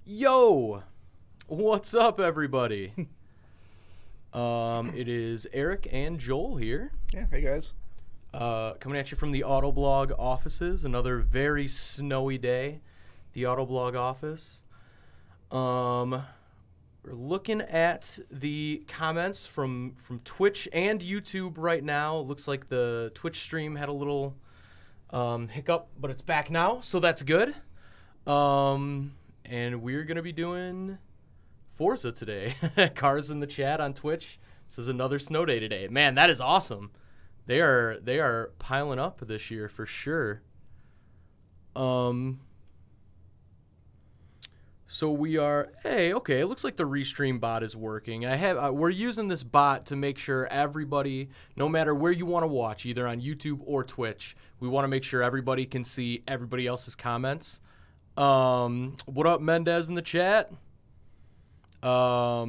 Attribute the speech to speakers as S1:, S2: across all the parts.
S1: Yo, what's up, everybody? It is Eric and Joel here.
S2: Yeah, hey guys.
S1: Coming at you from the Autoblog offices. Another very snowy day. The Autoblog office. We're looking at the comments from Twitch and YouTube right now. Looks like the Twitch stream had a little hiccup, but it's back now, so that's good. And we're gonna be doing Forza today. Cars in the chat on Twitch says another snow day today. Man, that is awesome. They are piling up this year for sure. So we are. Hey, okay. It looks like the Restream bot is working. We're using this bot to make sure everybody, no matter where you want to watch, either on YouTube or Twitch, we want to make sure everybody can see everybody else's comments. What up, Mendez in the chat? So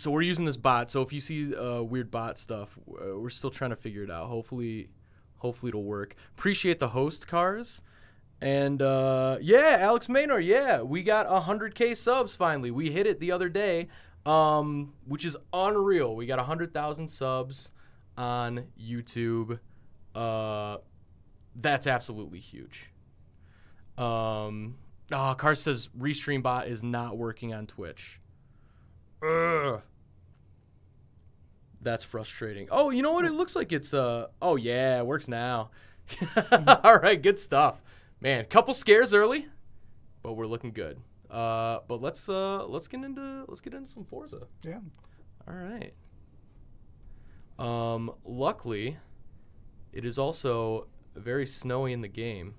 S1: we're using this bot. So if you see weird bot stuff, we're still trying to figure it out. Hopefully it'll work. Appreciate the host, Cars. And yeah, Alex Maynor, yeah, we got 100K subs finally. We hit it the other day, which is unreal. We got 100,000 subs on YouTube. That's absolutely huge. Car says Restream bot is not working on Twitch. Ugh. That's frustrating. Oh, you know what? It looks like it's oh yeah, it works now. All right, good stuff. Man, couple scares early, but we're looking good. But let's get into some Forza.
S2: Yeah.
S1: All right. Luckily, it is also very snowy in the game.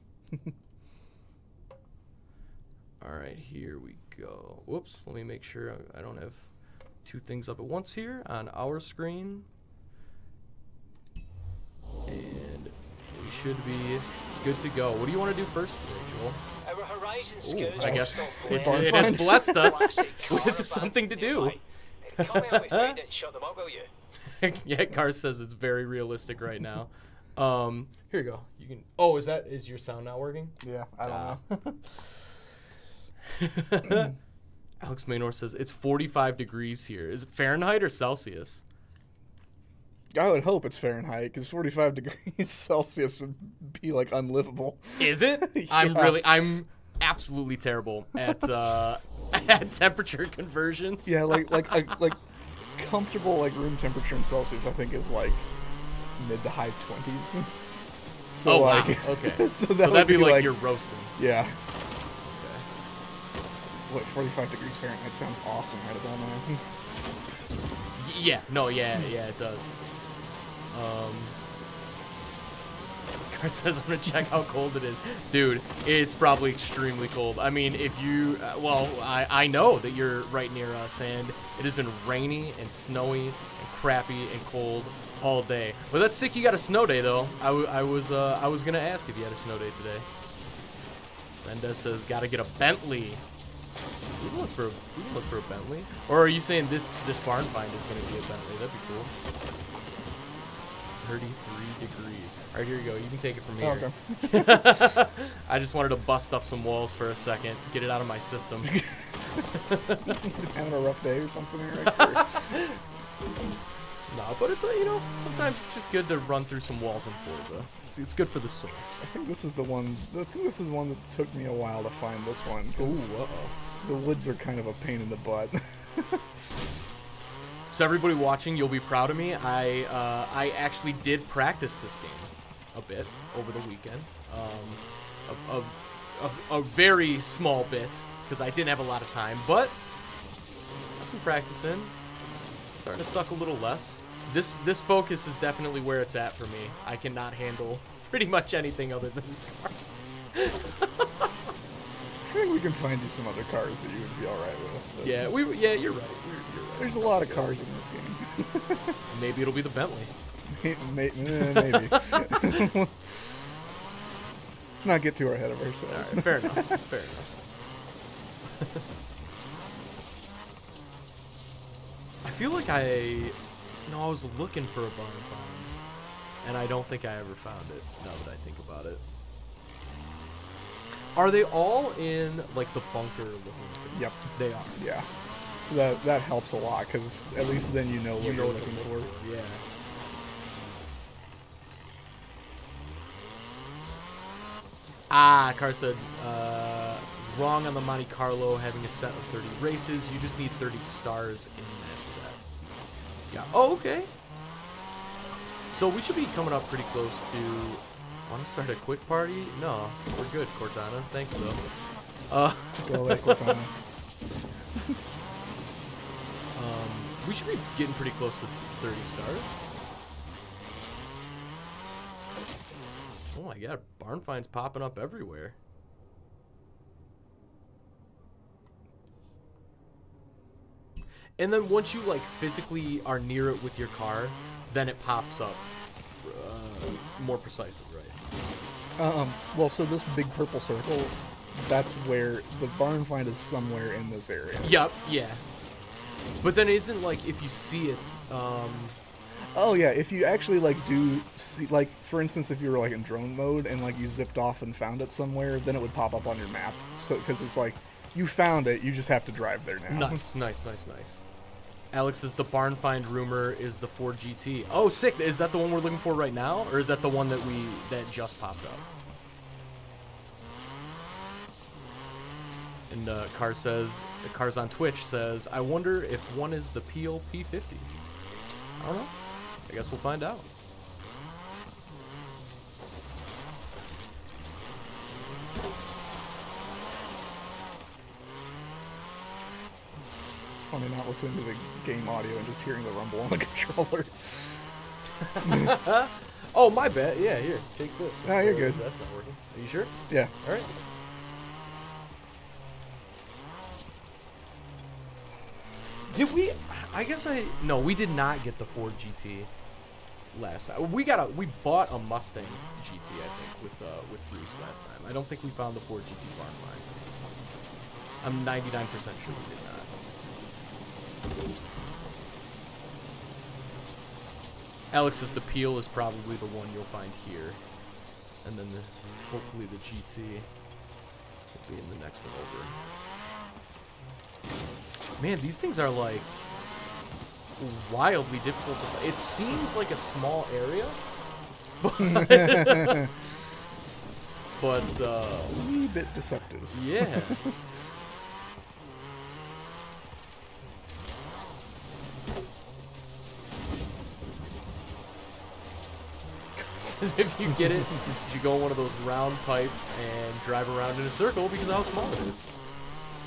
S1: All right, here we go. Whoops, let me make sure I don't have two things up at once here on our screen. And we should be good to go. What do you want to do first today, Joel?
S3: Our Horizon
S1: Ooh, I guess it
S2: fine.
S1: has blessed us with something to do.
S3: Come here, my friend, and shut them up, will you?
S1: Yeah, Car says it's very realistic right now. Here you go. You can. Oh, is your sound not working?
S2: Yeah, I don't know.
S1: Alex Maynor says it's 45 degrees here. Is it Fahrenheit or Celsius?
S2: I would hope it's Fahrenheit, because 45 degrees Celsius would be like unlivable.
S1: Is it?
S2: Yeah.
S1: I'm absolutely terrible at at temperature conversions.
S2: Yeah, like comfortable like room temperature in Celsius, I think is like mid to high 20s. So
S1: oh
S2: like,
S1: wow. Okay.
S2: so
S1: that'd be like you're roasting.
S2: Yeah. What, 45 degrees Fahrenheit sounds awesome right about now.
S1: Yeah, no, yeah, it does. Car says I'm gonna check how cold it is. Dude, it's probably extremely cold. I mean, if you, well, I know that you're right near us, and it has been rainy and snowy and crappy and cold all day. Well, that's sick you got a snow day, though. I was gonna ask if you had a snow day today. Mendez says, gotta get a Bentley. We can look for a Bentley. Or are you saying this barn find is going to be a Bentley? That'd be cool. 33 degrees. All right, here you go. You can take it from here.
S2: Okay.
S1: I just wanted to bust up some walls for a second, get it out of my system.
S2: Having a rough day or something, Eric?
S1: No, but it's sometimes it's just good to run through some walls in Forza. It's good for the soul.
S2: I think this is the one. I think this is one that took me a while to find this one.
S1: Ooh, uh-oh.
S2: The woods are kind of a pain in the butt.
S1: So everybody watching, you'll be proud of me. I actually did practice this game a bit over the weekend. A very small bit because I didn't have a lot of time, but got some practice in. Starting to suck a little less. This focus is definitely where it's at for me. I cannot handle pretty much anything other than this car.
S2: I think we can find you some other cars that you would be all right with.
S1: Yeah, you're right. You're right.
S2: There's a lot of cars in this game.
S1: Maybe it'll be the Bentley.
S2: Maybe. Let's not get too ahead of ourselves.
S1: All right, fair enough. Fair enough. I feel like I was looking for a barn find, and I don't think I ever found it, now that I think about it. Are they all in like the bunker looking things?
S2: Yep.
S1: They are.
S2: Yeah. So that helps a lot because at least then you know what you're looking for.
S1: Yeah. Ah, Car said, wrong on the Monte Carlo having a set of 30 races. You just need 30 stars in that set. Yeah. Oh, okay. So we should be coming up pretty close to... Want to start a quick party? No, we're good, Cortana. Thanks, though.
S2: Go away, Cortana.
S1: We should be getting pretty close to 30 stars. Oh my god, barn finds popping up everywhere. And then once you like physically are near it with your car, then it pops up more precisely, right?
S2: Well, so this big purple circle, that's where the barn find is somewhere in this area.
S1: Yep, yeah. But then isn't like if you see it,
S2: Oh yeah, if you actually like do see, like for instance, if you were like in drone mode and like you zipped off and found it somewhere, then it would pop up on your map. So because it's like you found it, you just have to drive there now.
S1: Nice, nice, nice, nice. Alex says the barn find rumor is the Ford GT. Oh, sick! Is that the one we're looking for right now, or is that the one that that just popped up? And Cars on Twitch says, I wonder if one is the Peel P50. I don't know. I guess we'll find out.
S2: It's funny not listening to the game audio and just hearing the rumble on the controller.
S1: Oh, my bad. Yeah, here, take this.
S2: No, you're good.
S1: That's not working. Are you sure?
S2: Yeah.
S1: All right. Did we? I guess no, we did not get the Ford GT last time. We bought a Mustang GT, I think, with Reese last time. I don't think we found the Ford GT barn find. I'm 99% sure we did not. Alex says the Peel is probably the one you'll find here, and then hopefully the GT will be in the next one over. Man, these things are like wildly difficult to find. It seems like a small area, but
S2: a wee bit deceptive.
S1: Yeah. Says if you get it, you go in one of those round pipes and drive around in a circle because of how small it is.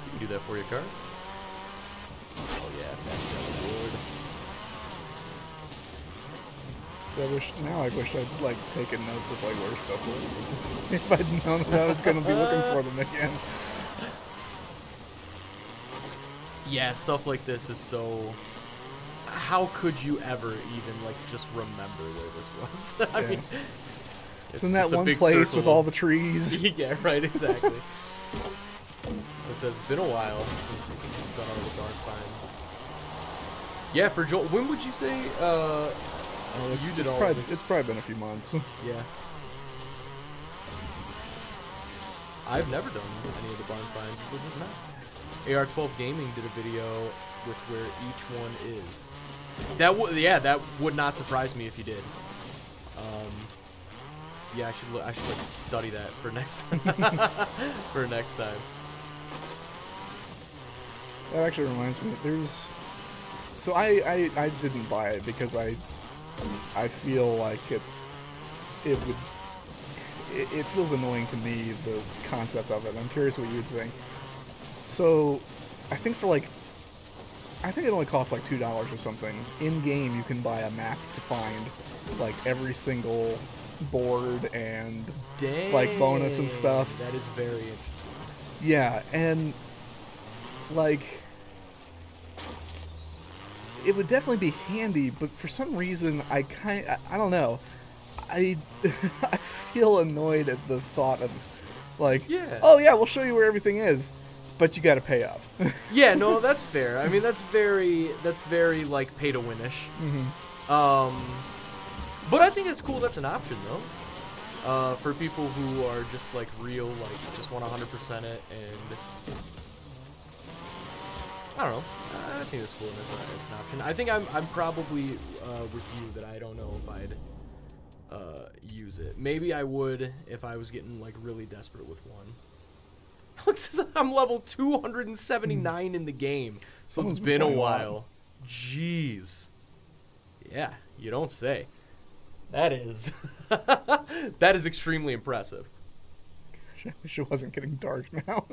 S1: You can do that for your cars. Oh yeah,
S2: So I wish I'd like taken notes of like where stuff was. If I'd known that I was gonna be looking for them again.
S1: Yeah, stuff like this is so. How could you ever even like just remember where this was? I mean,
S2: it's in that one place with all the trees.
S1: Yeah, right, exactly. It says it's been a while since he's done all the dark finds. Yeah, for Joel, when would you say you did all of this?
S2: It's probably been a few months.
S1: Yeah. I've never done any of the barn finds until just now. AR12 Gaming did a video with where each one is. That would not surprise me if you did. Yeah, I should like study that for next time. For next time.
S2: That actually reminds me. So I didn't buy it because I feel like it feels annoying to me, the concept of it. I'm curious what you would think. So I think it only costs like $2 or something. In game, you can buy a map to find like every single board and like bonus and stuff.
S1: That is very interesting.
S2: Yeah, and like it would definitely be handy, but for some reason I don't know. I feel annoyed at the thought of like, oh yeah, we'll show you where everything is. But you got to pay up.
S1: Yeah, no, that's fair. I mean, that's very like pay to win-ish.
S2: Mm-hmm.
S1: But I think it's cool. That's an option, though. For people who are just like real, like just want to 100% it, and I don't know. I think it's cool. It's an option. I think I'm probably with you that I don't know if I'd use it. Maybe I would if I was getting like really desperate with one. Alex says I'm level 279 in the game, so it's been a while. Jeez. Yeah, you don't say. That is that is extremely impressive.
S2: I wish it wasn't getting dark now.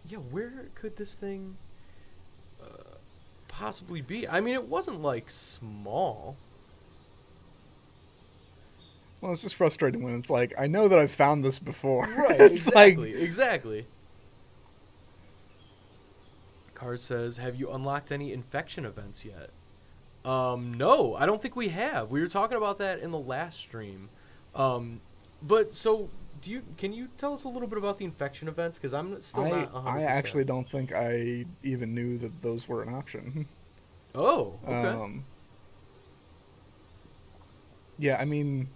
S1: Yeah, where could this thing possibly be? I mean, it wasn't like small.
S2: Well, it's just frustrating when it's like, I know that I've found this before.
S1: Right,
S2: It's
S1: exactly,
S2: like,
S1: exactly. Card says, have you unlocked any infection events yet? No, I don't think we have. We were talking about that in the last stream. But so, can you tell us a little bit about the infection events? Because I'm still not 100%.
S2: I actually don't think I even knew that those were an option.
S1: Oh, okay.
S2: Yeah, I mean,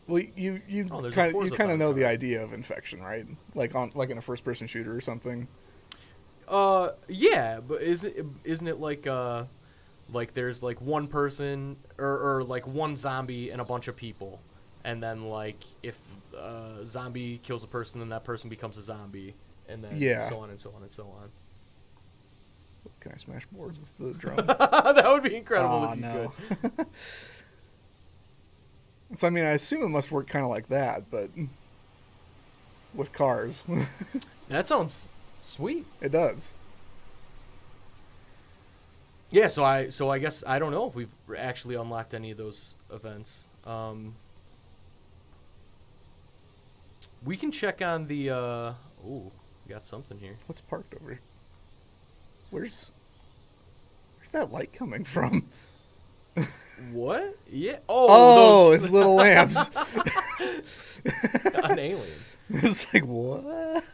S2: well, you kind of know the idea of infection, right? Like in a first-person shooter or something.
S1: Yeah, but isn't it like there's like one person or like one zombie and a bunch of people, and then like if a zombie kills a person, then that person becomes a zombie, and then so on and so on and so on.
S2: Can I smash boards with the drum?
S1: That would be incredible if you could.
S2: So I mean, I assume it must work kind of like that, but with cars.
S1: That sounds sweet.
S2: It does.
S1: Yeah, so I guess I don't know if we've actually unlocked any of those events. We can check on the ooh, we got something here.
S2: What's parked over here? Where's that light coming from?
S1: What? Yeah.
S2: Oh, it's little lamps.
S1: An alien.
S2: It's like, what?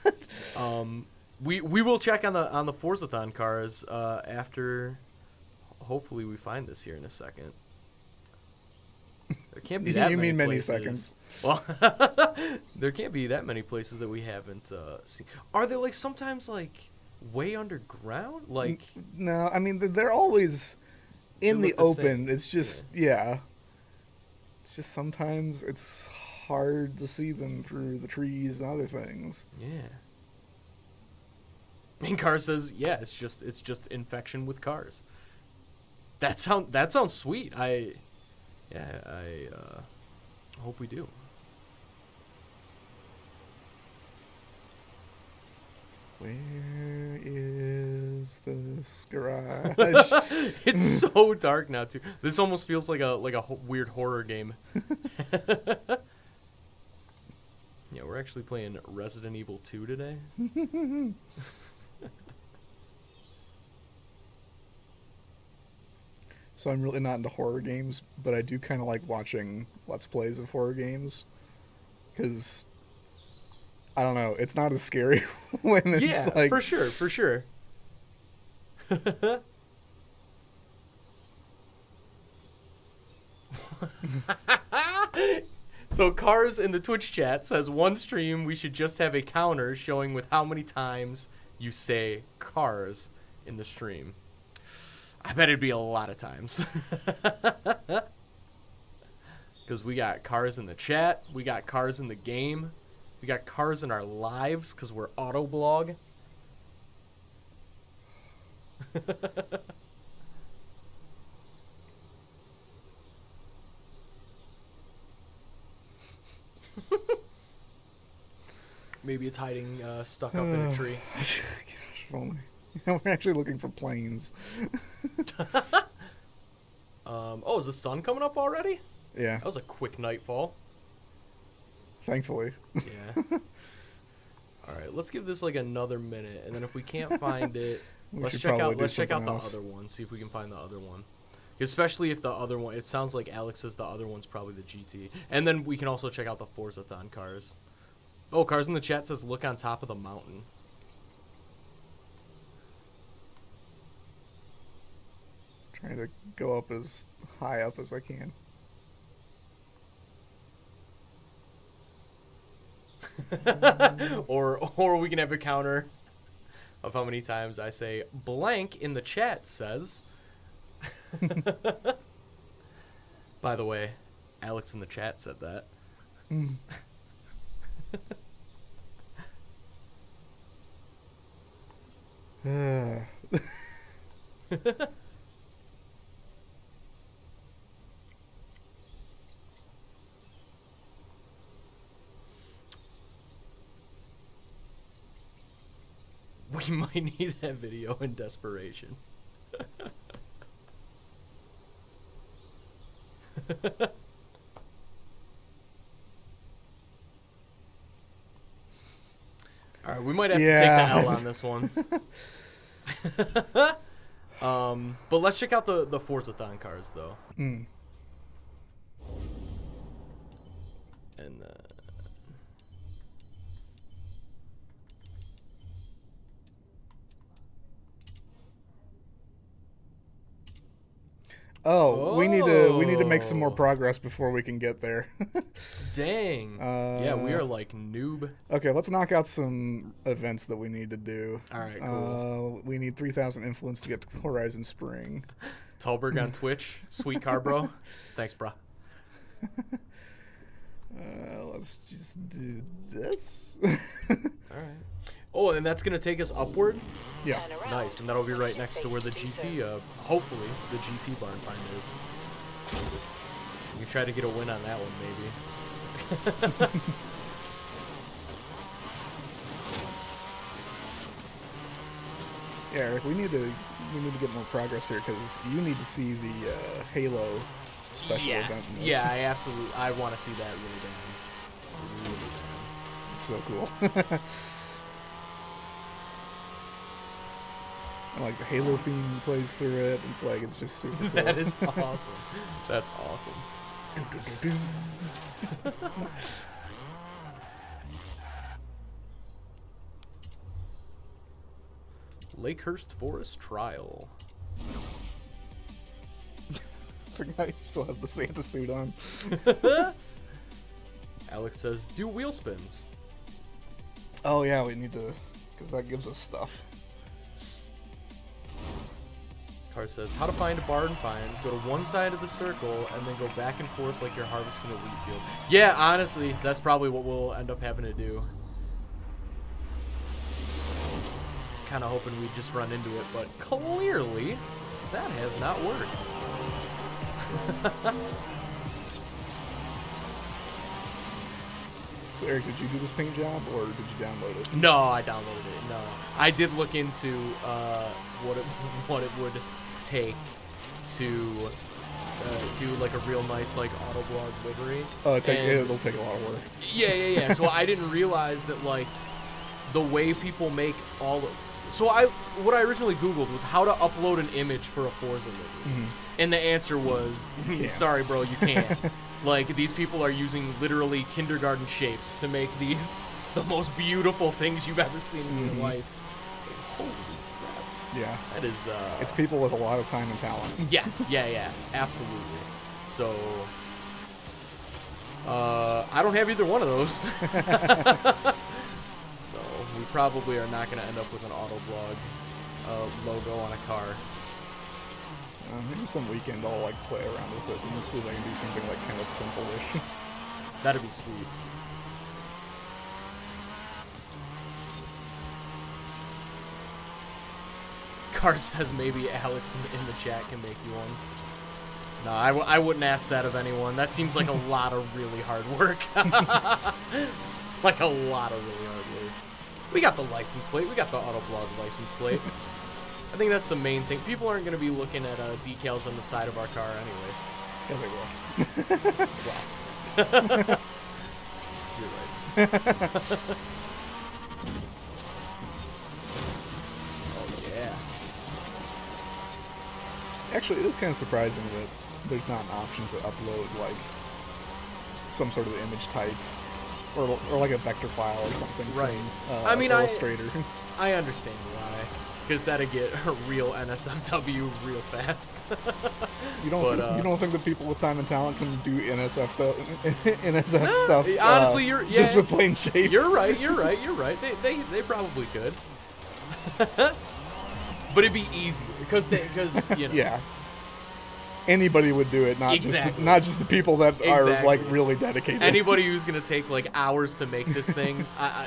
S1: We will check on the Forzathon cars after. Hopefully, we find this here in a second. There can't be that many places.
S2: seconds.
S1: Well, there can't be that many places that we haven't seen. Are there like sometimes like way underground? Like
S2: no, I mean they're always in the open. It's just yeah. It's just sometimes it's hard to see them through the trees and other things.
S1: Yeah. Main car says, yeah, it's just infection with cars. That sounds sweet. I hope we do.
S2: Where is this garage?
S1: It's so dark now too. This almost feels like a weird horror game. Yeah, we're actually playing Resident Evil 2 today.
S2: So I'm really not into horror games, but I do kind of like watching Let's Plays of horror games. Because, I don't know, it's not as scary when it's like...
S1: for sure. So Cars in the Twitch chat says, one stream we should just have a counter showing with how many times you say cars in the stream. I bet it'd be a lot of times. Because we got cars in the chat, we got cars in the game, we got cars in our lives because we're Autoblog. Maybe it's hiding stuck up in a tree.
S2: Gosh, if only. We're actually looking for planes.
S1: Oh, is the sun coming up already?
S2: Yeah.
S1: That was a quick nightfall.
S2: Thankfully.
S1: Yeah. All right, let's give this like another minute, and then if we can't find it, let's check out the other one. See if we can find the other one. Especially if the other one, it sounds like Alex says the other one's probably the GT. And then we can also check out the Forzathon cars. Oh, Cars in the chat says look on top of the mountain.
S2: Trying to go up as high up as I can.
S1: or we can have a counter of how many times I say blank in the chat says. By the way, Alex in the chat said that.
S2: Mm.
S1: We might need that video in desperation. All right, we might have to take the L on this one. But let's check out the Forza-thon cars, though.
S2: Mm.
S1: And
S2: we need to make some more progress before we can get there.
S1: Dang. Yeah, we are like noob.
S2: Okay, let's knock out some events that we need to do.
S1: All right, cool.
S2: We need 3,000 influence to get to Horizon Spring.
S1: Talberg on Twitch. Sweet car, bro. Thanks, bro.
S2: Let's just do this.
S1: All right. Oh, and that's going to take us upward?
S2: Yeah.
S1: Nice, and that'll be right next to where the GT, hopefully, the GT barn find is. You try to get a win on that one, maybe.
S2: Yeah, Eric, we need to get more progress here because you need to see the Halo special event. In this.
S1: Yeah, I want to see that really bad. Really bad.
S2: It's so cool. And like the Halo theme plays through it. It's just super cool.
S1: That is awesome. That's awesome. Lakehurst Forest Trial.
S2: Forgot you still have the Santa suit on.
S1: Alex says, do wheel spins.
S2: Oh yeah, we need to, because that gives us stuff.
S1: Car says, how to find barn finds. Go to one side of the circle and then go back and forth like you're harvesting a wheat field. Yeah, honestly, that's probably what we'll end up having to do. Kind of hoping we'd just run into it, but clearly that has not worked.
S2: So Eric, did you do this paint job or did you download it?
S1: No, I downloaded it. No, I did look into what it would take to do like a real nice like Autoblog livery.
S2: Oh, it'll take a lot of work.
S1: Yeah. So I didn't realize that like the way people make all the. So what I originally Googled was how to upload an image for a Forza livery, and the answer was, sorry, bro, you can't. Like these people are using literally kindergarten shapes to make these the most beautiful things you've ever seen in your life. Like, holy crap!
S2: Yeah,
S1: that is.
S2: It's people with a lot of time and talent.
S1: Yeah, absolutely. So I don't have either one of those. We probably are not going to end up with an Autoblog logo on a car.
S2: Maybe some weekend I'll like play around with it and see if I can do something like kind of simple-ish.
S1: That'd be sweet. Car says maybe Alex in the chat can make you one. No, I wouldn't ask that of anyone. That seems like a lot of really hard work. Like a lot of really hard work. We got the license plate. We got the Autoblog license plate. I think that's the main thing. People aren't going to be looking at decals on the side of our car anyway.
S2: Yeah, they will.
S1: Wow. You're right. Oh, yeah.
S2: Actually, it is kind of surprising that there's not an option to upload, like, some sort of image type. Or like a vector file or something.
S1: Right.
S2: From,
S1: I mean,
S2: Illustrator.
S1: I understand why. because that'd get a real NSFW real fast.
S2: You don't you don't think that people with time and talent can do NSF stuff?
S1: Honestly,
S2: just with plain shapes.
S1: You're right. They probably could. But it'd be easier because you know.
S2: Yeah. Anybody would do it, not just the people that are like really dedicated.
S1: Anybody who's gonna take like hours to make this thing,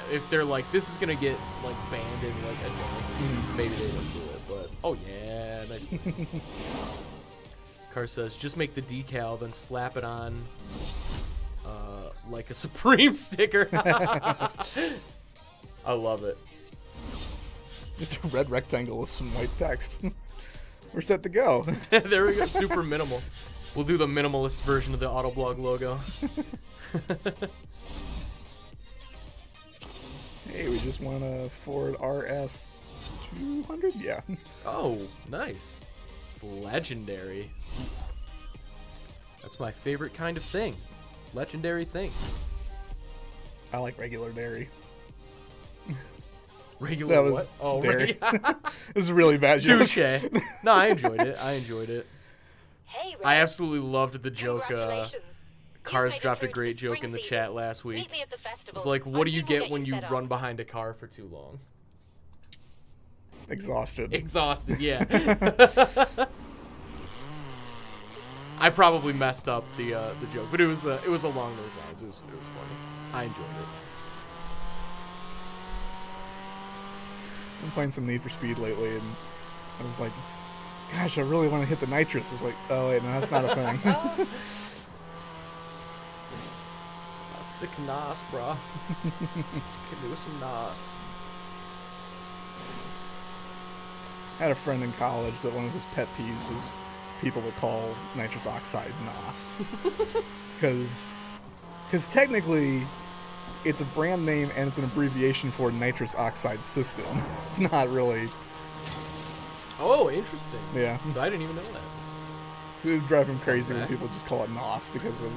S1: if they're like, this is gonna get like banned in like a day, maybe they wouldn't do it. But oh yeah, nice. Car says just make the decal, then slap it on like a Supreme sticker. I love it.
S2: Just a red rectangle with some white text. We're set to go.
S1: There we go. Super minimal. We'll do the minimalist version of the Autoblog logo.
S2: Hey, we just won a Ford RS 200? Yeah.
S1: Oh, nice. It's legendary. That's my favorite kind of thing. Legendary things.
S2: I like regular dairy.
S1: Regular
S2: that was
S1: what? Oh,
S2: dairy. This is a really bad joke.
S1: Touche. No, I enjoyed it.
S4: Hey,
S1: I absolutely loved the joke.
S4: Congratulations.
S1: Cars
S4: You made it
S1: dropped a
S4: through to
S1: great
S4: the
S1: joke
S4: spring
S1: in the
S4: season.
S1: chat last week.
S4: Meet me at the
S1: It
S4: festival.
S1: was like,
S4: My
S1: what do you
S4: team will
S1: get when
S4: you
S1: you
S4: set
S1: run
S4: up.
S1: behind a car for too long?
S2: Exhausted.
S1: Exhausted, yeah. I probably messed up the joke, but it was along those lines. It was funny. I enjoyed it.
S2: I'm playing some Need for Speed lately, and I was like, gosh, I really want to hit the nitrous. I was like, oh wait, no, that's not a thing.
S1: That's sick nos, bro. Can do some nos.
S2: I had a friend in college that one of his pet peeves was people that call nitrous oxide NOS. Because technically, it's a brand name and it's an abbreviation for nitrous oxide system. It's not really.
S1: Oh, interesting.
S2: Yeah.
S1: So I didn't even know that.
S2: It would drive him crazy when
S1: fact.
S2: people just call it NOS because of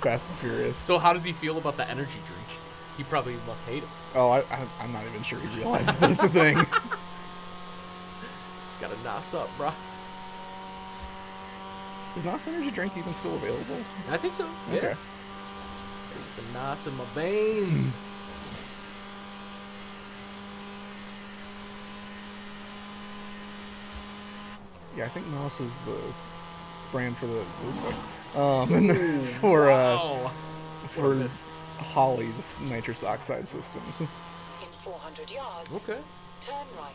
S2: Fast and Furious.
S1: So how does he feel about the energy drink? He probably must hate it.
S2: Oh, I'm not even sure he realizes that's a thing.
S1: Just gotta nos up, bro.
S2: Is NOS energy drink even still available?
S1: I think so. Yeah.
S2: Okay.
S1: There's the nos in my veins.
S2: Yeah, I think NOS is the brand for the
S1: Wow.
S2: for
S1: Goodness.
S2: Holly's nitrous oxide systems.
S4: In 400 yards.
S1: Okay.
S4: Turn right.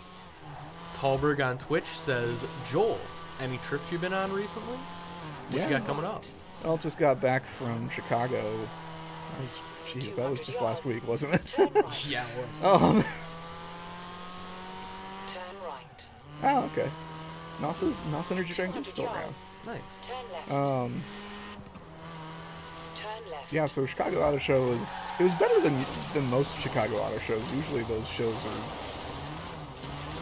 S1: Talberg on Twitch says, Joel, any trips you've been on recently? What
S2: Yeah.
S1: you got coming up?
S2: I just got back from Chicago. That was just last week, wasn't it?
S4: Turn right.
S1: Yeah, it was.
S4: Turn right.
S2: Oh, okay. NOS energy drink is
S4: 200
S2: still around.
S4: yards.
S1: Nice.
S4: Turn left. Turn left.
S2: Yeah, so Chicago Auto Show it was better than most Chicago Auto Shows. Usually those shows are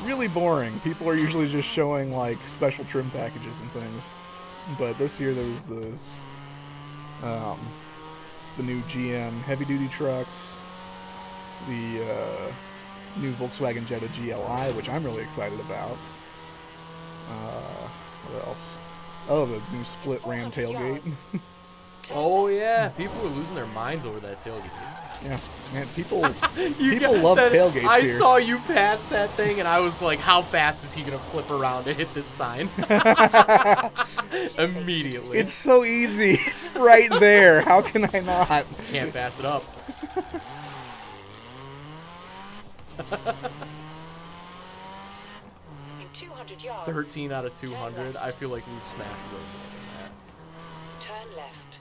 S2: really boring. People are usually just showing like special trim packages and things. But this year there was the new GM heavy duty trucks, the new Volkswagen Jetta GLI, which I'm really excited about. What else? Oh, the new split ram
S4: 400
S2: tailgate.
S4: yards.
S1: Oh, yeah. People were losing their minds over that tailgate.
S2: Yeah, man, people love
S1: that,
S2: tailgates
S1: I
S2: here.
S1: saw you pass that thing, and I was like, how fast is he going to flip around to hit this sign? Immediately.
S2: It's so easy. It's right there. How can I not?
S1: Can't pass it up.
S4: In 200 yards.
S1: 13 out of 200.
S4: Turn left.
S1: I feel like we've smashed way more than
S4: Turn left.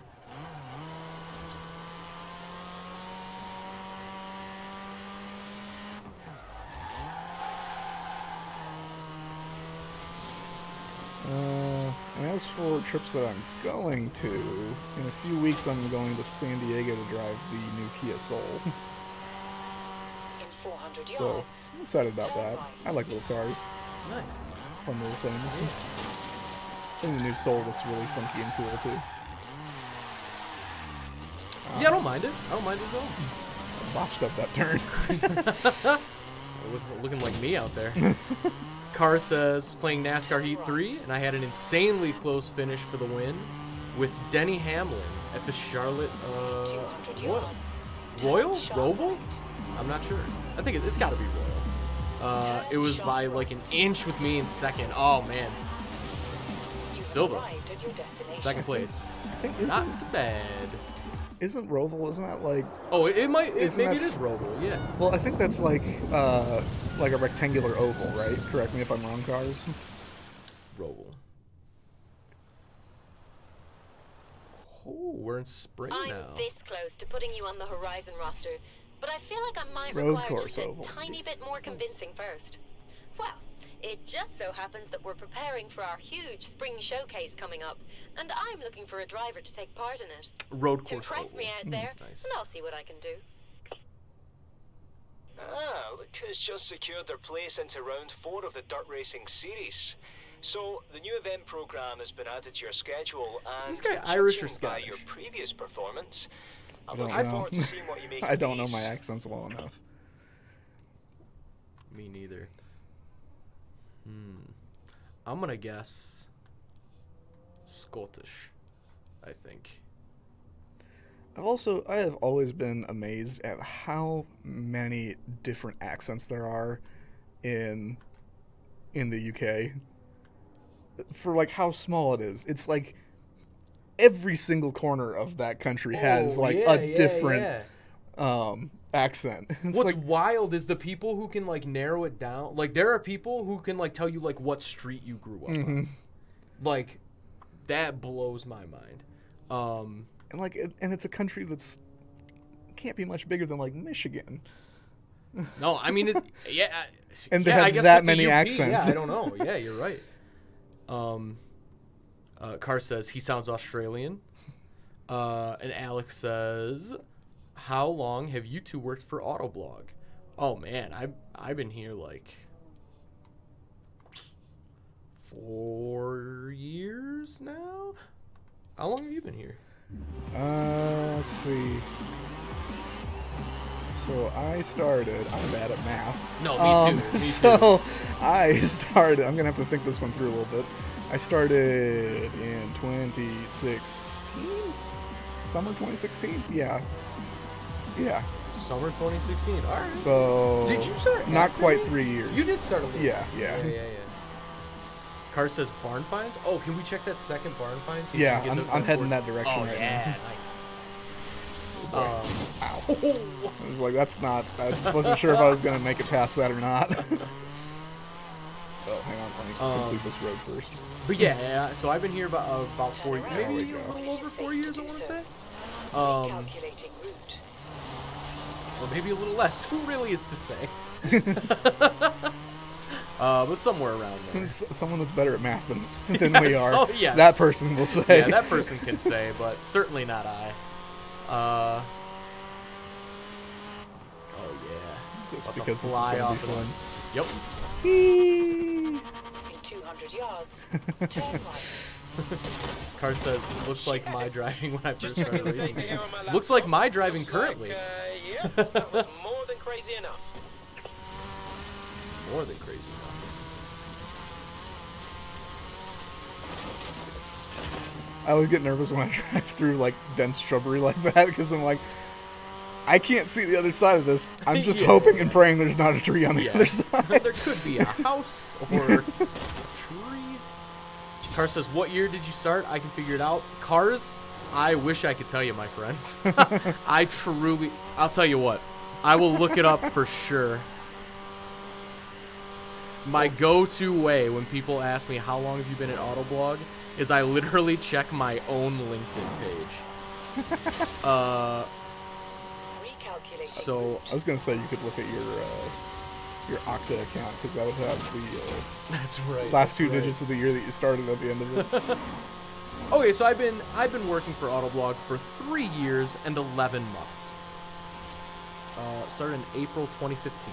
S2: And as for trips that I'm going to, in a few weeks I'm going to San Diego to drive the new Kia Soul.
S4: In 400
S2: So
S4: yards.
S2: I'm excited about
S4: Turn
S2: that.
S4: right.
S2: I like little cars,
S1: that. Nice.
S2: fun little things. I think the new Soul looks really funky and cool too.
S1: Yeah, I don't mind it. I don't mind it at all.
S2: I botched up that turn.
S1: looking like me out there. Car says, playing NASCAR Heat 3, and I had an insanely close finish for the win with Denny Hamlin at the Charlotte,
S4: 200
S1: what?
S4: yards.
S1: Royal?
S4: Turn sharp
S1: Roval?
S4: right.
S1: I'm not sure. I think it's got to be Royal. It was by like an inch with me in second. Oh, man.
S4: You've
S1: Still though.
S4: arrived at your destination.
S1: Second place.
S2: I think
S1: Not bad.
S2: isn't Roval, isn't that like...
S1: Oh, it might.
S2: Isn't
S1: Maybe
S2: that
S1: it is Roval, yeah.
S2: Well, I think that's like a rectangular oval, right? Correct me if I'm wrong, Cars.
S1: Roval. Oh, we're in spring
S5: I'm
S1: now.
S5: this close to putting you on the Horizon roster, but I feel like I might
S2: Road
S5: require
S2: course
S5: just a
S2: oval.
S5: tiny bit more convincing first. Well, it just so happens that we're preparing for our huge spring showcase coming up, and I'm looking for a driver to take part in it.
S1: Road course
S5: Impress
S1: oval.
S5: me out there,
S1: Nice.
S5: and I'll see what I can do.
S3: Ah, look who's just secured their place into round 4 of the Dirt Racing Series. So, the new event program has been added to your schedule, and
S1: Is this guy Irish or
S3: judging by your
S1: Scottish?
S3: previous performance,
S2: I
S3: I'm
S2: don't
S3: looking
S2: know.
S3: forward to seeing what you make
S2: I
S3: of
S2: don't know
S3: these.
S2: my accents well enough.
S1: Me neither. I'm gonna guess Scottish, I think.
S2: I have always been amazed at how many different accents there are in the UK. For like how small it is. It's like every single corner of that country has like a different accent. It's
S1: What's
S2: like,
S1: wild is the people who can like narrow it down. Like there are people who can like tell you like what street you grew up on. Like that blows my mind.
S2: and it's a country that's can't be much bigger than like Michigan.
S1: No, I mean,
S2: And they
S1: yeah, I
S2: have
S1: guess
S2: that
S1: with the
S2: many
S1: UP,
S2: accents.
S1: Yeah, I don't know. Yeah, you're right. Carr says he sounds Australian. And Alex says, how long have you two worked for Autoblog? Oh man, I've been here like 4 years now. How long have you been here?
S2: Let's see. So I started. I'm bad at math.
S1: No, me too. Me
S2: So I started. I'm gonna have to think this one through a little bit. I started in 2016, summer 2016. Yeah.
S1: Summer 2016. All right.
S2: So
S1: Did you start
S2: Not
S1: after
S2: quite
S1: me?
S2: 3 years.
S1: You did start a little.
S2: Yeah.
S1: Car says barn finds. Oh, can we check that second barn find? See if
S2: Yeah,
S1: we can get
S2: I'm heading
S1: board?
S2: that direction
S1: Oh,
S2: right
S1: yeah,
S2: now.
S1: nice.
S2: Ow. I was like, that's not. I wasn't sure if I was gonna make it past that or not. Oh, hang on, let me complete this road first.
S1: But yeah, so I've been here about 4 years,
S4: There
S1: maybe
S2: we
S1: a
S2: go.
S1: little over 4 years, I want to say.
S4: Calculating route.
S1: Or maybe a little less. Who really is to say? But somewhere around there.
S2: Someone that's better at math than we
S1: Yes,
S2: are.
S1: oh, yes.
S2: That person will say.
S1: Yeah, that person can say, but certainly not I. Oh yeah.
S2: Just
S1: About to
S2: because this is
S1: fly
S2: gonna be
S1: off of
S2: fun.
S1: this. Yep.
S4: In 200 yards. Turn right.
S1: Car says, looks like my driving when I first started racing.
S3: Anything here on my laptop?
S1: Looks like my driving
S3: Looks
S1: currently.
S3: Like, yeah, that was more than crazy enough.
S1: More than crazy enough.
S2: I always get nervous when I drive through like dense shrubbery like that because I'm like, I can't see the other side of this. I'm just
S1: Yeah.
S2: hoping and praying there's not a tree on the other side.
S1: There could be a house or a tree. Car says, what year did you start? I can figure it out. Cars, I wish I could tell you, my friends. I'll tell you what. I will look it up for sure. My go-to way when people ask me how long have you been at Autoblog is I literally check my own LinkedIn page.
S4: Recalculating
S1: So
S4: route.
S2: I was gonna say you could look at your Okta account because that would have the
S1: that's right.
S2: last two
S1: that's right.
S2: digits of the year that you started at the end of it.
S1: Okay, so I've been working for Autoblog for 3 years and 11 months. Started in April 2015.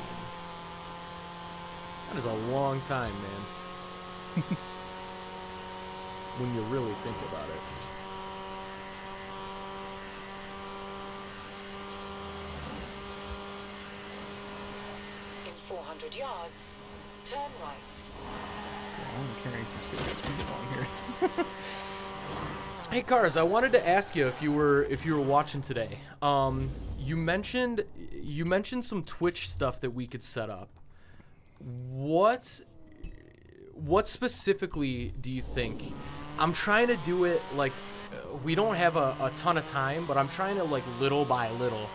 S1: That is a long time, man. When you really think about it.
S4: In 400 yards, turn right.
S2: Yeah, I'm carrying some serious speed along here.
S1: Hey Cars, I wanted to ask you if you were watching today. You mentioned some Twitch stuff that we could set up. What specifically do you think? I'm trying to do it like we don't have a ton of time, but I'm trying to like little by little,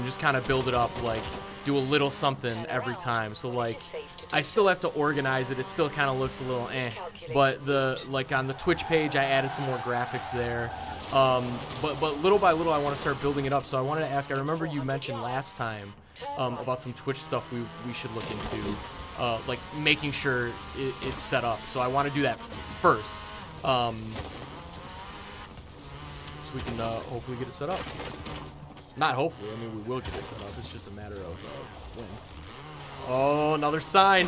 S1: just kind of build it up, like do a little something every time. So like I still have to organize it. It still kind of looks a little but like on the Twitch page I added some more graphics there. But little by little I want to start building it up. So I wanted to ask, I remember you mentioned last time about some Twitch stuff we should look into, like making sure it is set up. So I want to do that first. So we can hopefully get it set up. Not hopefully, I mean we will get it set up. It's just a matter of when. Oh, another sign.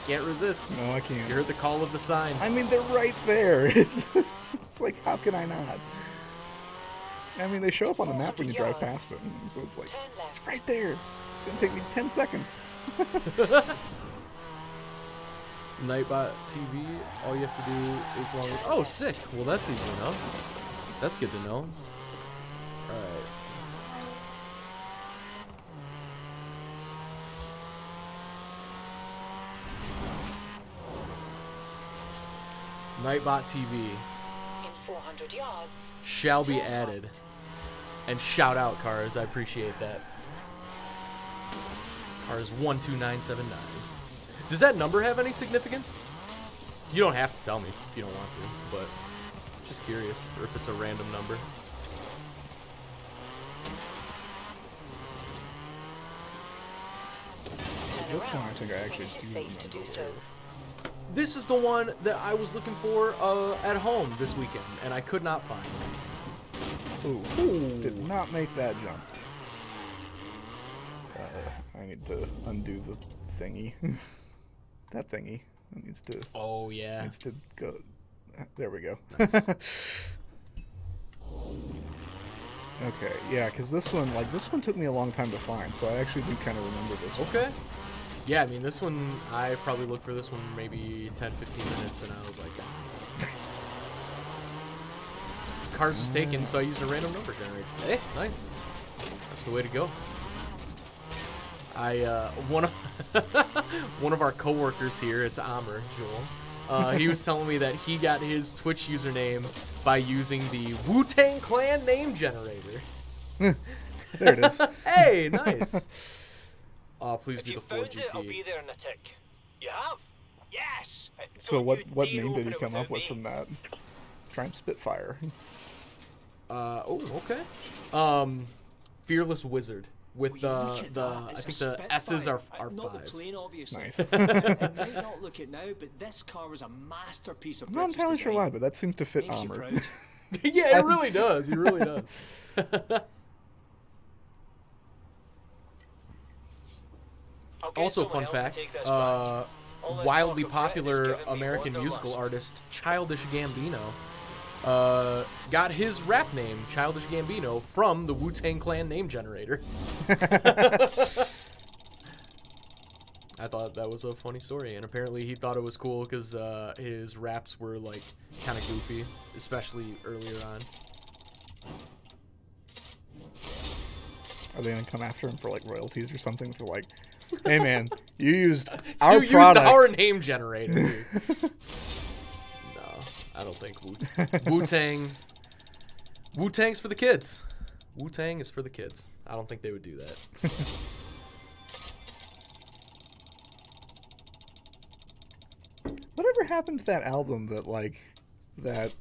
S1: Can't resist.
S2: No, I can't.
S1: You heard the call of the sign.
S2: I mean, they're right there. It's like, how can I not? I mean, they show up on the map when you drive past them, so it's like, it's right there. It's gonna take me 10 seconds.
S1: Nightbot TV, all you have to do is long. Oh, sick. Well, that's easy enough. That's good to know. Alright. Nightbot TV
S4: In 400 yards,
S1: shall be added. And shout out, Cars. I appreciate that. Cars 12979. Does that number have any significance? You don't have to tell me if you don't want to, but just curious, or if it's a random number.
S2: This one I think I actually do
S4: safe to do
S2: remember.
S4: so.
S1: This is the one that I was looking for at home this weekend, and I could not find.
S2: Ooh. Did not make that jump. I need to undo the thingy. That thingy. That needs to.
S1: Oh yeah.
S2: Needs to go. There we go.
S1: Nice.
S2: Okay, yeah, because this one took me a long time to find, so I actually do kind of remember this one.
S1: Okay. Yeah, I mean, this one, I probably looked for this one maybe 10, 15 minutes, and I was like, Cars was taken, so I used a random number generator. Hey, nice. That's the way to go. One of our coworkers here, it's Amr, Joel, he was telling me that he got his Twitch username by using the Wu-Tang Clan name generator.
S2: There it is.
S1: Hey, nice. Please be the
S3: If you found
S1: 4GT.
S3: it, I'll be there in a tick. You have? Yes!
S2: So
S3: Don't
S2: what
S3: you
S2: name
S3: dare
S2: did he
S3: open it
S2: come up
S3: without
S2: with
S3: me.
S2: from that? Triumph Spitfire.
S1: Oh, okay. Fearless Wizard with I think the S's are
S6: Not the
S1: fives.
S6: plane, obviously.
S2: Nice.
S6: You might not look it now, but this car was a masterpiece of
S2: I'm not
S6: British
S2: entirely sure
S6: design.
S2: why, but that seems to fit
S6: Makes you
S2: Amr.
S6: proud.
S1: Yeah, it really does. It really does.
S3: I'll get
S1: Also,
S3: someone
S1: fun
S3: else to
S1: fact,
S3: take this back. All this
S1: wildly
S3: talk of Britain is
S1: popular
S3: giving me
S1: American
S3: wanderlust.
S1: musical artist Childish Gambino got his rap name, Childish Gambino, from the Wu-Tang Clan name generator. I thought that was a funny story, and apparently he thought it was cool because his raps were like kind of goofy, especially earlier on.
S2: Are they gonna come after him for like royalties or something? For like, hey man, you used our product.
S1: Used our name generator. Dude. No, I don't think Wu-Tang. Wu-Tang's for the kids. Wu-Tang is for the kids. I don't think they would do that.
S2: Whatever happened to that album that that?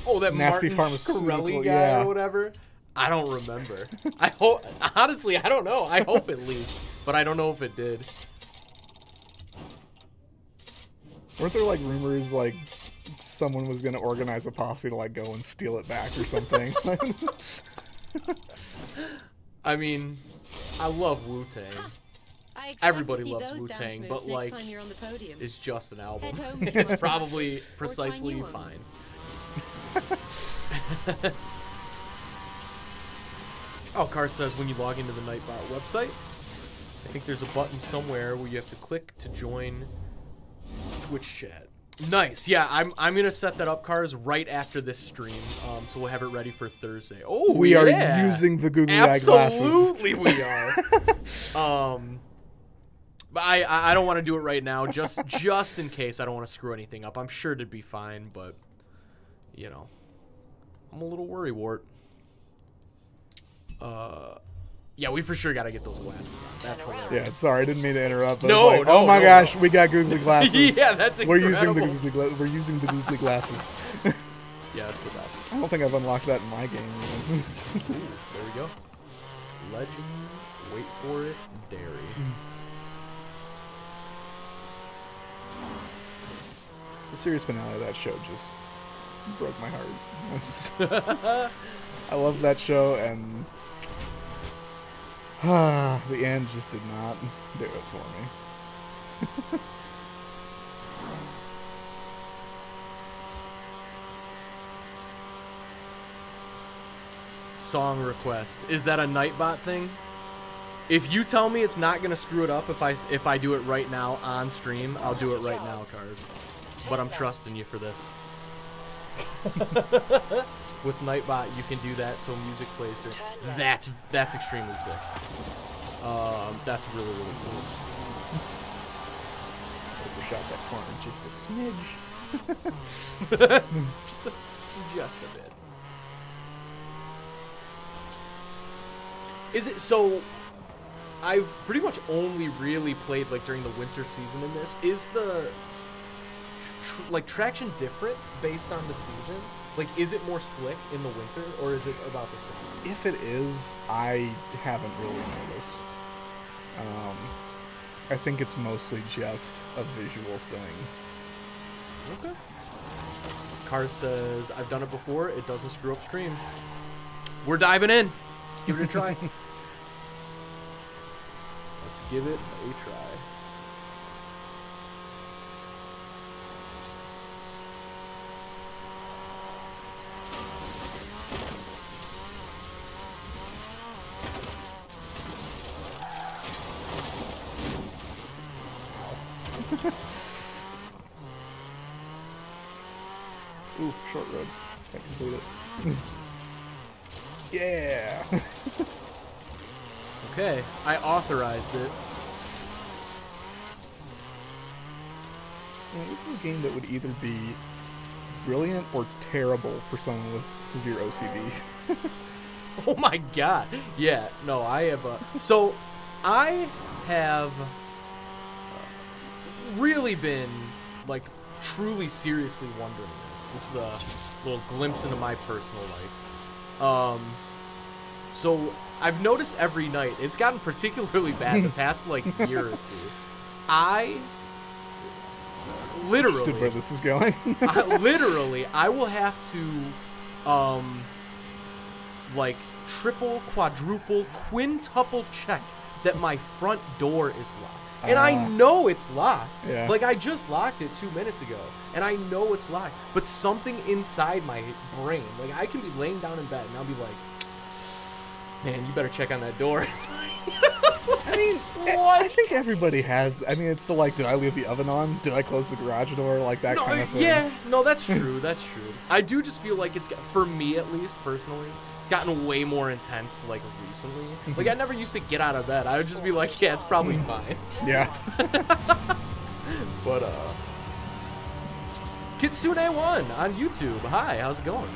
S1: Oh, that
S2: Nasty
S1: Martin
S2: Pharmaceutical,
S1: Shkreli guy
S2: yeah.
S1: or whatever. I don't remember. I hope. Honestly, I don't know. I hope it leaked, but I don't know if it did.
S2: Weren't there like rumors like someone was gonna organize a posse to like go and steal it back or something?
S1: I mean, I love Wu-Tang.
S7: I expect
S1: Everybody
S7: to see
S1: loves
S7: those
S1: Wu-Tang,
S7: dance
S1: but
S7: moves
S1: like,
S7: next time you're on the podium.
S1: it's just an album.
S7: Head home to
S1: It's
S7: your
S1: probably
S7: or try
S1: precisely
S7: new ones.
S1: fine. Oh, Car says when you log into the Nightbot website, I think there's a button somewhere where you have to click to join Twitch chat. Nice. Yeah, I'm gonna set that up, Cars, right after this stream. So we'll have it ready for Thursday. Oh,
S2: We are using the googly eye glasses.
S1: Absolutely, we are. But I don't want to do it right now, just in case. I don't want to screw anything up. I'm sure it'd be fine, but you know, I'm a little worrywart. Yeah, we for sure got to get those glasses on. That's hilarious.
S2: Yeah, sorry, I didn't mean to interrupt. I
S1: No,
S2: was like,
S1: no,
S2: oh my
S1: no,
S2: gosh,
S1: no.
S2: we got googly glasses.
S1: Yeah, that's incredible.
S2: We're using the googly glasses.
S1: Yeah, that's the best.
S2: I don't think I've unlocked that in my game.
S1: Ooh, there we go. Legend, wait for it, dairy.
S2: The series finale of that show just broke my heart. I love that show, and the end just did not do it for me.
S1: Song request. Is that a Nightbot thing? If you tell me it's not gonna screw it up if I do it right now on stream, I'll do it right now, Cars. But I'm trusting you for this. With Nightbot, you can do that, so music plays through. That's extremely sick. That's really, really cool.
S2: Overshot that corner just a smidge.
S1: just a bit. Is it so? I've pretty much only really played like during the winter season in this. Is the traction different based on the season? Like, is it more slick in the winter, or is it about the same?
S2: If it is, I haven't really noticed. I think it's mostly just a visual thing.
S1: Okay. Cars says, I've done it before. It doesn't screw up stream. We're diving in. Let's give it a try. Let's give it a try.
S2: Ooh, short road. I complete it. Yeah.
S1: Okay, I authorized it.
S2: Well, this is a game that would either be brilliant or terrible for someone with severe OCD.
S1: Oh my god. Yeah, no, I have so I have really been like truly seriously wondering this. This is a little glimpse into my personal life. So I've noticed every night, it's gotten particularly bad the past like year or two. I literally
S2: Understood where this is going.
S1: I will have to like triple, quadruple, quintuple check that my front door is locked. And I know it's locked.
S2: Yeah.
S1: Like, I just locked it 2 minutes ago. And I know it's locked. But something inside my brain, like, I can be laying down in bed and I'll be like, man, you better check on that door.
S2: I mean,
S1: What?
S2: I think everybody has. I mean, it's the like, did I leave the oven on? Did I close the garage door? Like that kind of thing.
S1: Yeah, no, that's true. That's true. I do just feel like it's, for me at least, personally, it's gotten way more intense, like, recently. Like, I never used to get out of bed. I would just be like, yeah, it's probably fine.
S2: Yeah.
S1: But, Kitsune1 on YouTube. Hi, how's it going?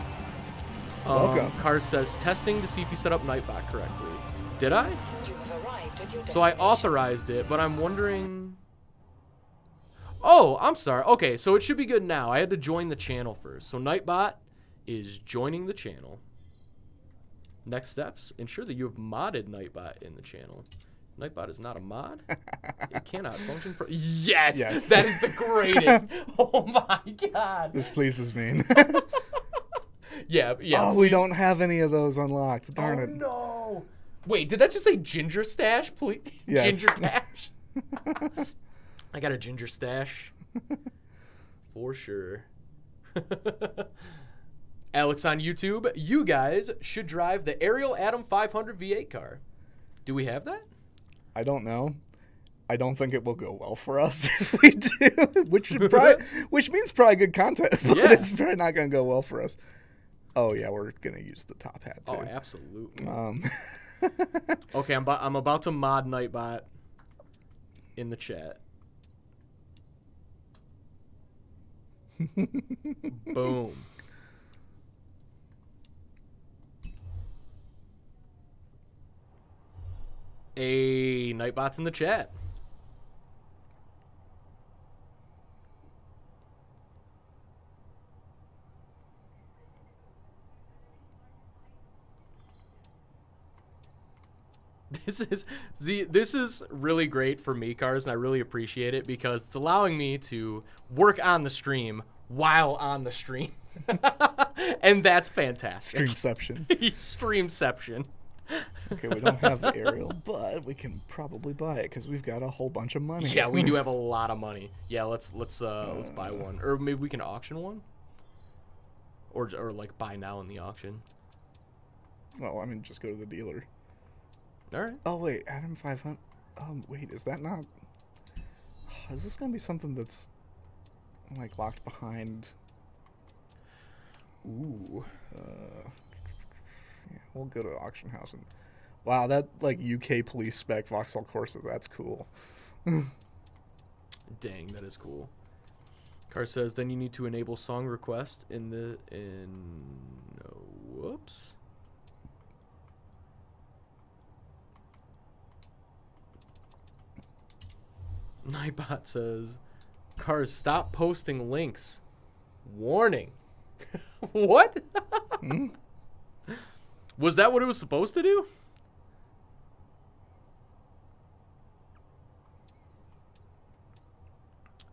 S2: Welcome.
S1: Cars says, testing to see if you set up Nightbot correctly. Did I?
S4: You have arrived at your
S1: So I
S4: destination.
S1: authorized it, but I'm wondering... Oh, I'm sorry. Okay, so it should be good now. I had to join the channel first. So Nightbot is joining the channel. Next steps, ensure that you have modded Nightbot in the channel. Nightbot is not a mod. It cannot function. Yes!
S2: Yes.
S1: That is the greatest. Oh my god.
S2: This pleases me.
S1: Yeah.
S2: Oh, we don't have any of those unlocked. Darn
S1: Oh
S2: it.
S1: no. Wait, did that just say ginger stash? Please.
S2: Yes.
S1: Ginger stash. I got a ginger stash. For sure. Alex on YouTube, you guys should drive the Ariel Atom 500 V8 car. Do we have that?
S2: I don't know. I don't think it will go well for us if we do, which means probably good content, but
S1: Yeah.
S2: it's probably not going to go well for us. Oh yeah, we're going to use the top hat too.
S1: Oh, absolutely.
S2: Um,
S1: Okay, I'm about to mod Nightbot in the chat. Boom. A Nightbot's in the chat. This is really great for me, Cars, and I really appreciate it because it's allowing me to work on the stream while on the stream. And that's fantastic.
S2: Streamception.
S1: Streamception.
S2: Okay, we don't have the aerial, but we can probably buy it because we've got a whole bunch of money.
S1: Yeah, we do have a lot of money. Yeah, let's buy one, or maybe we can auction one, or like buy now in the auction.
S2: Well, I mean, just go to the dealer.
S1: All right.
S2: Oh wait, Adam 500. Wait, is that not? Is this gonna be something that's like locked behind?
S1: Ooh.
S2: Yeah, we'll go to the auction house and. Wow, that like UK police spec Vauxhall Corsa. That's cool.
S1: Dang, that is cool. Car says then you need to enable song request whoops. Nightbot says, Cars, stop posting links. Warning. What? Was that what it was supposed to do?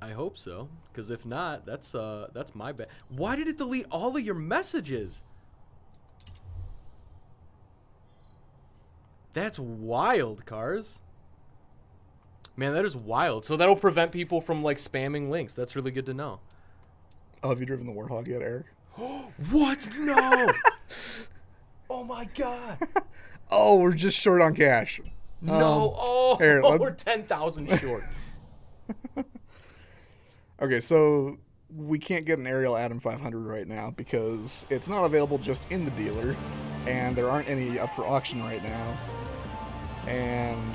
S1: I hope so, because if not, that's my bad. Why did it delete all of your messages? That's wild, Cars. Man, that is wild. So that'll prevent people from like spamming links. That's really good to know.
S2: Oh, have you driven the Warthog yet, Eric?
S1: What? No. Oh my god.
S2: Oh, we're just short on cash.
S1: No.
S2: Here,
S1: We're 10,000 short.
S2: Okay, so we can't get an aerial Adam 500 right now because it's not available just in the dealer, and there aren't any up for auction right now. And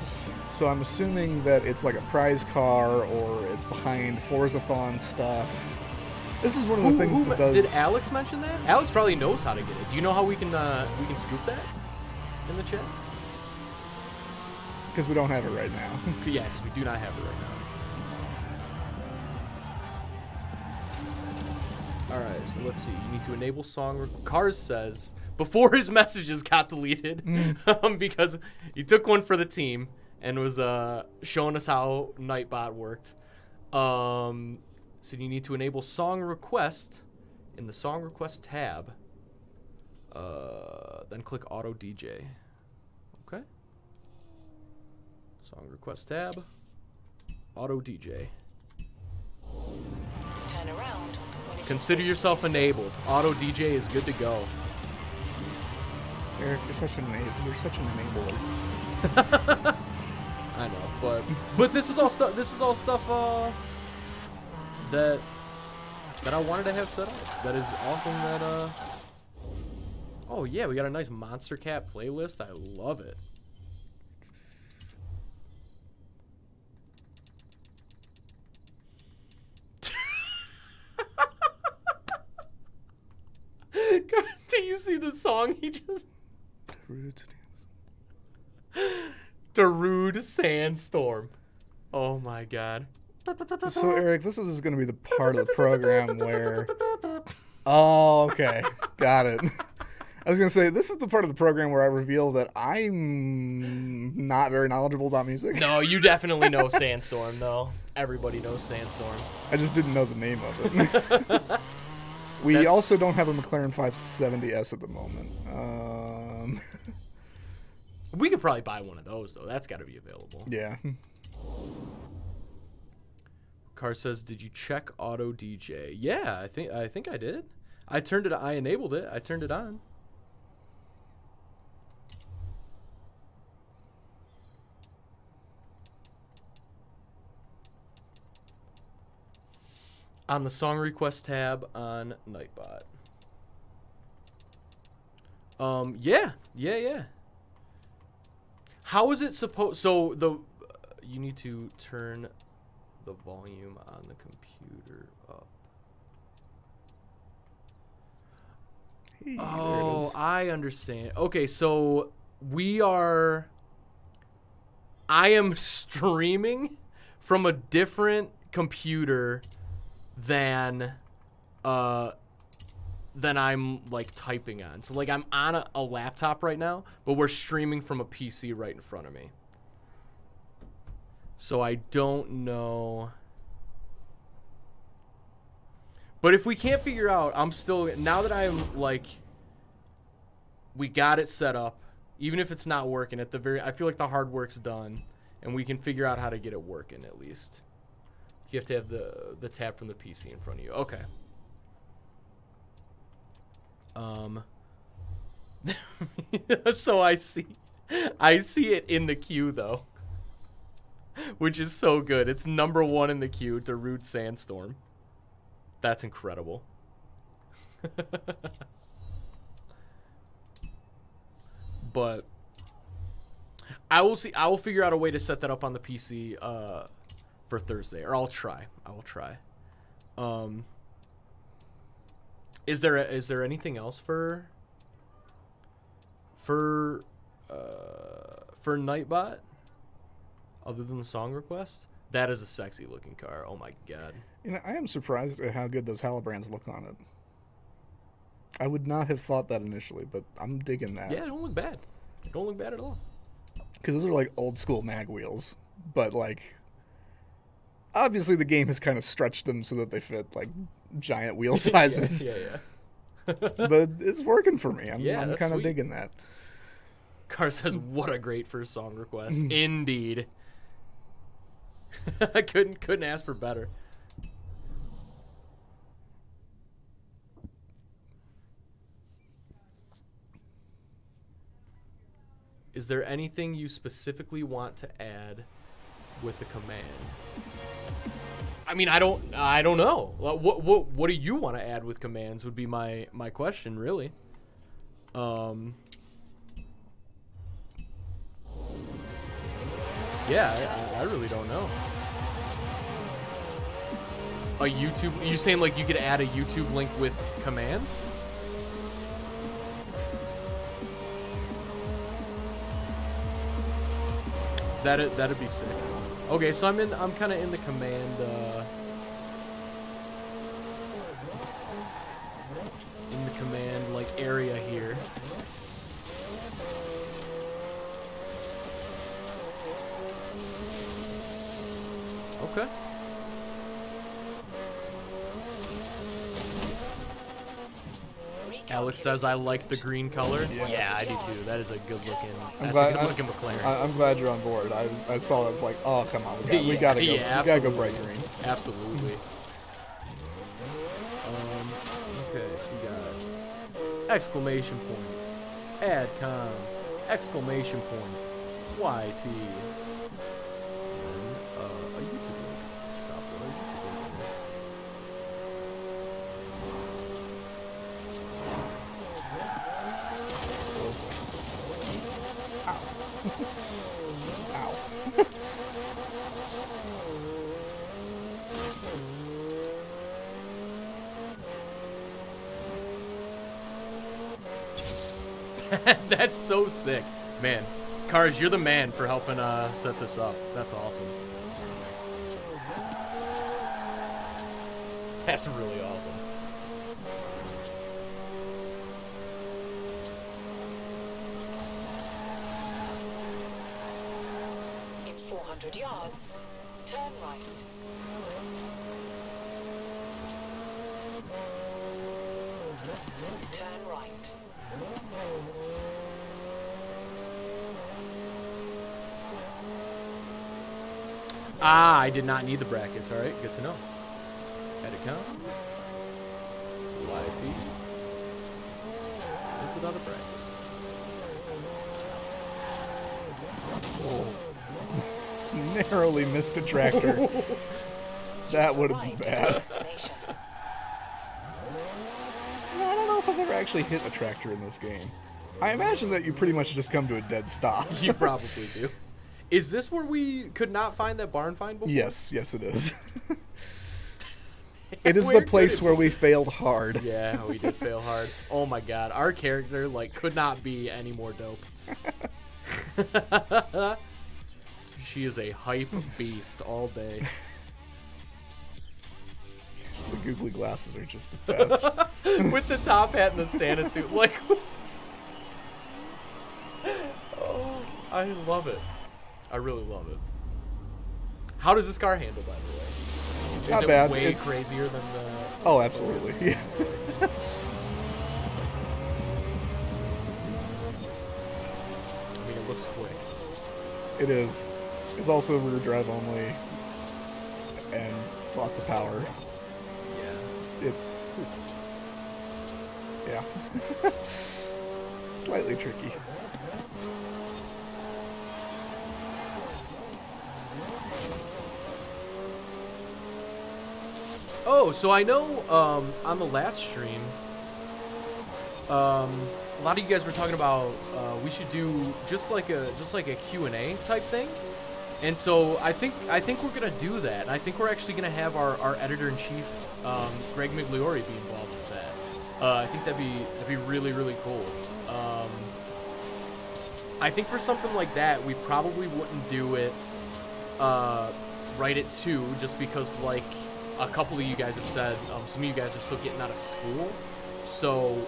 S2: so I'm assuming that it's like a prize car or it's behind Forzathon stuff. This is one of the things that does...
S1: Did Alex mention that? Alex probably knows how to get it. Do you know how we can scoop that in the chat?
S2: Because we don't have it right now.
S1: Yeah, because we do not have it right now. Alright, so let's see. You need to enable song... Cars says, before his messages got deleted, because he took one for the team and was showing us how Nightbot worked. So you need to enable song request in the song request tab. Then click auto DJ. Okay. Song request tab. Auto DJ.
S4: Turn around.
S1: Consider yourself enabled. Auto DJ is good to go.
S2: Eric, you're such an enabler.
S1: I know, but this is all stuff. This is all stuff that I wanted to have set up. That is awesome. That oh yeah, we got a nice Monster Cat playlist. I love it. Do you see the song he just... Darude Sandstorm. Oh my god.
S2: So Eric, this is going to be the part of the program where... Oh, okay. Got it. I was going to say, this is the part of the program where I reveal that I'm not very knowledgeable about music.
S1: No, you definitely know Sandstorm, though. Everybody knows Sandstorm.
S2: I just didn't know the name of it. We also don't have a McLaren 570S at the moment.
S1: We could probably buy one of those, though. That's got to be available.
S2: Yeah.
S1: Car says, "Did you check auto DJ?" Yeah, I think I did. I enabled it. I turned it on. On the song request tab on Nightbot. Yeah. How is it supposed? So you need to turn the volume on the computer up.
S2: Hey,
S1: Oh, I understand. Okay, so I am streaming from a different computer than I'm like typing on. So like I'm on a laptop right now, but we're streaming from a PC right in front of me. So I don't know. But if we can't figure out, I'm still, now that I'm like, we got it set up, even if it's not working at the very, I feel like the hard work's done and we can figure out how to get it working at least. You have to have the tab from the PC in front of you. Okay. So I see it in the queue though, which is so good. It's #1 in the queue to Root Sandstorm. That's incredible. But I will see. I will figure out a way to set that up on the PC for Thursday, or I'll try. I will try. Is there anything else for Nightbot other than the song request? That is a sexy looking car. Oh my god.
S2: You know, I am surprised at how good those Halibrands look on it. I would not have thought that initially, but I'm digging that.
S1: Yeah, they don't look bad. They don't look bad at all.
S2: Because those are like old school mag wheels, but like obviously the game has kind of stretched them so that they fit like giant wheel sizes.
S1: yeah.
S2: But it's working for me. I'm
S1: that's
S2: kind of
S1: sweet.
S2: digging that.
S1: Car says, "What a great first song request." Indeed. I couldn't ask for better. Is there anything you specifically want to add with the command? I mean, I don't know. What do you want to add with commands would be my question, really. Yeah, I really don't know. A YouTube? You saying like you could add a YouTube link with commands? That'd be sick. Okay, so I'm kind of in the command like area here. Okay. Alex says I like the green color.
S2: Yes.
S1: Yeah, I do too. That is a good looking.
S2: I'm
S1: That's a good looking McLaren.
S2: I'm glad you're on board. I saw that. It's like, oh come on, we gotta go.
S1: Yeah,
S2: we gotta go bright green.
S1: Absolutely. Okay, so we got exclamation point, adcom, exclamation point, YT, and a YouTube link. Drop the YouTube link in there.
S2: Ow.
S1: That's so sick. Man, Cars, you're the man for helping set this up. That's awesome. That's really awesome.
S4: In 400 yards, turn right. Turn right.
S1: Ah, I did not need the brackets. All right, good to know. Edit count. YT. Look without the brackets.
S2: Oh. Narrowly missed a tractor. That would have been bad.
S4: destination.
S2: No, I don't know if I've ever actually hit a tractor in this game. I imagine that you pretty much just come to a dead stop.
S1: You probably do. Is this where we could not find that barn find before?
S2: Yes, it is. It is
S1: Where
S2: the place
S1: could it
S2: where we failed hard.
S1: Yeah, we did fail hard. Oh my god, our character like could not be any more dope. She is a hype beast all day.
S2: The googly glasses are just the best.
S1: With the top hat and the Santa suit, like. Oh, I love it. I really love it. How does this car handle, by the way? Is
S2: Not
S1: it
S2: bad.
S1: way
S2: It's-
S1: crazier than the...
S2: Oh, absolutely. Yeah.
S1: I mean, it looks quick.
S2: It is. It's also rear drive only, and lots of power. It's yeah, slightly tricky.
S1: Oh, so I know on the last stream, a lot of you guys were talking about we should do just like a Q&A type thing, and so I think we're gonna do that. And I think we're actually gonna have our editor in chief, Greg Migliori, be involved with that. I think that'd be really really cool. I think for something like that, we probably wouldn't do it right at 2, just because like a couple of you guys have said some of you guys are still getting out of school, so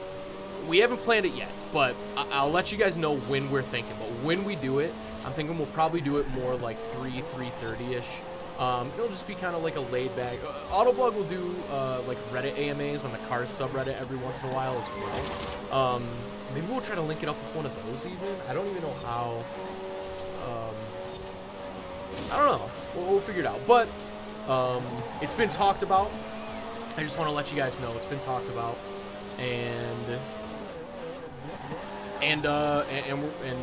S1: we haven't planned it yet, but I'll let you guys know when we're thinking. But when we do it, I'm thinking we'll probably do it more like 3:30ish. It'll just be kind of like a laid back. Autoblog will do like Reddit AMAs on the Cars subreddit every once in a while as well. Maybe we'll try to link it up with one of those even. I don't even know how. I don't know. We'll figure it out. But it's been talked about. I just want to let you guys know it's been talked about, and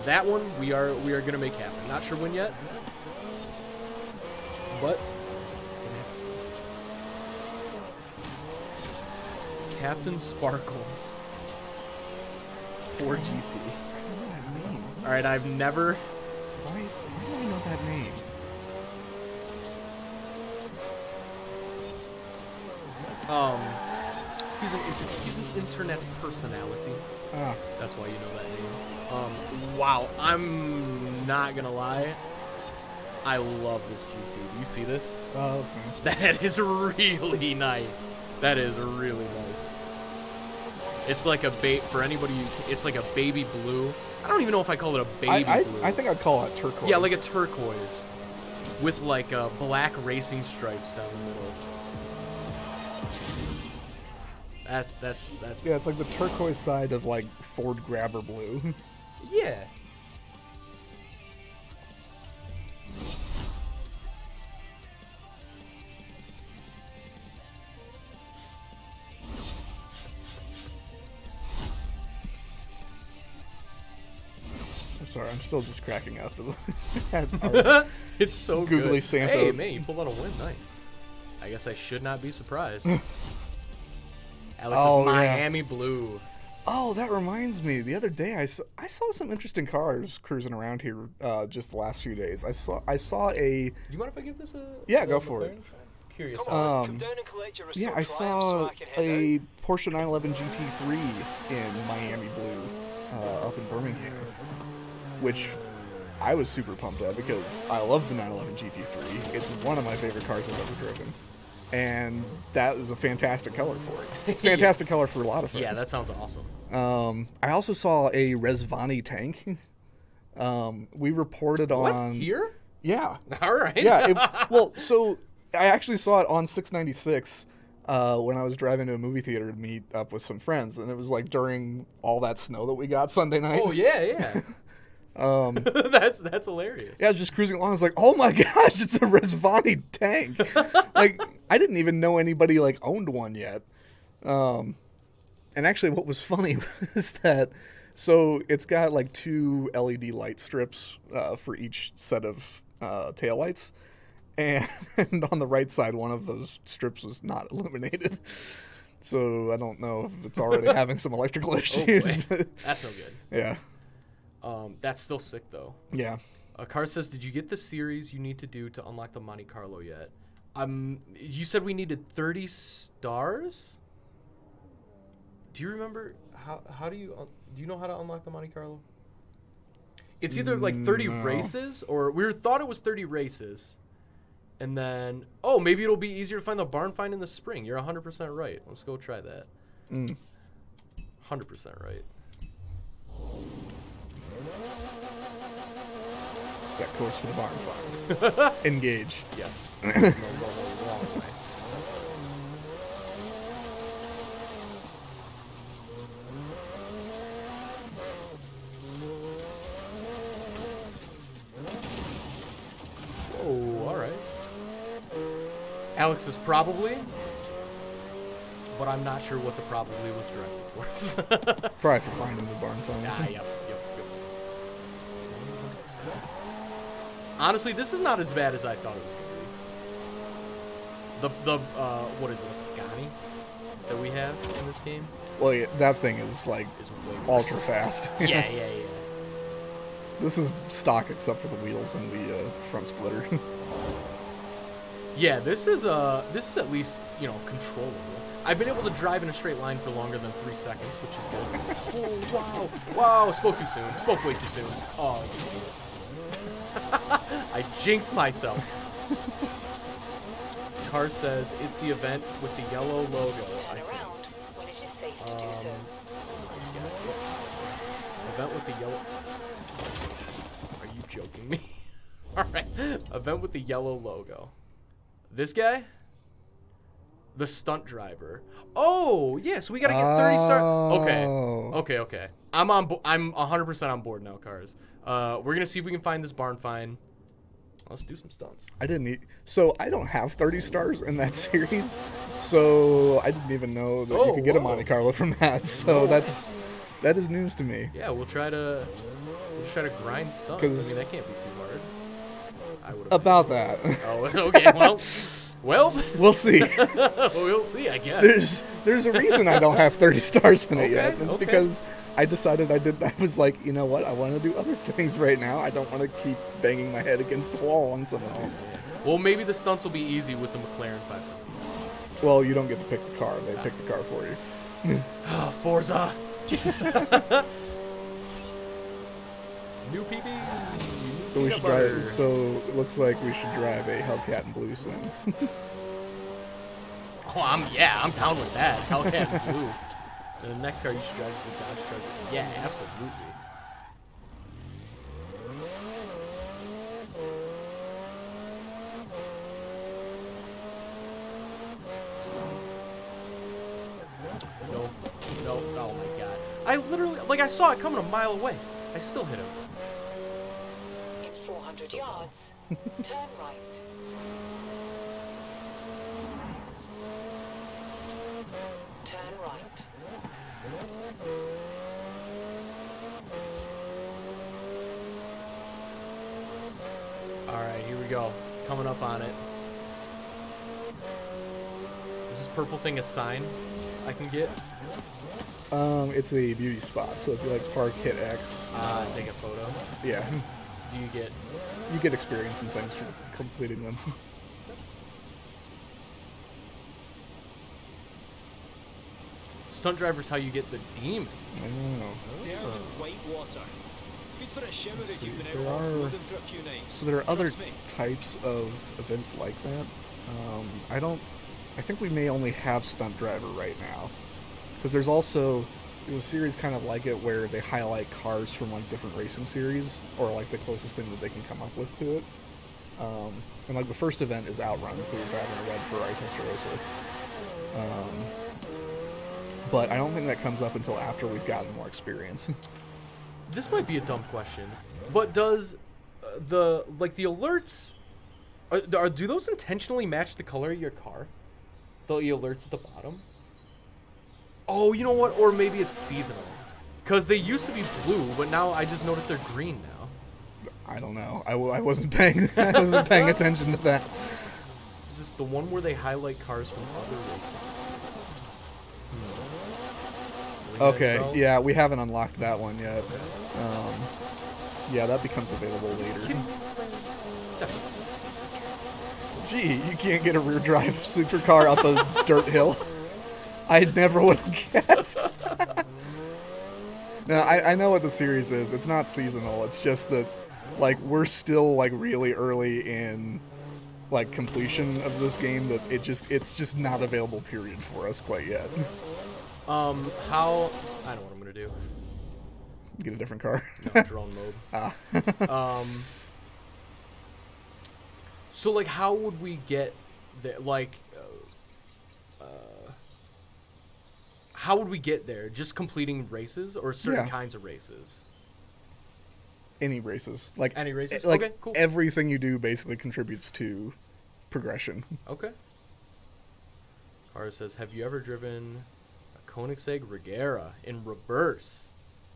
S1: that one we are gonna make happen. Not sure when yet, but it's gonna happen. Captain Sparkles 4GT. All right, I've never.
S2: Why do I know that name?
S1: He's an internet personality.
S2: Ah,
S1: That's why you know that name. Wow, I'm not gonna lie. I love this GT. Do you see this?
S2: that looks nice.
S1: That is really nice. That is really nice. It's like a for anybody. It's like a baby blue. I don't even know if I call it a baby blue.
S2: I think I'd call it turquoise.
S1: Yeah, like a turquoise with like black racing stripes down the middle. That's
S2: Yeah, it's like the turquoise side of like Ford Grabber blue.
S1: yeah.
S2: I'm sorry, I'm still just cracking up at our
S1: It's so
S2: googly
S1: good.
S2: Santa.
S1: Hey, man, you pulled out a win. Nice. I guess I should not be surprised. Alex
S2: Oh,
S1: is
S2: yeah.
S1: Miami Blue.
S2: Oh, that reminds me. The other day, I saw some interesting cars cruising around here. Just the last few days, I saw a.
S1: Do you mind if I give this a?
S2: Yeah,
S1: a
S2: go
S1: McLaren
S2: for it.
S1: try? Curious.
S3: Come on,
S2: Um,
S3: come down and collect your
S2: Yeah,
S3: restored
S2: I
S3: Triumph
S2: saw
S3: so I can head
S2: a
S3: out.
S2: Porsche 911 GT3 in Miami Blue, up in Birmingham, which I was super pumped at because I love the 911 GT3. It's one of my favorite cars I've ever driven. And that is a fantastic color for it. It's a fantastic color for a lot of things.
S1: Yeah, that sounds awesome.
S2: I also saw a Resvani tank. We reported
S1: What?
S2: on...
S1: Here?
S2: Yeah.
S1: All right.
S2: Yeah. Well, so I actually saw it on 696 when I was driving to a movie theater to meet up with some friends. And it was like during all that snow that we got Sunday night.
S1: Oh yeah. That's hilarious.
S2: Yeah, I was just cruising along. I was like, "Oh my gosh, it's a Resvani tank!" Like, I didn't even know anybody like owned one yet. And actually, what was funny was that so it's got like 2 LED light strips for each set of taillights, and on the right side, one of those strips was not illuminated. So I don't know if it's already having some electrical issues.
S1: boy. That's no good.
S2: Yeah.
S1: That's still sick, though.
S2: Yeah.
S1: Car says, did you get the series you need to do to unlock the Monte Carlo yet? You said we needed 30 stars? Do you remember how do you know how to unlock the Monte Carlo? It's either like 30 races, or thought it was 30 races. And then, maybe it'll be easier to find the barn find in the spring. You're 100% right. Let's go try that. 100% right.
S2: Set course for the barn find. Engage.
S1: Yes. No, go the wrong way. Whoa, all right. Alex is probably, but I'm not sure what the probably was directed towards.
S2: Probably for finding the barn find.
S1: Yep. Honestly, this is not as bad as I thought it was going to be. What is it, a Pagani that we have in this game?
S2: Well, yeah, that thing is like
S1: Is way
S2: ultra
S1: worse.
S2: fast.
S1: Yeah.
S2: This is stock except for the wheels and the front splitter.
S1: Yeah, this is at least, controllable. I've been able to drive in a straight line for longer than 3 seconds, which is good. Oh, wow. Wow, spoke too soon. Spoke way too soon. Oh. I jinxed myself. Car says it's the event with the yellow logo.
S4: Turn around when it is safe to do so.
S1: Event with the yellow... Are you joking me? Alright. Event with the yellow logo. This guy? The stunt driver. Oh, yeah, so we gotta get 30 stars. Okay. I'm 100% on board now, Cars. We're gonna see if we can find this barn find. Let's do some stunts.
S2: So I don't have 30 stars in that series, so I didn't even know that you could get a Monte Carlo from that. So that is news to me.
S1: Yeah, we'll try to grind stunts. I mean, that can't be too hard.
S2: About that.
S1: Oh, okay. Well,
S2: we'll see.
S1: We'll see, I guess.
S2: There's a reason I don't have 30 stars in it yet. It's
S1: okay.
S2: because I decided I was like, you know what? I want to do other things right now. I don't want to keep banging my head against the wall on some of these.
S1: Well, maybe the stunts will be easy with the McLaren 570s.
S2: Well, you don't get to pick the car. They pick the car for you.
S1: Forza. New PB.
S2: So we should drive. So it looks like we should drive a Hellcat in blue soon.
S1: Oh, I'm down with that. Hellcat in blue. The next car you should drive is the Dodge Charger. Yeah, absolutely. No. Oh my god. I literally, I saw it coming a mile away. I still hit him.
S4: In 400 yards, turn right. Turn right.
S1: Alright, here we go. Coming up on it. Is this purple thing a sign I can get?
S2: It's a beauty spot. So if you park, hit X.
S1: Take a photo.
S2: Yeah.
S1: Do you get...
S2: You get experience and things for completing them.
S1: Stunt driver's how you get the demon.
S2: I don't know.
S6: There in white water. Good for a shower if you've been out
S2: There
S6: off-roading
S2: are-
S6: for a few nights.
S2: So there are other
S6: Trust me.
S2: types of events like that. I think we may only have Stunt Driver right now. Because there's a series kind of like it where they highlight cars from different racing series, or the closest thing that they can come up with to it. And the first event is Outrun, so you're driving a red Ferrari Testarossa. But I don't think that comes up until after we've gotten more experience.
S1: This might be a dumb question, but does the alerts do those intentionally match the color of your car? The alerts at the bottom? Oh, you know what? Or maybe it's seasonal. Because they used to be blue, but now I just noticed they're green now.
S2: I don't know. I wasn't paying attention to that.
S1: Is this the one where they highlight cars from other racing series?
S2: Okay, yeah, we haven't unlocked that one yet. Yeah, that becomes available later.
S1: Stunt.
S2: Gee, you can't get a rear drive supercar up a dirt hill. I never would have guessed. Now, I know what the series is. It's not seasonal. It's just that, like, we're still, like, really early in, like, completion of this game that it's just not available, period, for us quite yet.
S1: How... I know what I'm going to do.
S2: Get a different car.
S1: No, drone mode. So, like, how would we get there? Like, how would we get there? Just completing races or certain kinds of races?
S2: Any races. Like,
S1: any races?
S2: Like,
S1: okay, cool.
S2: Everything you do basically contributes to progression.
S1: Okay. Cara says, have you ever driven a Koenigsegg Regera in reverse?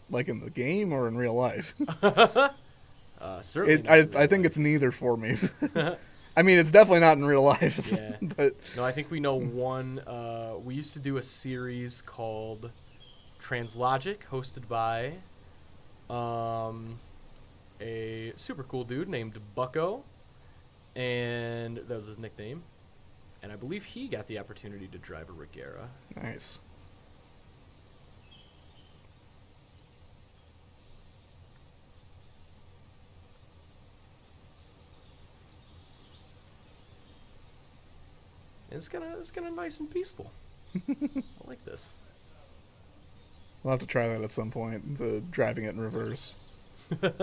S2: Like in the game or in real life?
S1: Certainly.
S2: I think it's neither for me. I mean, it's definitely not in real life.
S1: Yeah.
S2: But
S1: no, I think we know one. We used to do a series called Translogic, hosted by a super cool dude named Bucko, and that was his nickname. And I believe he got the opportunity to drive a Regera.
S2: Nice.
S1: It's kind of nice and peaceful. I like this.
S2: We'll have to try that at some point, the driving it in reverse.
S1: It's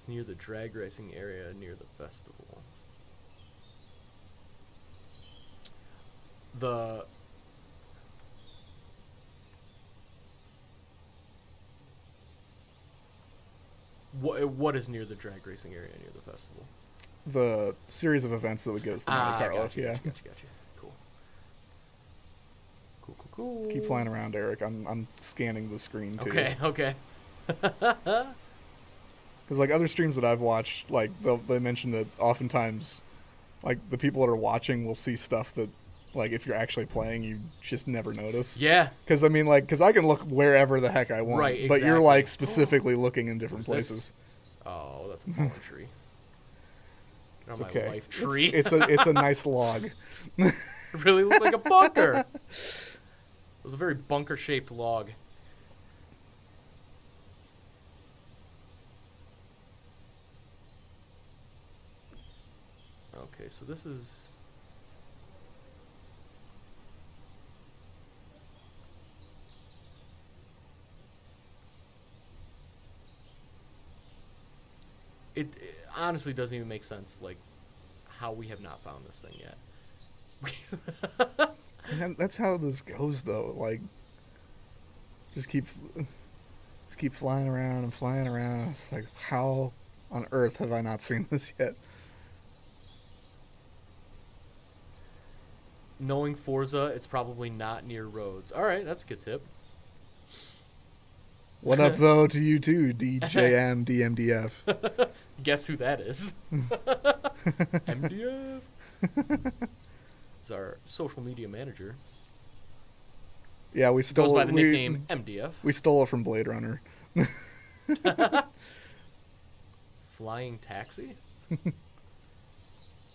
S1: near the drag racing area near the festival. What is near the drag racing area near the festival?
S2: The series of events that would get us to Monte Carlo.
S1: Gotcha. Cool. Cool.
S2: Keep flying around, Eric. I'm scanning the screen too.
S1: Okay.
S2: Because like other streams that I've watched, like they mention that oftentimes, like the people that are watching will see stuff that, like if you're actually playing, you just never notice.
S1: Yeah.
S2: Because I mean, like, because I can look wherever the heck I want,
S1: right?
S2: But you're
S1: Exactly.
S2: like specifically looking in different places.
S1: This? Oh, that's a palm tree. Get on my
S2: Okay.
S1: life tree.
S2: It's a nice log.
S1: It really looked like a bunker. It was a very bunker-shaped log. Okay, so this is... It honestly doesn't even make sense, like, how we have not found this thing yet.
S2: And that's how this goes, though. Like, just keep flying around and flying around. It's like, how on earth have I not seen this yet?
S1: Knowing Forza, it's probably not near roads. All right, that's a good tip.
S2: What up, though, to you too, DJM DMDF.
S1: Guess who that is? MDF. It's our social media manager.
S2: Yeah, we stole
S1: Goes by the
S2: we,
S1: nickname MDF.
S2: We stole it from Blade Runner.
S1: Flying taxi?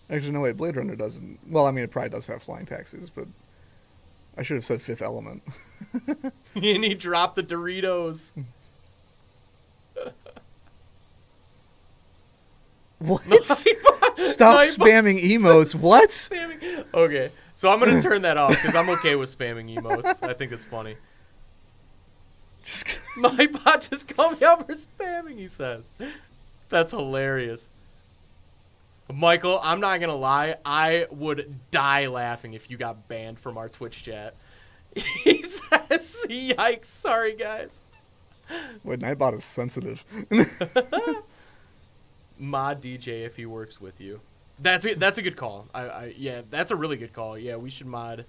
S2: Actually, no, wait, Blade Runner doesn't. Well, I mean, it probably does have flying taxis, but I should have said Fifth Element.
S1: And he dropped the Doritos.
S2: What?
S1: Stop
S2: Spamming emotes. What?
S1: Spamming. Okay, so I'm going to turn that off because I'm okay with spamming emotes. I think it's funny. Nightbot just called me out for spamming, he says. That's hilarious. Michael, I'm not going to lie. I would die laughing if you got banned from our Twitch chat. He says, yikes. Sorry, guys.
S2: Wait, Nightbot is sensitive.
S1: Mod DJ if he works with you. That's a good call. Yeah, that's a really good call. Yeah, we should mod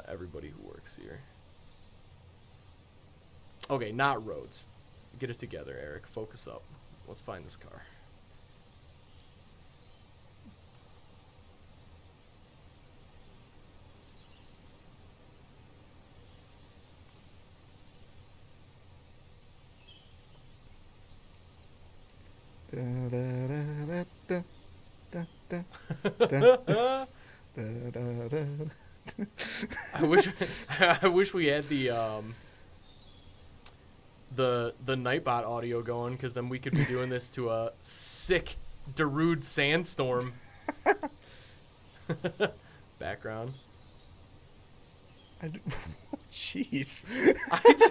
S1: everybody who works here. Okay, not roads. Get it together, Eric. Focus up. Let's find this car. I wish we had the Nightbot audio going, because then we could be doing this to a sick Darude sandstorm background.
S2: Jeez.
S1: I do.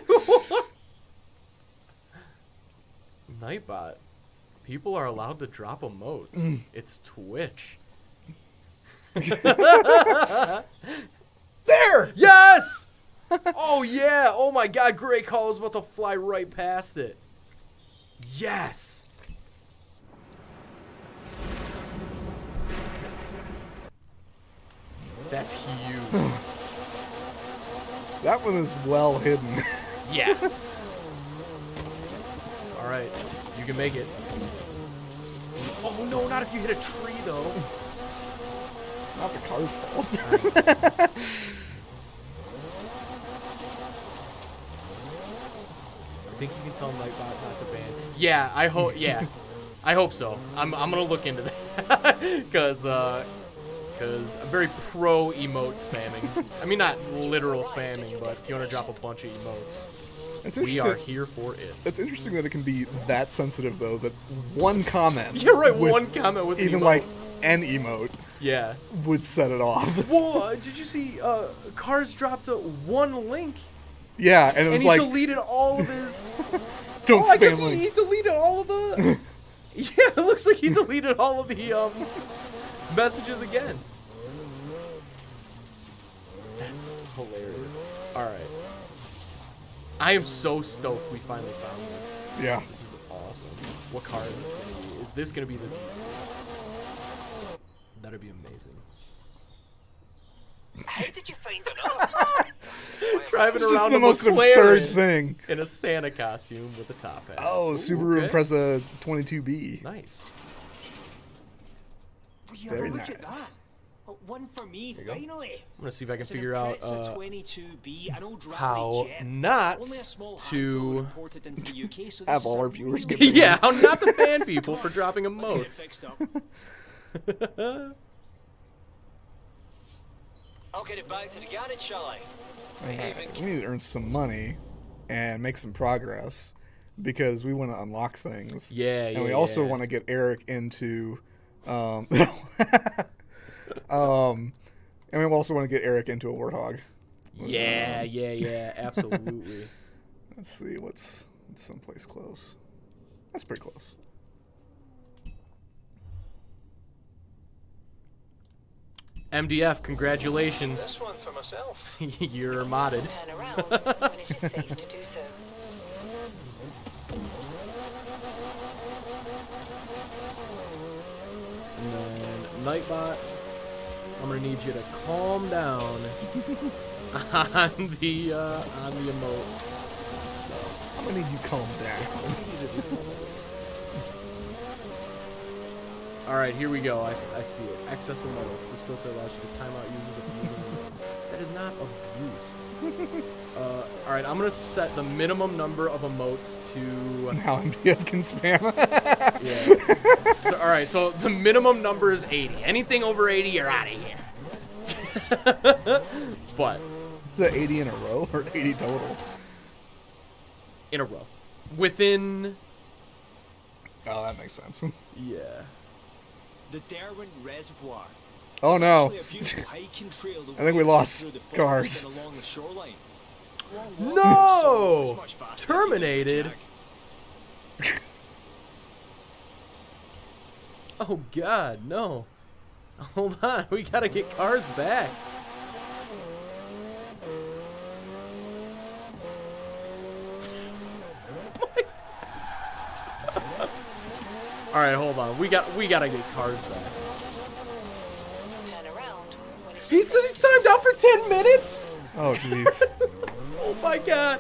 S1: Nightbot. People are allowed to drop emotes. It's Twitch. There! Yes! Oh, yeah. Oh, my God. Great call. I was about to fly right past it. Yes. That's huge.
S2: That one is well hidden.
S1: Yeah. All right. You can make it. Oh, no. Not if you hit a tree, though.
S2: Not the car's fault.
S1: I think you can tell Nightbot not to ban. Yeah, I hope. Yeah, I hope so. I'm gonna look into that because I'm very pro emote spamming. I mean, not literal spamming, but if you want to drop a bunch of emotes, we are here for it.
S2: It's interesting that it can be that sensitive, though. That one comment.
S1: Yeah, right. One comment with
S2: even
S1: an emote.
S2: like an emote.
S1: Yeah.
S2: Would set it off.
S1: Well, did you see Cars dropped one link?
S2: Yeah, and it was like...
S1: he deleted all of his...
S2: Don't
S1: I guess
S2: spam links.
S1: he deleted all of the... Yeah, it looks like he deleted all of the messages again. That's hilarious. All right. I am so stoked we finally found this.
S2: Yeah.
S1: This is awesome. What car is this going to be? Is this going to be the... That'd be amazing.
S3: How did you find another?
S1: Driving
S2: This
S1: around
S2: is the
S1: a
S2: most
S1: McLaren
S2: absurd thing.
S1: in a Santa costume with a top hat.
S2: Oh,
S1: Ooh,
S2: Subaru
S1: okay.
S2: Impreza 22B.
S1: Nice.
S6: Will you
S2: Very
S6: ever look at
S2: nice.
S6: that? One for me,
S2: you go.
S6: finally.
S1: I'm gonna see if I can
S6: It's an
S1: figure out
S6: Impreza 22B, an old rally
S1: how
S6: jet.
S1: not
S6: Only a small handful
S1: to
S6: imported into the UK, so this
S2: Have
S6: is
S2: all
S6: a
S2: our viewers
S6: really
S2: get banned.
S1: yeah, how not to ban people for dropping
S6: Let's get it
S1: emotes.
S6: fixed up.
S3: I'll get it back to the garage, shall I?
S2: Alright, we need to earn some money and make some progress because we want to unlock things.
S1: Yeah,
S2: and
S1: yeah,
S2: we also
S1: yeah.
S2: want to get Eric into, and we also want to get Eric into a Warthog.
S1: Yeah, yeah, absolutely.
S2: Let's see what's someplace close. That's pretty close.
S1: MDF, congratulations.
S3: This one for myself.
S1: You're modded.
S4: Turn around when it is safe to do so.
S1: And then Nightbot, I'm gonna need you to calm down on the emote.
S2: I'm gonna need you to calm down.
S1: All right, here we go. I see it. Excess emotes. This filter allows you to time out users abusing emotes. That is not abuse. All right, I'm gonna set the minimum number of emotes to.
S2: Now MDF can spam.
S1: Yeah. So, all right, so the minimum number is 80. Anything over 80, you're out of here. But
S2: Is that 80 in a row or 80 total?
S1: in a row, within.
S2: Oh, that makes sense.
S1: Yeah.
S6: The Derwent Reservoir.
S2: Oh no.
S6: It's actually a beautiful hiking trail that
S2: I think we
S6: winds
S2: lost
S6: through the forest
S2: cars.
S6: and along the shoreline.
S1: No!
S6: It's much faster.
S1: Terminated. Oh God, no. Hold on, we gotta get cars back. All right, hold on. We gotta get cars back.
S4: Turn around when it is
S1: He's
S4: safe to
S1: timed
S4: do
S1: out for 10 minutes.
S2: Oh jeez.
S1: Oh my god.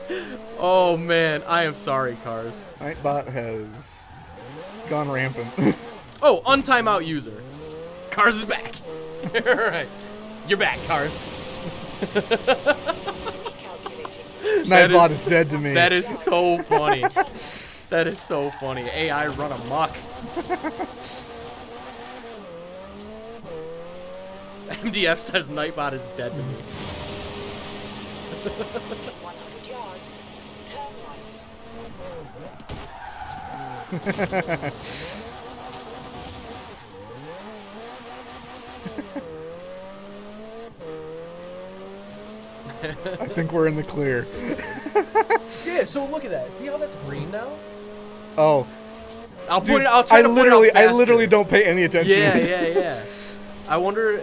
S1: Oh man, I am sorry, Cars.
S2: Nightbot has gone rampant.
S1: Oh, untimeout user. Cars is back. Alright. You're back, Cars.
S2: Nightbot is dead to me.
S1: That is so funny. That is so funny. AI run amok. MDF says Nightbot is dead to me.
S4: 100 yards. Turn right.
S2: I think we're in the clear.
S1: Yeah, so look at that. See how that's green now?
S2: Oh,
S1: I'll
S2: dude,
S1: I'll try to point it out
S2: I
S1: faster.
S2: literally don't pay any attention.
S1: Yeah. I wonder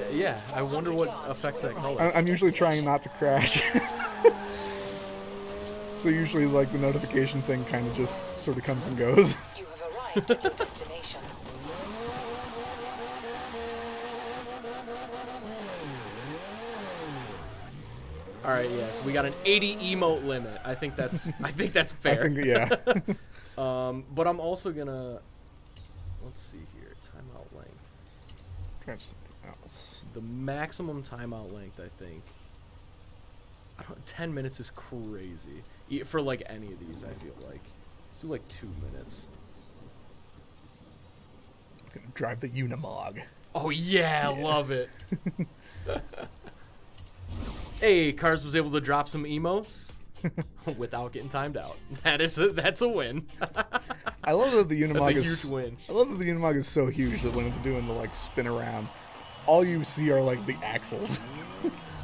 S1: what affects that color.
S2: I'm usually trying not to crash. So usually, like, the notification thing kind of just sort of comes and goes.
S4: You have arrived at your destination.
S1: All right, yeah. So we got an 80 emote limit. I think that's fair.
S2: I think, yeah.
S1: But I'm also gonna let's see here. Timeout length.
S2: Catch something else.
S1: The maximum timeout length, I think. 10 minutes is crazy for like any of these. I feel like let's do like 2 minutes.
S2: I'm gonna drive the Unimog.
S1: Oh yeah, love it. Hey, Cars was able to drop some emotes without getting timed out. That's a win.
S2: I love that the Unimog
S1: That's a
S2: is
S1: huge win.
S2: I love that the Unimog is so huge that when it's doing the like spin around, all you see are like the axles.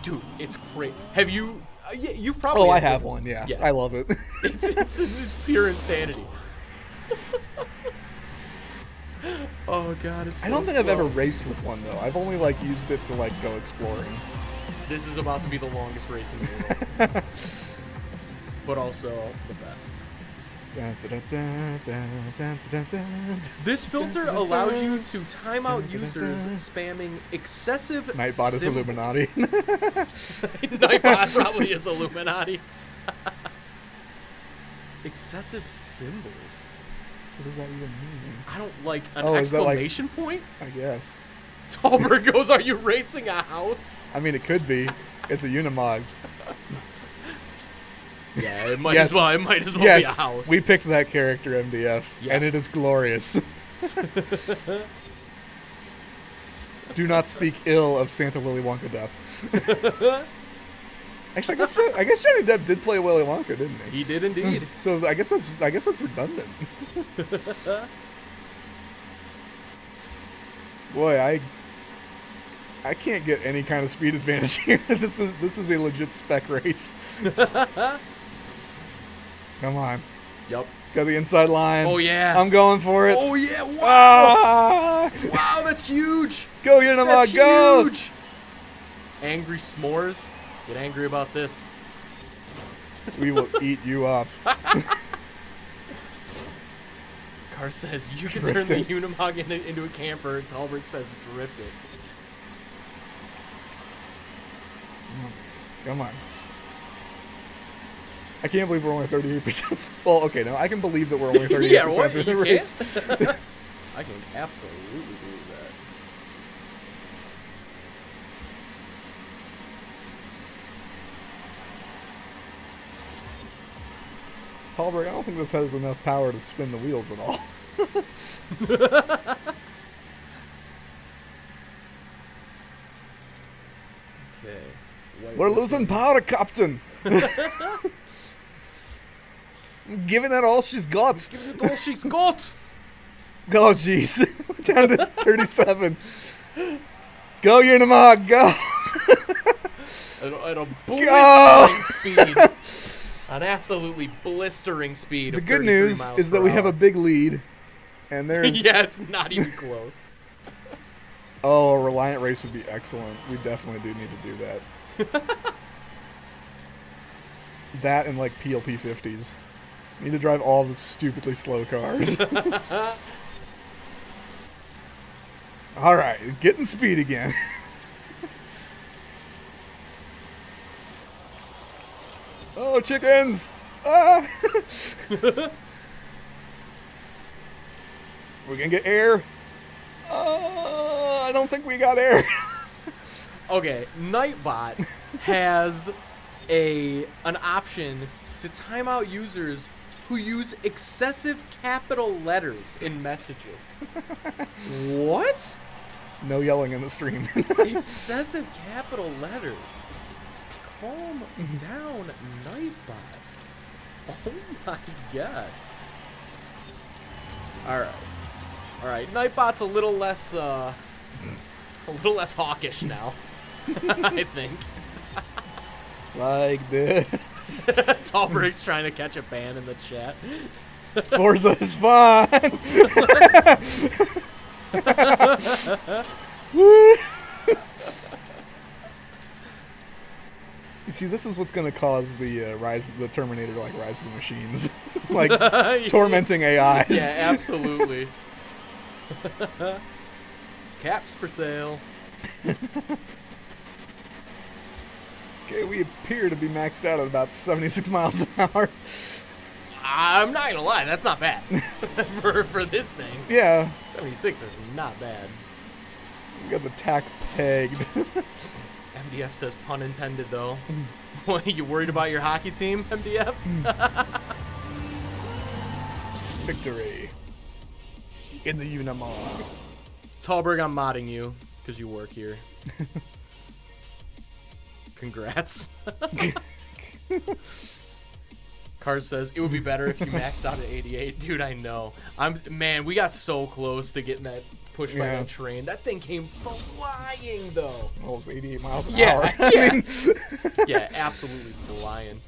S1: Dude, it's great. Have you? Yeah, you've probably.
S2: Oh, I have one. Yeah, I love it.
S1: It's pure insanity. Oh god, it's. So
S2: I don't think I've
S1: slow.
S2: ever raced with one though. I've only like used it to like go exploring.
S1: This is about to be the longest race in the world, but also the best. This filter allows you to time out users spamming excessive
S2: Nightbot is
S1: symbols.
S2: Illuminati.
S1: Nightbot probably is Illuminati. Excessive symbols.
S2: What does that even mean?
S1: I don't like an
S2: is that, like-
S1: exclamation point.
S2: I guess.
S1: Talbert goes, "Are you racing a house?"
S2: I mean, it could be. It's a Unimog.
S1: Yeah, it might
S2: Yes.
S1: as well. It might as well
S2: Yes,
S1: be a house.
S2: we picked that character, MDF, and
S1: Yes.
S2: it is glorious. Do not speak ill of Santa Willy Wonka Depp. Actually, I guess Johnny Depp did play Willy Wonka, didn't he?
S1: He did indeed.
S2: So I guess that's redundant. Boy, I can't get any kind of speed advantage here. This is a legit spec race. Come on.
S1: Yep.
S2: Got the inside line.
S1: Oh yeah.
S2: I'm going for it.
S1: Oh yeah. Wow.
S2: Ah!
S1: Wow, that's huge.
S2: Go Unimog,
S1: That's
S2: go!
S1: huge. Angry s'mores. Get angry about this.
S2: We will eat you up.
S1: Car says you can turn the
S2: Drifting.
S1: Unimog into a camper. Talbert says drift it.
S2: Come on. I can't believe we're only 38%. Well, okay, no, I can believe that we're only 38%
S1: Yeah, what?
S2: through the
S1: You
S2: race.
S1: can't? I can absolutely believe that.
S2: Talbert, I don't think this has enough power to spin the wheels at all.
S1: Okay. White
S2: We're
S1: listing.
S2: losing power, Captain. Giving it all she's got.
S1: Give it all she's got.
S2: Oh, jeez. Down to 37. Go, Unimog, go.
S1: At a blistering speed. An absolutely blistering speed.
S2: The
S1: of
S2: good
S1: 33
S2: news
S1: miles
S2: is that
S1: per
S2: we have a
S1: hour.
S2: big lead. And there's...
S1: Yeah, it's not even close.
S2: Oh, a Reliant race would be excellent. We definitely do need to do that. That and, like, PLP 50s. Need to drive all the stupidly slow cars. Alright, getting speed again. Oh, chickens! Ah! We're gonna get air. I don't think we got air.
S1: Okay, Nightbot has an option to time out users who use excessive capital letters in messages. What?
S2: No yelling in the stream.
S1: Excessive capital letters. Calm down, Nightbot. Oh my god. Alright, Nightbot's a little less hawkish now. I think.
S2: Like this.
S1: Tallbrick's trying to catch a ban in the chat.
S2: Forza is fun. Woo. You see, this is what's going to cause the the Terminator to like Rise of the Machines, like tormenting AIs.
S1: Yeah, absolutely. Caps for sale.
S2: Okay, we appear to be maxed out at about 76 miles an hour.
S1: I'm not gonna lie, that's not bad for this thing.
S2: Yeah,
S1: 76 is not bad.
S2: we got the tack pegged.
S1: MDF says pun intended though. What, you worried about your hockey team, MDF?
S2: Victory in the Unimog.
S1: Tallberg, I'm modding you because you work here. Congrats. Cars says it would be better if you maxed out at 88. Dude, I know. Man, we got so close to getting that push by that train. That thing came flying though.
S2: Almost 88 miles an hour.
S1: Yeah. Yeah, absolutely flying.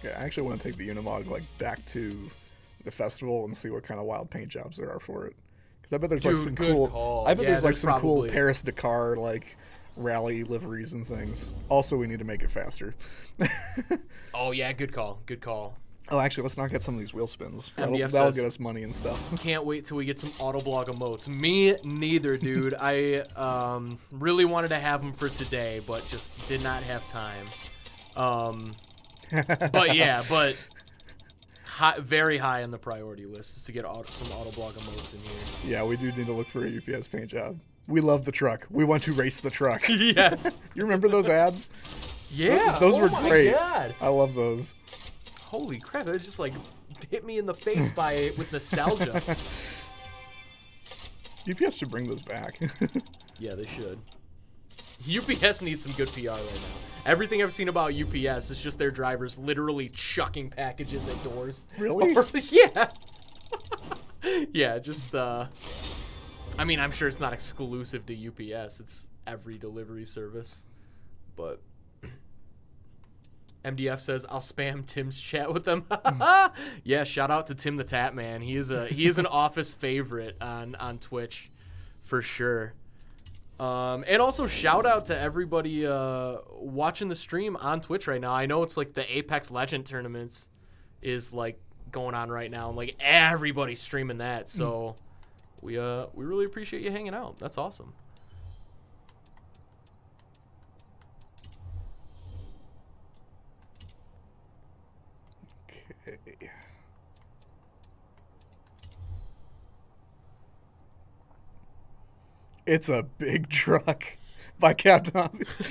S2: Yeah, I actually want to take the Unimog like back to the festival and see what kind of wild paint jobs there are for it. Because I bet there's like some cool.
S1: Call.
S2: I bet there's like some
S1: probably
S2: cool Paris Dakar like rally liveries and things. Also, we need to make it faster.
S1: Oh yeah, good call. Good call.
S2: Oh, actually, let's not get some of these wheel spins. That'll
S1: says,
S2: get us money and stuff.
S1: Can't wait till we get some Autoblog emotes. Me neither, dude. I really wanted to have them for today, but just did not have time. But yeah, very high on the priority list is to get some Autoblog emotes in here.
S2: Yeah, we do need to look for a UPS paint job. We love the truck. We want to race the truck.
S1: Yes.
S2: You remember those ads?
S1: Yeah.
S2: Those were great.
S1: God.
S2: I love those.
S1: Holy crap! It just like hit me in the face with nostalgia.
S2: UPS should bring those back.
S1: Yeah, they should. UPS needs some good PR right now. Everything I've seen about UPS is just their drivers literally chucking packages at doors.
S2: Really?
S1: Yeah. Yeah, just, I mean, I'm sure it's not exclusive to UPS. It's every delivery service. But MDF says, I'll spam Tim's chat with them. Yeah, shout out to Tim the Tap Man. He is an office favorite on Twitch for sure. And also shout out to everybody watching the stream on Twitch right now. I know it's like the Apex Legend tournaments is like going on right now, and like everybody's streaming that. So we really appreciate you hanging out. That's awesome.
S2: Okay. It's a big truck by Captain Obvious.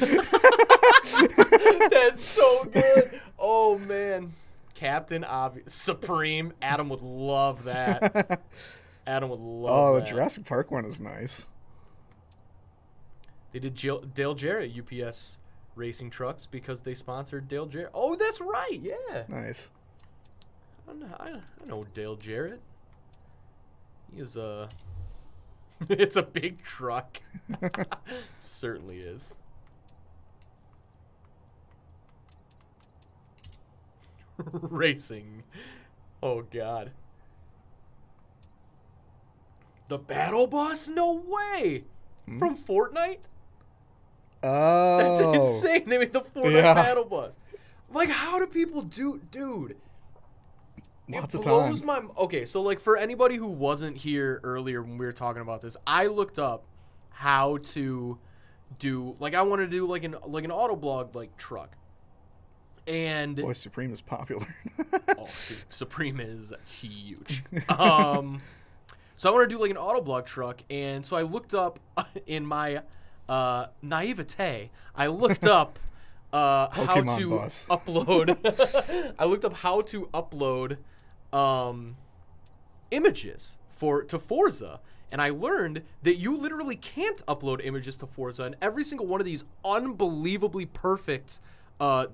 S1: That's so good. Oh man, Captain Obvious, Supreme. Adam would love that. Adam would love that.
S2: The Jurassic Park one is nice.
S1: They did Dale Jarrett UPS racing trucks because they sponsored Dale Jarrett. Oh, that's right. Yeah.
S2: Nice.
S1: I know Dale Jarrett. He is It's a big truck. Certainly is. Racing. Oh god. The battle bus? No way. From Fortnite?
S2: Oh.
S1: That's insane. They made the Fortnite battle bus. Like, how do people dude.
S2: Lots of
S1: blows
S2: time.
S1: Okay, so like for anybody who wasn't here earlier when we were talking about this, I looked up how to do, like, I want to do like an Autoblog like truck. And
S2: Boy, Supreme is popular.
S1: oh, dude, Supreme is huge. So I want to do like an Autoblog truck, and so I looked up in my naivete. I looked up how
S2: Pokemon
S1: to
S2: bus.
S1: upload. I looked up how to upload images to Forza, and I learned that you literally can't upload images to Forza, and every single one of these unbelievably perfect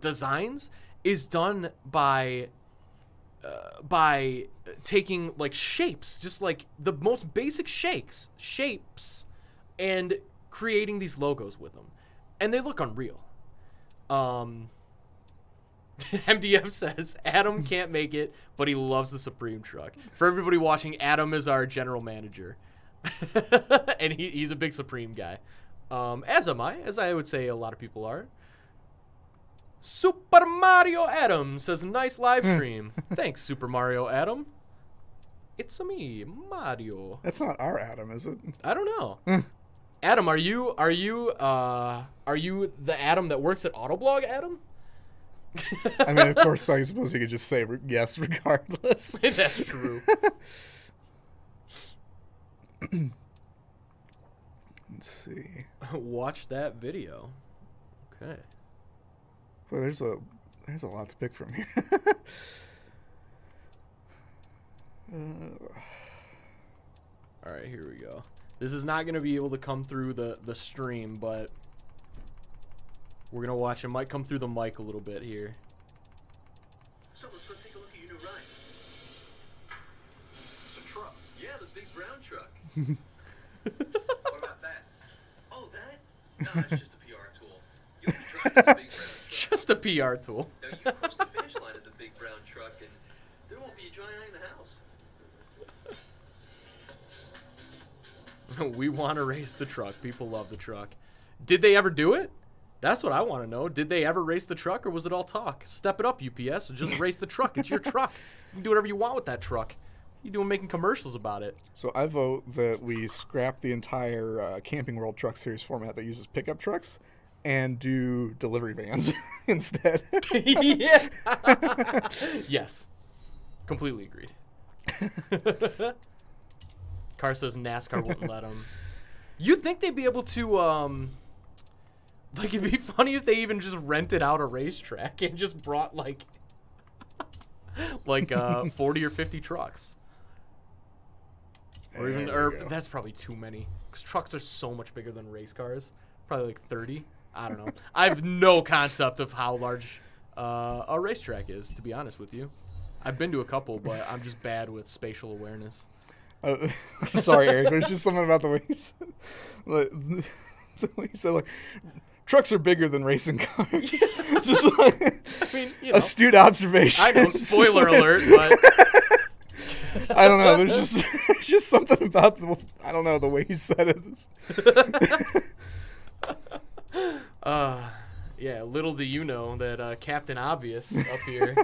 S1: designs is done by taking like shapes, just like the most basic shapes, and creating these logos with them, and they look unreal. MDF says Adam can't make it, but he loves the Supreme truck. For everybody watching, Adam is our general manager, and he's a big Supreme guy, as am I, as I would say a lot of people are. Super Mario Adam says, nice live stream. Thanks, Super Mario Adam. It's me, Mario.
S2: That's not our Adam, is it?
S1: I don't know. Adam, are you the Adam that works at Autoblog, Adam?
S2: I mean, of course, I suppose you could just say yes regardless.
S1: That's true.
S2: Let's see.
S1: Watch that video. Okay.
S2: Well, there's a lot to pick from here.
S1: All right, here we go. This is not going to be able to come through the stream, but we're going to watch. It might come through the mic a little bit here.
S8: So let's go take a look at your new ride. It's a truck. Yeah, the big brown truck. What about that? Oh, that? No, it's just a PR tool. You'll be driving the big brown truck.
S1: Just a PR tool.
S8: Now you cross the finish line of the big brown truck, and there won't be a dry eye in the house.
S1: We want to race the truck. People love the truck. Did they ever do it? That's what I want to know. Did they ever race the truck, or was it all talk? Step it up, UPS. Just race the truck. It's your truck. You can do whatever you want with that truck. You doing making commercials about it?
S2: So I vote that we scrap the entire Camping World Truck Series format that uses pickup trucks and do delivery vans instead.
S1: Yeah. Yes. Completely agreed. Car says NASCAR wouldn't let him. You'd think they'd be able to, like, it'd be funny if they even just rented out a racetrack and just brought, like 40 or 50 trucks. Or even, that's probably too many. Because trucks are so much bigger than race cars. Probably like 30. I don't know. I have no concept of how large a racetrack is, to be honest with you. I've been to a couple, but I'm just bad with spatial awareness.
S2: Sorry, Eric. There's just something about the way he said, the way he said, like, trucks are bigger than racing cars. Just like,
S1: I mean, you know,
S2: astute observation.
S1: I know, spoiler alert, but
S2: I don't know. There's just something about the way he said it.
S1: Yeah, little do you know that Captain Obvious up here.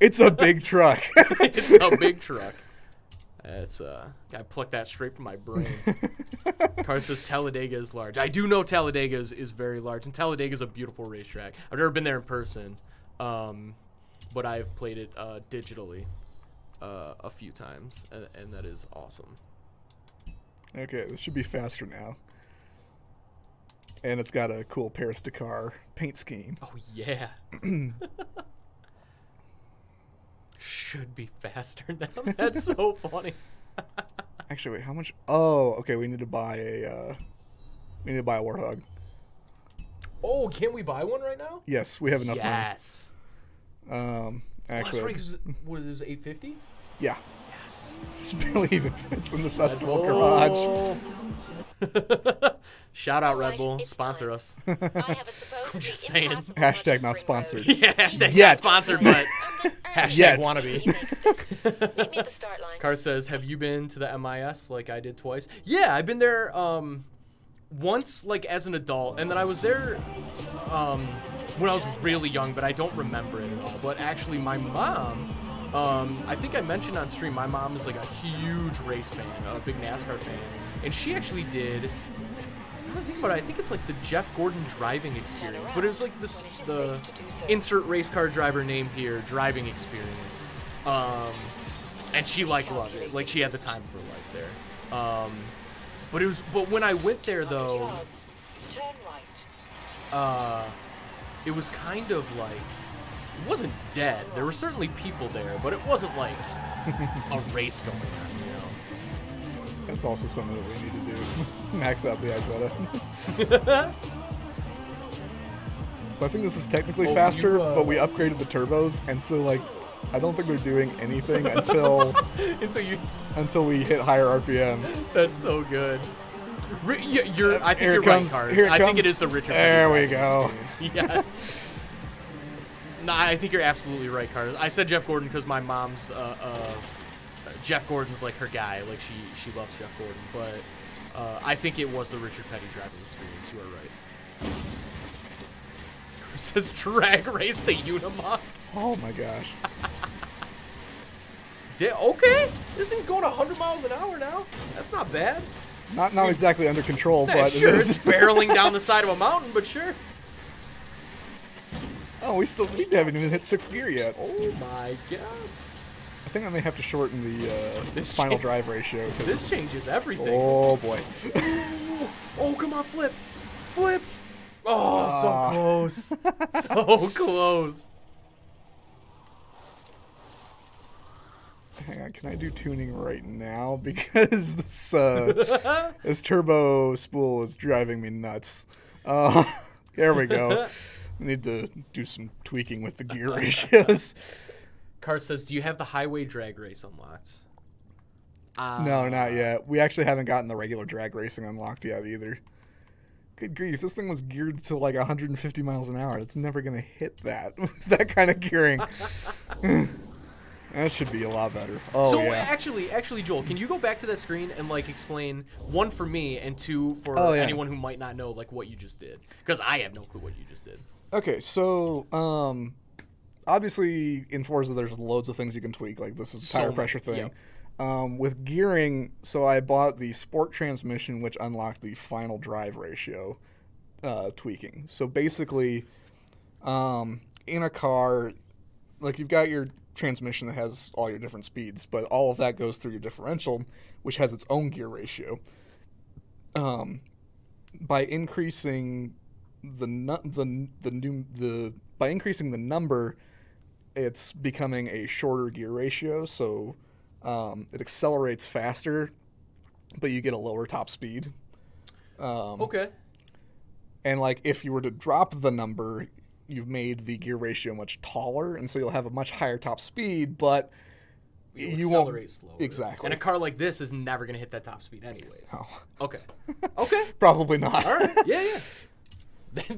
S2: It's a big truck.
S1: It's a big truck. That's I plucked that straight from my brain. Car says Talladega is large. I do know Talladega is very large, and Talladega is a beautiful racetrack. I've never been there in person, but I've played it digitally a few times, and that is awesome.
S2: Okay, this should be faster now. And it's got a cool Paris-Dakar paint scheme.
S1: Oh, yeah. Should be faster now. That's so funny.
S2: Actually, wait, how much? Oh, okay, we need to buy a Warthog.
S1: Oh, can we buy one right now?
S2: Yes, we have enough
S1: yes.
S2: money. Actually,
S1: that's right, 'cause what is this, $850?
S2: Yeah.
S1: Yes.
S2: This barely even fits in the festival garage.
S1: Shout out Red
S5: Alright,
S1: Bull,
S5: it's
S1: sponsor
S5: time.
S1: us.
S5: I have a supposedly
S1: I'm just saying.
S5: impassable
S2: Hashtag not
S5: spring road.
S2: sponsored.
S1: Yeah, hashtag
S2: Yet.
S1: not sponsored, but hashtag
S2: Yet.
S1: wannabe.
S5: Meet me at the start line.
S1: Car says, have you been to the MIS like I did twice? Yeah, I've been there once, like, as an adult, and then I was there when I was really young, but I don't remember it at all. But actually, my mom I think I mentioned on stream, my mom is like a huge race fan, a big NASCAR fan, and she actually did. I don't think about it. I think it's like the Jeff Gordon driving experience, but it was like this the insert race car driver name here driving experience, and she like loved it. Like she had the time of her life there. But when I went there though,
S4: Turn right.
S1: it was kind of like. It wasn't dead. There were certainly people there, but it wasn't like a race going on, you know?
S2: That's also something that we need to do. Max out the Isetta. So I think this is technically faster, but we upgraded the turbos, and so like I don't think we're doing anything until until we hit higher RPM.
S1: That's so good. I think
S2: Here
S1: you're
S2: it
S1: right,
S2: comes.
S1: Cars.
S2: Here it
S1: I think
S2: comes.
S1: it is the Richard.
S2: There
S1: Petty
S2: we go.
S1: experience. Yes. No, I think you're absolutely right, Cars. I said Jeff Gordon because my mom's Jeff Gordon's like her guy. Like she loves Jeff Gordon, but I think it was the Richard Petty driving experience. You are right. Chris says drag race the Unimog.
S2: Oh my gosh.
S1: Okay, this thing's going 100 miles an hour now. That's not bad.
S2: Not exactly under control,
S1: Yeah,
S2: but
S1: sure,
S2: it
S1: it's
S2: is.
S1: barreling down the side of a mountain, but sure.
S2: Oh, we haven't even hit 6th gear yet.
S1: Oh my god.
S2: I think I may have to shorten the final drive ratio. 'cause
S1: This changes everything.
S2: Oh boy.
S1: Oh, come on, flip. Flip. Oh, so close. So close.
S2: Hang on, can I do tuning right now? Because this turbo spool is driving me nuts. There we go. I need to do some tweaking with the gear ratios.
S1: Car says, do you have the highway drag race unlocked?
S2: No, not yet. We actually haven't gotten the regular drag racing unlocked yet either. Good grief, this thing was geared to like 150 miles an hour. It's never going to hit that with that kind of gearing. That should be a lot better. Oh,
S1: so
S2: yeah.
S1: actually, Joel, can you go back to that screen and like explain, one for me and two for anyone who might not know like what you just did? Because I have no clue what you just did.
S2: Okay, so obviously in Forza there's loads of things you can tweak. Like this is the tire pressure thing.
S1: Yep.
S2: With gearing, so I bought the sport transmission, which unlocked the final drive ratio tweaking. So basically, in a car, like you've got your transmission that has all your different speeds, but all of that goes through your differential, which has its own gear ratio. By increasing the number, it's becoming a shorter gear ratio. So it accelerates faster, but you get a lower top speed.
S1: Okay.
S2: And like if you were to drop the number, you've made the gear ratio much taller, and so you'll have a much higher top speed, but you won't
S1: accelerate slower.
S2: Exactly.
S1: And a car like this is never going to hit that top speed anyways.
S2: Oh.
S1: Okay. Okay.
S2: Probably not.
S1: All right. Yeah. There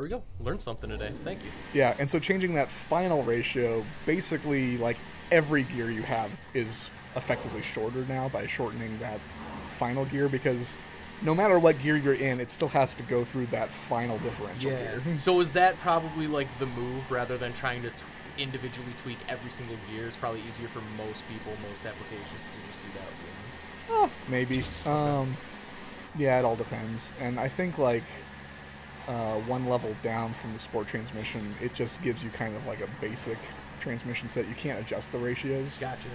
S1: we go. Learned something today. Thank you.
S2: Yeah, and so changing that final ratio, basically like every gear you have is effectively shorter now by shortening that final gear, because no matter what gear you're in, it still has to go through that final differential gear.
S1: So is that probably like the move rather than trying to individually tweak every single gear? It's probably easier for most people, most applications to just do that.
S2: Maybe. Yeah, it all depends. And I think like one level down from the sport transmission, it just gives you kind of like a basic transmission set. You can't adjust the ratios.
S1: Gotcha.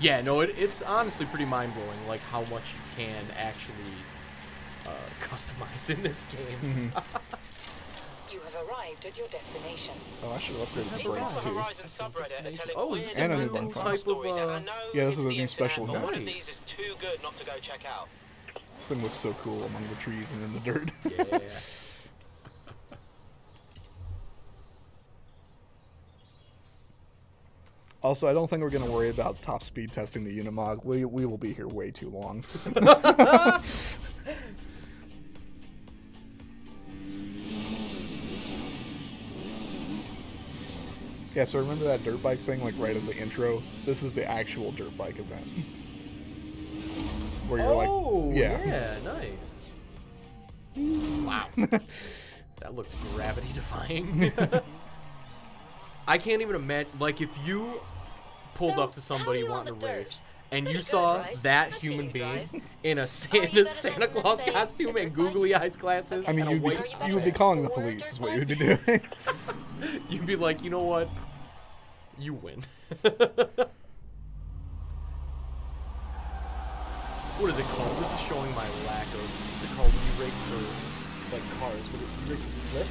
S1: Yeah, no, it's honestly pretty mind-blowing, like how much you can actually customize in this game.
S4: You have arrived at your destination.
S2: Oh, I should have upgraded the
S3: People on
S2: brakes
S3: the
S2: too.
S3: Horizon subreddit are telling
S1: Oh, is
S3: weird
S1: this
S2: And a
S3: and
S2: new
S3: random
S2: one
S3: car
S1: type of,
S3: stories, and I know
S2: Yeah, this
S3: it's
S2: is a
S3: the
S2: new special
S3: internet, but one of
S1: Nice.
S3: these is too good not to go check out.
S2: This thing looks so cool among the trees and in the dirt.
S1: Yeah.
S2: Also, I don't think we're going to worry about top speed testing the Unimog. We will be here way too long. Yeah, so remember that dirt bike thing, like right at the intro? This is the actual dirt bike event. Where you're
S1: yeah, nice. Wow. That looked gravity defying. I can't even imagine. Like, if you pulled
S5: So,
S1: up to somebody
S5: how are you
S1: wanting
S5: on
S1: to
S5: the dirt?
S1: race, and
S5: Pretty
S1: you
S5: good,
S1: saw
S5: right?
S1: that
S5: I've seen
S1: human
S5: you
S1: being
S5: drive.
S1: in a,
S5: Oh,
S1: Santa,
S5: you better
S1: Santa
S5: than,
S1: Claus
S5: say,
S1: costume
S5: a
S1: and
S5: dirt bike?
S1: googly eyes glasses
S2: I mean,
S1: and a
S2: you'd be,
S1: white
S5: Are
S2: you would be
S1: top
S2: calling the
S5: Or a
S2: police
S5: dirt
S2: is what you would be
S5: bike?
S2: doing.
S1: hat, you'd be like, you know what? You win. What is it called? This is showing my lack of. What's it called when you race for, like, cars? You race with slips?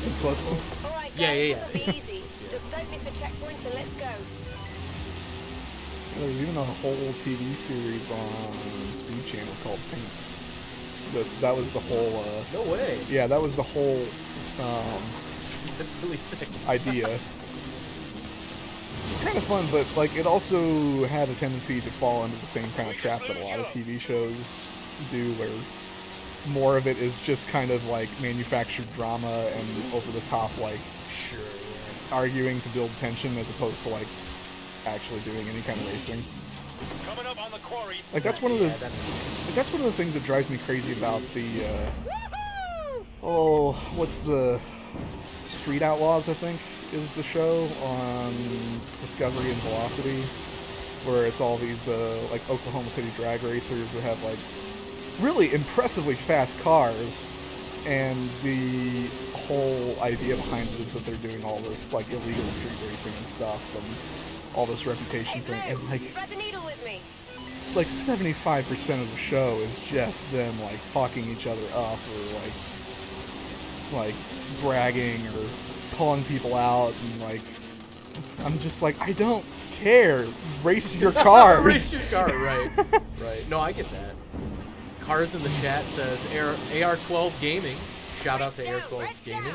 S2: It slips.
S5: All right,
S1: Yeah,
S5: guys,
S1: yeah,
S5: this'll
S1: yeah.
S5: be easy.
S1: Yeah.
S5: Just don't miss the checkpoint, so let's go.
S2: There's even a whole TV series on Speed Channel called Paints. That was the whole.
S1: No way.
S2: Yeah, that was the whole
S1: That's really sick.
S2: idea. It's kind of fun, but like it also had a tendency to fall into the same kind of trap that a lot of TV shows do, where more of it is just kind of like manufactured drama and over the top, like
S1: Sure, yeah.
S2: arguing to build tension as opposed to like actually doing any kind of racing.
S9: Coming up on the quarry.
S2: Like that's one of the
S1: Yeah, that makes sense.
S2: like, that's one of the things that drives me crazy about the oh, what's the Street Outlaws, I think, is the show on Discovery and Velocity, where it's all these like Oklahoma City drag racers that have like really impressively fast cars, and the whole idea behind it is that they're doing all this like illegal street racing and stuff and all this reputation thing, and like
S5: Thread the needle with me.
S2: it's like 75% of the show is just them like talking each other up or like bragging or calling people out, and like I'm just like, I don't care, race your cars.
S1: Race your car, right. Right. No, I get that. Cars in the chat says AR12 Gaming. Shout out to AR12 Gaming.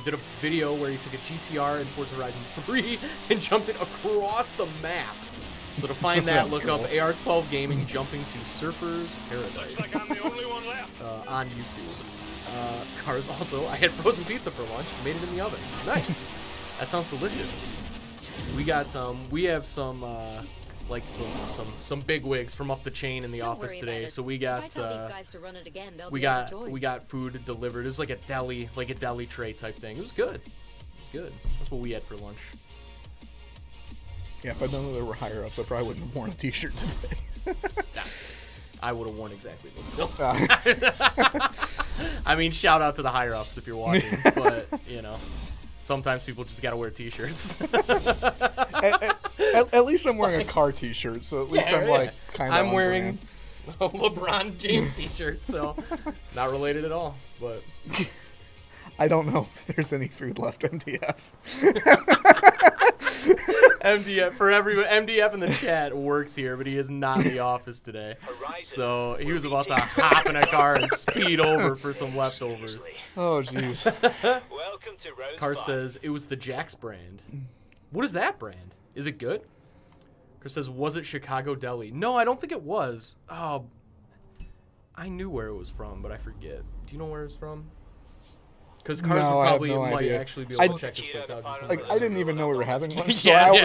S1: Did a video where he took a GTR in Forza Horizon 3 and jumped it across the map. So to find that,
S2: That's
S1: look
S2: cool.
S1: up AR12 Gaming jumping to Surfer's
S9: Looks
S1: Paradise
S9: like I'm the only one left.
S1: on YouTube. Cars also. I had frozen pizza for lunch. Made it in the oven. Nice. That sounds delicious. We got we have some like some big wigs from up the chain in the
S7: Don't
S1: office
S7: worry
S1: today.
S7: about it.
S1: So we
S7: If
S1: got
S7: I tell these guys to run it again, they'll
S1: we
S7: be
S1: got
S7: overjoyed.
S1: food delivered. It was like a deli tray type thing. It was good. It was good. That's what we had for lunch.
S2: Yeah, if I'd known that there were higher ups, I probably wouldn't have worn a t-shirt today.
S1: I would have worn exactly this still.
S2: Uh,
S1: I mean, shout out to the higher ups if you're watching, but you know, sometimes people just gotta wear t-shirts.
S2: at least I'm wearing a car t-shirt, so at least
S1: Yeah,
S2: I'm
S1: yeah.
S2: like kind of.
S1: I'm wearing a LeBron James t-shirt, so not related at all. But
S2: I don't know if there's any food left, MDF.
S1: MDF for everyone. MDF in the chat works here, but he is not in the office today.
S3: Horizon.
S1: So he
S3: We're
S1: was about to
S3: meeting.
S1: hop in a car and speed over for some leftovers.
S3: Seriously.
S2: Oh, jeez.
S3: Welcome to round
S1: Car
S3: 5.
S1: says it was the Jax brand. What is that brand? Is it good? Chris says, was it Chicago Deli? No, I don't think it was. Oh, I knew where it was from, but I forget. Do you know where it's from? Because Cars
S2: No,
S1: would
S2: I have
S1: probably
S2: no
S1: might
S2: idea.
S1: actually be able to
S2: I-
S1: check this place out. just from
S2: Like
S1: where
S2: I
S1: it
S2: didn't
S1: is.
S2: even know we were having one, so
S1: Yeah, yeah,
S2: I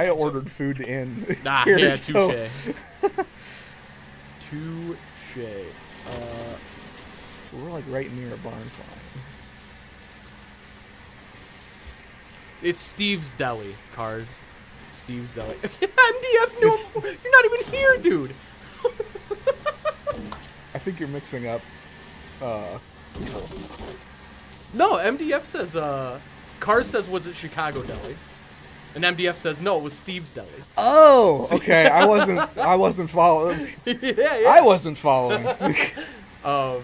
S1: touche.
S2: ordered food in.
S1: Ah,
S2: here,
S1: yeah,
S2: so-
S1: touche. Touche.
S2: So we're like right near a barn find.
S1: It's Steve's Deli, Cars. Steve's Deli. MDF, no, you're not even here, dude.
S2: I think you're mixing up. People.
S1: No, MDF says, Cars says, was it Chicago Deli? And MDF says, no, it was Steve's Deli.
S2: Oh, okay. I wasn't following.
S1: yeah.
S2: I wasn't following.
S1: Oh,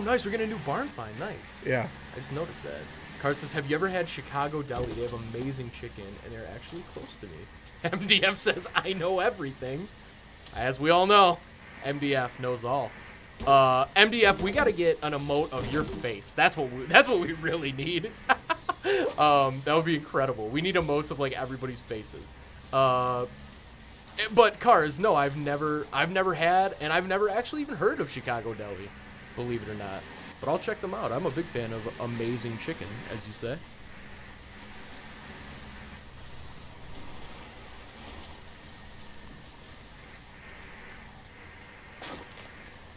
S1: nice. We're getting a new barn find. Nice.
S2: Yeah.
S1: I just noticed that. Car says, have you ever had Chicago Deli? They have amazing chicken, and they're actually close to me. MDF says, I know everything. As we all know, MDF knows all. MDF, we got to get an emote of your face. That's what we really need. That would be incredible. We need emotes of like everybody's faces. But Cars, no, I've never had, and I've never actually even heard of Chicago Deli, believe it or not. But I'll check them out. I'm a big fan of amazing chicken, as you say.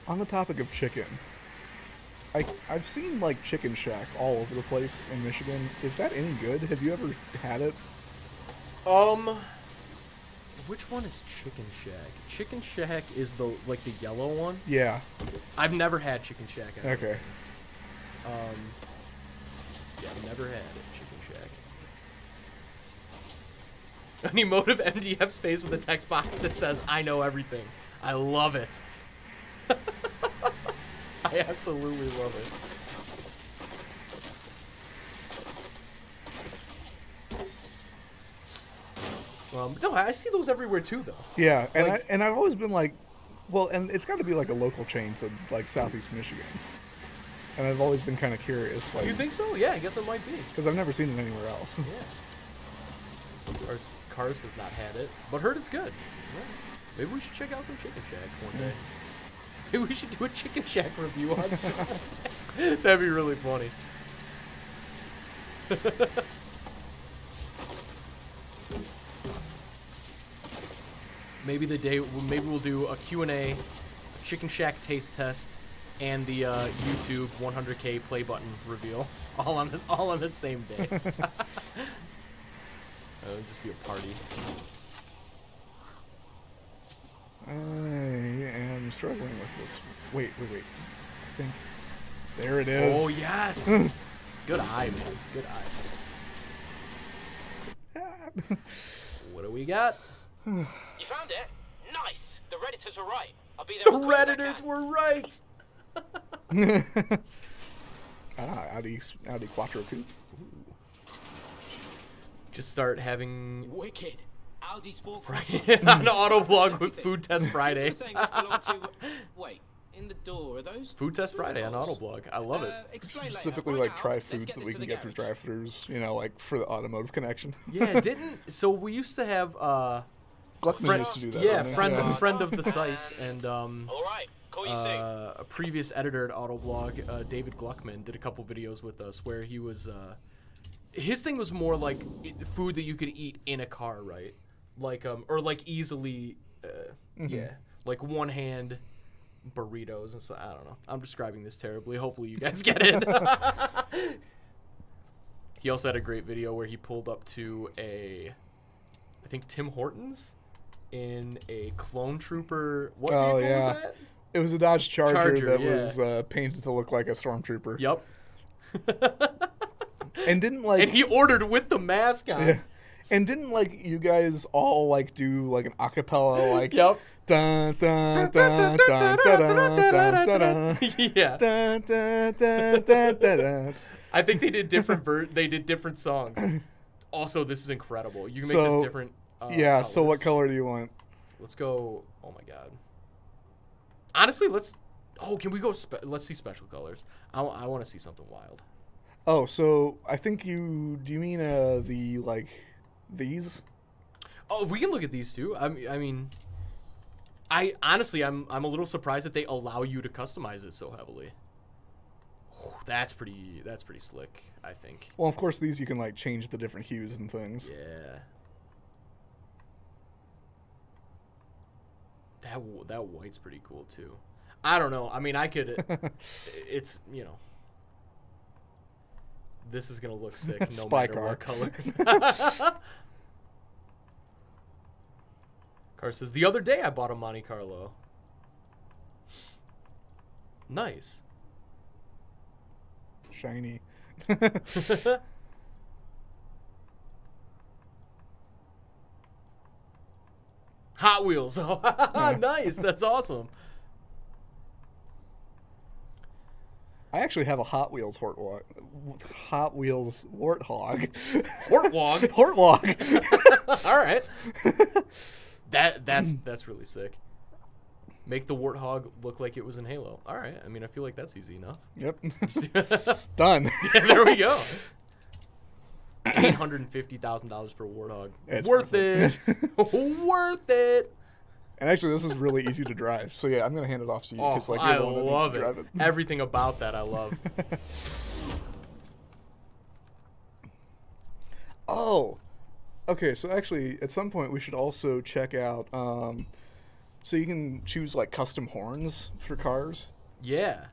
S2: On the topic of chicken, I've seen like Chicken Shack all over the place in Michigan. Is that any good? Have you ever had it?
S1: Which one is Chicken Shack? Chicken Shack is the yellow one.
S2: Yeah.
S1: I've never had Chicken Shack.
S2: Okay.
S1: Yeah, I've never had it, Chicken Shack. An emotive MDF space with a text box that says "I know everything." I love it. I absolutely love it. No, I see those everywhere too, though.
S2: Yeah, and
S1: Like-
S2: I've always been like, well, and it's got to be like a local chain to like Southeast Michigan. And I've always been kind of curious, like,
S1: You think so? Yeah, I guess it might be.
S2: because I've never seen it anywhere else.
S1: Yeah. Cars has not had it, but heard it's good. Yeah. Maybe we should check out some Chicken Shack one day. Maybe we should do a Chicken Shack review on Stunt. That'd be really funny. Maybe we'll do a Q&A, Chicken Shack taste test, and the YouTube 100K play button reveal, all on the same day. It'll just be a party.
S2: I am struggling with this. Wait. I think there it is.
S1: Oh yes. Good eye, man. Good eye. What do we got?
S10: You found it? Nice! The Redditors were right. I'll be there.
S1: The Redditors were right.
S2: Audi Quattro Coupe.
S1: Just start having
S6: Wicked. Audi Sport.
S1: an Autoblog with Food Test Friday.
S6: You're saying this belonged to... Wait, in the door, are those...
S1: Food Test Friday on Autoblog. I love it.
S6: Explain later.
S2: Specifically,
S6: Right
S2: like
S6: now,
S2: try
S6: let's
S2: foods
S6: get
S2: that
S6: this
S2: we
S6: to
S2: can
S6: the
S2: get through
S6: garage.
S2: drive-throughs. You know, like for the automotive connection.
S1: Yeah, so we used to have
S2: Gluckman used to do that.
S1: yeah,
S2: didn't he?
S1: friend of the site and
S10: All right. Call you soon.
S1: a previous editor at Autoblog, David Gluckman, did a couple videos with us where he was his thing was more like food that you could eat in a car, right? Like or like easily yeah, like one hand burritos and so I don't know. I'm describing this terribly. Hopefully you guys get it. He also had a great video where he pulled up to I think Tim Hortons in a clone trooper. What
S2: Oh,
S1: vehicle
S2: yeah.
S1: was that?
S2: It was a Dodge Charger that
S1: yeah.
S2: was painted to look like a stormtrooper.
S1: Yep.
S2: And didn't like.
S1: And he ordered with the mask on.
S2: Yeah. And didn't like you guys all like do like an acapella like.
S1: Yep.
S2: Dun dun dun dun dun dun dun dun.
S1: Yeah.
S2: Dun dun dun dun dun.
S1: I think they did different songs. Also, this is incredible. You can make this
S2: So,
S1: different.
S2: Yeah. So what
S1: colors.
S2: color do you want?
S1: Let's go. Oh my god. Honestly, let's. Oh, can we go? Let's see special colors. I want to see something wild.
S2: Oh, so I think you. Do you mean the like these?
S1: Oh, we can look at these too. I mean, I honestly, I'm a little surprised that they allow you to customize it so heavily. Oh, that's pretty slick, I think.
S2: Well, of course, these you can like change the different hues and things.
S1: Yeah. That white's pretty cool too. I don't know. I mean, I could. It's This is gonna look sick no
S2: Spy
S1: matter
S2: car.
S1: what color. Car says the other day I bought a Monte Carlo. Nice.
S2: Shiny.
S1: Hot Wheels. Oh, nice. That's awesome.
S2: I actually have a Hot Wheels Warthog.
S1: Warthog.
S2: Warthog.
S1: All right. That's really sick. Make the Warthog look like it was in Halo. All right. I mean, I feel like that's easy enough.
S2: Yep. Done.
S1: Yeah, there we go. $850,000 for a Warthog.
S2: It's
S1: worth
S2: worth
S1: it. Worth it.
S2: And actually, this is really easy to drive. So yeah, I'm gonna hand it off to you
S1: Oh,
S2: because like
S1: I
S2: you're the one that needs
S1: love
S2: to
S1: it.
S2: drive it.
S1: Everything about that I love.
S2: Oh, okay. So actually, at some point, we should also check out. So you can choose like custom horns for cars.
S1: Yeah.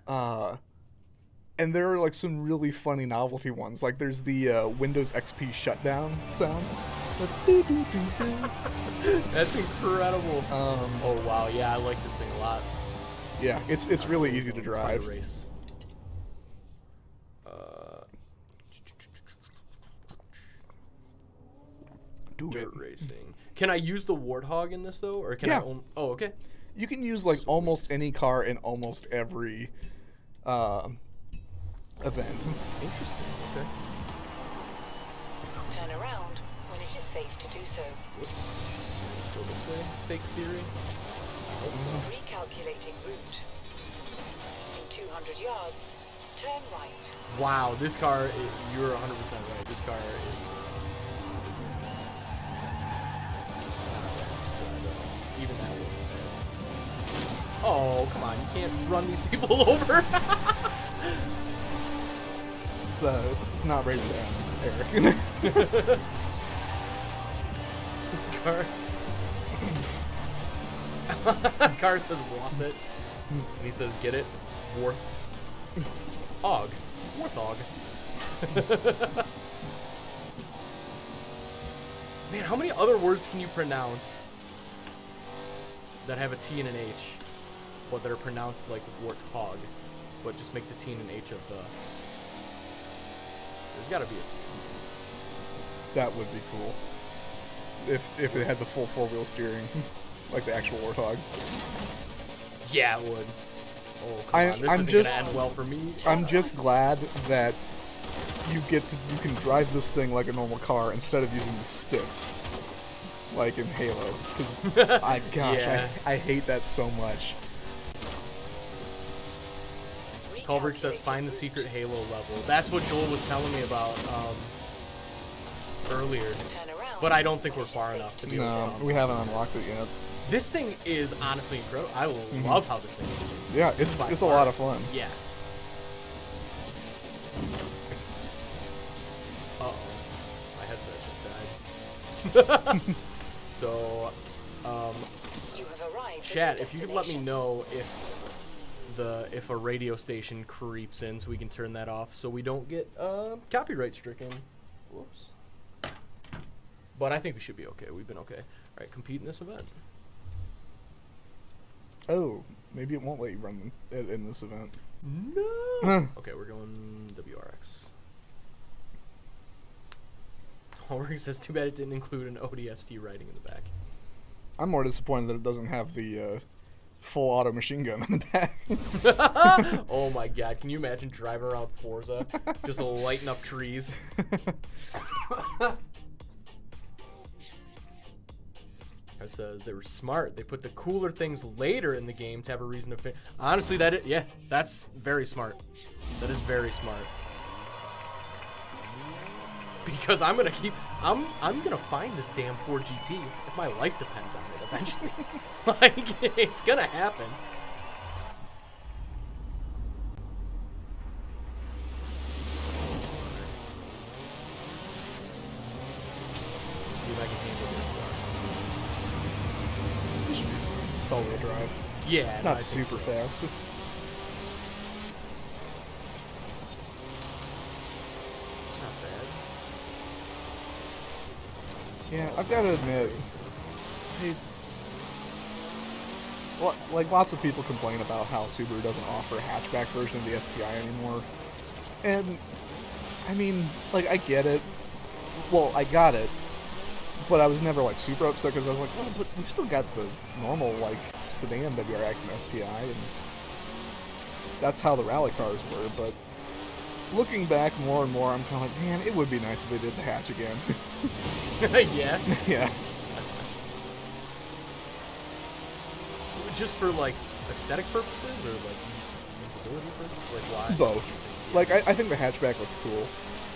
S2: And there are like some really funny novelty ones. Like there's the Windows XP shutdown sound.
S1: That's incredible. Oh wow, yeah, I like this thing a lot.
S2: Yeah, it's really easy to
S1: Let's find a
S2: drive.
S1: race.
S2: Do it.
S1: Dirt racing. Can I use the Warthog in this though, or can
S2: Yeah.
S1: I? Oh, okay.
S2: You can use like almost any car in almost every event.
S1: Interesting. Okay.
S4: Turn around when it is safe to do so.
S1: Whoops. Let's go this way. Fake Siri.
S4: Recalculating route. In 200 yards, turn right.
S1: Wow, this car. You're 100% right. This car is. Even that wasn't bad. Oh, come on. You can't run these people over.
S2: It's not rated down, Eric.
S1: Cars. Car says waff it. And he says get it. Warthog. Warthog. Man, how many other words can you pronounce that have a T and an H, but that are pronounced like warthog, but just make the T and an H of the... There's gotta be a few.
S2: That would be cool. If it had the full 4-wheel steering, like the actual Warthog.
S1: Yeah, it would. Oh, come on. This isn't gonna end well for me.
S2: I'm just glad that you can drive this thing like a normal car instead of using the sticks, like in Halo. Because
S1: Yeah.
S2: I hate that so much.
S1: Tulberg says find the secret Halo level. That's what Joel was telling me about earlier.
S4: Turn around.
S1: But I don't think we're far enough to do
S2: No,
S1: so.
S2: we haven't unlocked it yet.
S1: This thing is honestly incredible. I love how this thing is.
S2: Yeah,
S1: By
S2: it's a
S1: far.
S2: lot of fun.
S1: Yeah. Uh-oh. My headset just died. So,
S4: You have arrived at
S1: chat,
S4: your
S1: if you could let me
S4: destination.
S1: know if a radio station creeps in so we can turn that off so we don't get copyright stricken. Whoops. But I think we should be okay. We've been okay. All right, compete in this event.
S2: Oh, maybe it won't let you run it in this event.
S1: No. Okay, we're going WRX. Holberg says, too bad it didn't include an ODST writing in the back.
S2: I'm more disappointed that it doesn't have the full auto machine gun in the back.
S1: Oh my god, can you imagine driving around Forza just lighting up trees? It says they were smart. They put the cooler things later in the game to have a reason to honestly, that's very smart. That is very smart. Because I'm gonna find this damn Ford GT if my life depends on it eventually. Like, it's gonna happen. Let's see if I can handle this car.
S2: It's all-wheel drive.
S1: Yeah,
S2: It's
S1: no,
S2: not
S1: I think
S2: super
S1: so.
S2: fast.
S1: Not bad.
S2: Yeah, I've got to admit, like lots of people complain about how Subaru doesn't offer a hatchback version of the STI anymore. And, I mean, like, I get it. Well, I got it. But I was never, like, super upset because I was like, well, but we've still got the normal, like, sedan WRX and STI, and that's how the rally cars were. But looking back more and more, I'm kind of like, man, it would be nice if they did the hatch again.
S1: Yeah.
S2: Yeah.
S1: Just for like aesthetic purposes or like usability purposes? Like why?
S2: Both. Like, I think the hatchback looks cool.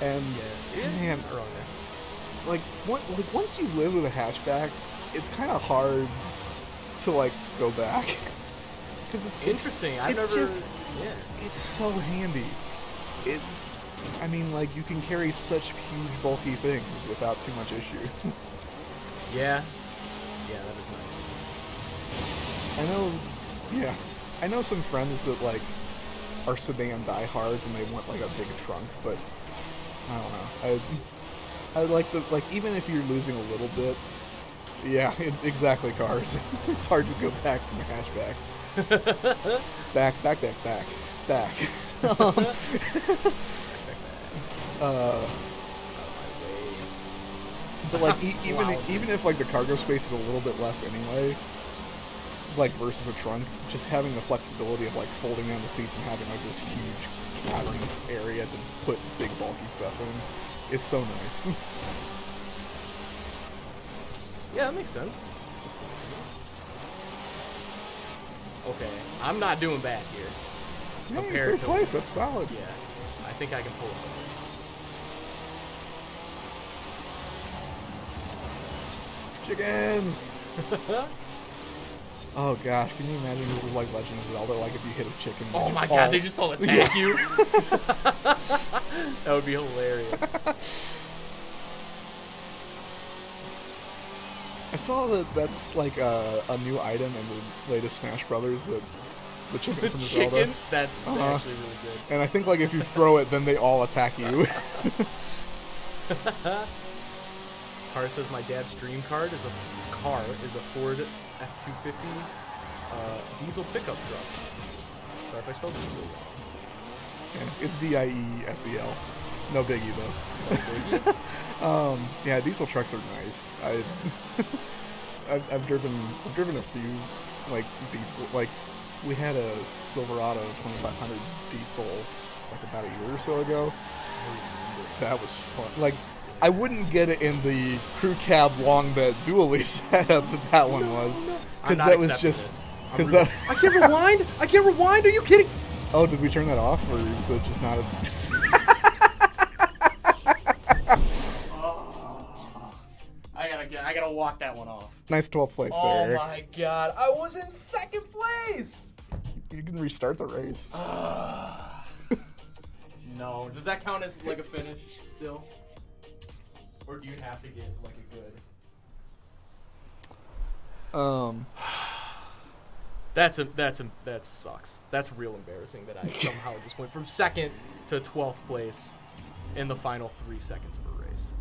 S2: And,
S1: Yeah.
S2: man,
S1: Not wrong there.
S2: like once you live with a hatchback, it's kind of hard to, like, go back. Because it's
S1: Interesting. I've
S2: it's
S1: never.
S2: just,
S1: Yeah.
S2: it's so handy. I mean, like, you can carry such huge, bulky things without too much issue.
S1: Yeah. Yeah, that is nice.
S2: I know some friends that, like, are sedan diehards and they want like a big trunk, but I don't know. I like the even if you're losing a little bit. Yeah, exactly, cars. It's hard to go back from a hatchback. back. But like even if like the cargo space is a little bit less anyway, like versus a trunk, just having the flexibility of like folding down the seats and having like this huge cavernous area to put big bulky stuff in is so nice.
S1: Yeah, that makes sense. Okay, I'm not doing bad here.
S2: Hey,
S1: Compared
S2: third
S1: to
S2: place, that's solid.
S1: Yeah, I think I can pull it.
S2: Chickens! Oh gosh, can you imagine this is like Legend of Zelda, like if you hit a chicken?
S1: Oh my god, they just all attack you? That would be hilarious.
S2: I saw that that's like a new item in the latest Smash Brothers, the chicken from Zelda.
S1: Chickens? That's actually really good.
S2: And I think like if you throw it, then they all attack you.
S1: Car says my dad's dream car is a Ford F-250 diesel pickup truck. Sorry if I spelled it really wrong.
S2: Yeah, it's D-I-E-S-E-L. No biggie though.
S1: No biggie?
S2: Yeah, diesel trucks are nice. I've driven a few like diesel. Like we had a Silverado 2500 diesel like about a year or so ago. That was fun. Like I wouldn't get it in the crew cab long bed dually setup that one was, because that was just because that.
S1: I can't rewind. I can't rewind. Are you kidding?
S2: Oh, did we turn that off, or is it just not a?
S1: I gotta walk that one off.
S2: Nice 12th place there.
S1: Oh
S2: Erik.
S1: my god, I was in second place.
S2: You can restart the race.
S1: No, does that count as like a finish still, or do you have to get like a good? That sucks. That's real embarrassing that I somehow just went from second to 12th place in the final 3 seconds of a race.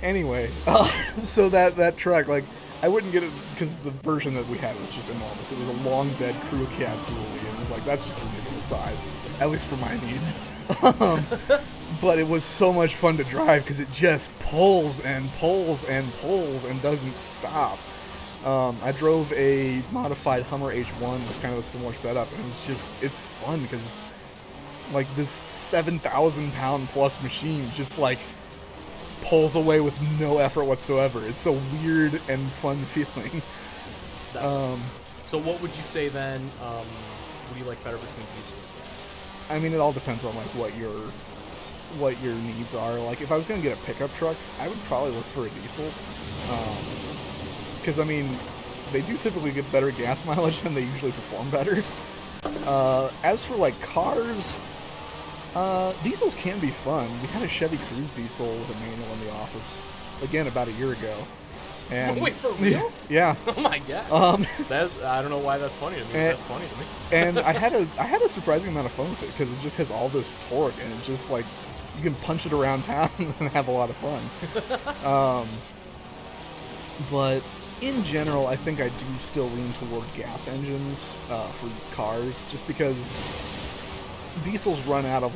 S2: Anyway, so that truck, like, I wouldn't get it because the version that we had was just enormous. It was a long bed crew cab dually, and it was like, that's just a ridiculous size, at least for my needs. But it was so much fun to drive because it just pulls and pulls and pulls and doesn't stop. I drove a modified Hummer H1 with kind of a similar setup, and it's fun because like this 7,000 pound plus machine just like pulls away with no effort whatsoever. It's a weird and fun feeling.
S1: So what would you say then? What do you like better between diesel and gas?
S2: I mean, it all depends on like what your needs are. Like if I was gonna get a pickup truck, I would probably look for a diesel. Because I mean, they do typically get better gas mileage and they usually perform better. As for like cars, diesels can be fun. We had a Chevy Cruze diesel with a manual in the office again about a year ago. And
S1: wait, for real?
S2: Yeah.
S1: Oh my god. I don't know why that's funny to me. That's funny to me.
S2: And I had a surprising amount of fun with it because it just has all this torque and it just like you can punch it around town and have a lot of fun. But in general, I think I do still lean toward gas engines for cars, just because diesels run out of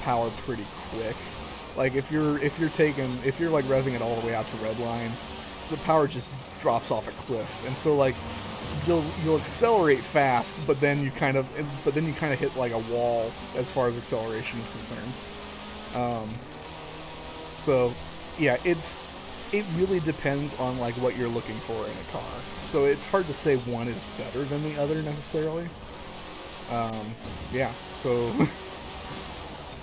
S2: power pretty quick. Like if you're like revving it all the way out to redline, the power just drops off a cliff, and so like you'll accelerate fast, but then you kind of hit like a wall as far as acceleration is concerned. So yeah, it really depends on like what you're looking for in a car. So it's hard to say one is better than the other necessarily. Yeah, so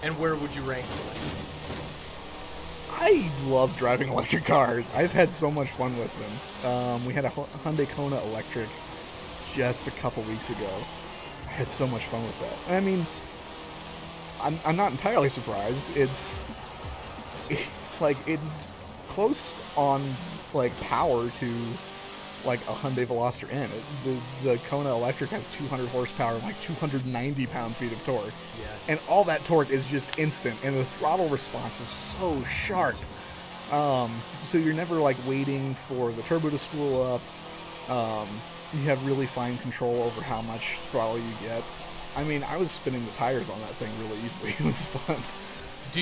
S1: And where would you rank it?
S2: I love driving electric cars. I've had so much fun with them. We had a Hyundai Kona electric just a couple weeks ago. I had so much fun with that. I mean, I'm not entirely surprised. It's close on like power to like a Hyundai Veloster N. The Kona Electric has 200 horsepower and like 290 pound-feet of torque.
S1: Yeah.
S2: And all that torque is just instant, and the throttle response is so sharp. So you're never like waiting for the turbo to spool up. You have really fine control over how much throttle you get. I mean, I was spinning the tires on that thing really easily. It was fun.
S1: Do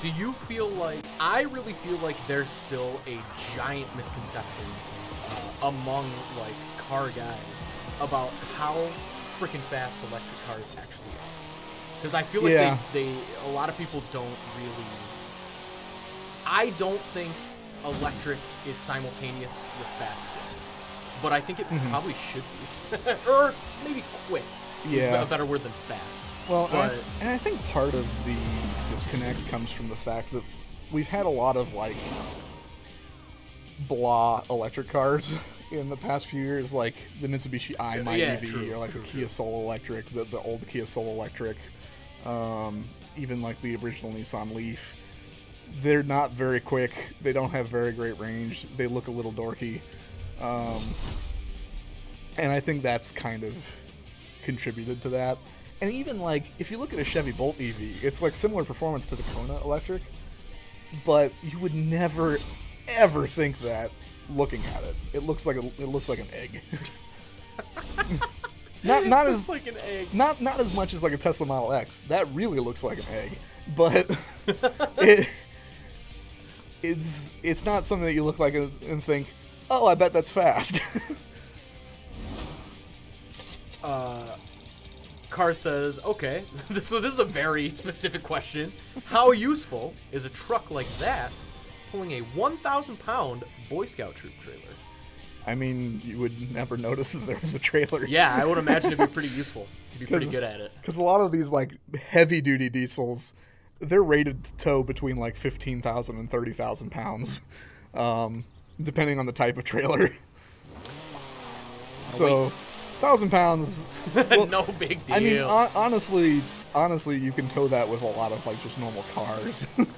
S1: you feel like, I really feel like there's still a giant misconception among like car guys about how freaking fast electric cars actually are? Because I feel like they a lot of people don't really. I don't think electric is simultaneous with fast, but I think it probably should be, or maybe quick. Is a better word than fast.
S2: Well, and I think part of the disconnect comes from the fact that we've had a lot of like blah electric cars in the past few years, like the Mitsubishi i-MiEV, or like the Kia Soul Electric, the old Kia Soul Electric, even like the original Nissan Leaf. They're not very quick. They don't have very great range. They look a little dorky. And I think that's kind of contributed to that. And even like, if you look at a Chevy Bolt EV, it's like similar performance to the Kona Electric, but you would never, ever think that looking at it. It looks like an egg. not as
S1: like an egg.
S2: Not as much as like a Tesla Model X. That really looks like an egg, but it's not something that you look like and think, oh, I bet that's fast.
S1: Car says, okay, so this is a very specific question. How useful is a truck like that pulling a 1,000-pound Boy Scout troop trailer?
S2: I mean, you would never notice that there was a trailer.
S1: Yeah, I would imagine it'd be pretty useful. You'd be pretty good at it.
S2: Because a lot of these like heavy-duty diesels, they're rated to tow between like 15,000 and 30,000 pounds, depending on the type of trailer. So, 1,000 pounds. Well,
S1: no big deal.
S2: I mean, honestly, you can tow that with a lot of like just normal cars.
S1: It's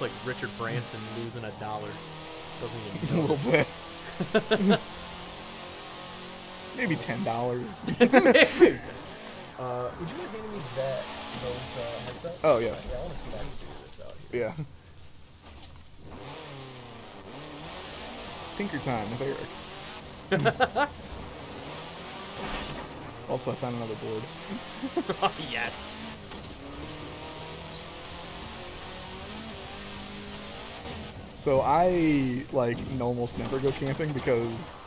S1: like Richard Branson losing $1. Doesn't even
S2: A little bit. Maybe $10.
S1: Maybe 10. Would you mind handing me those headsets?
S2: Oh yes.
S1: Yeah, I want to see that figure this out here.
S2: Yeah. Tinker time with Erik. Also, I found another board.
S1: Oh, yes.
S2: So I like almost never go camping because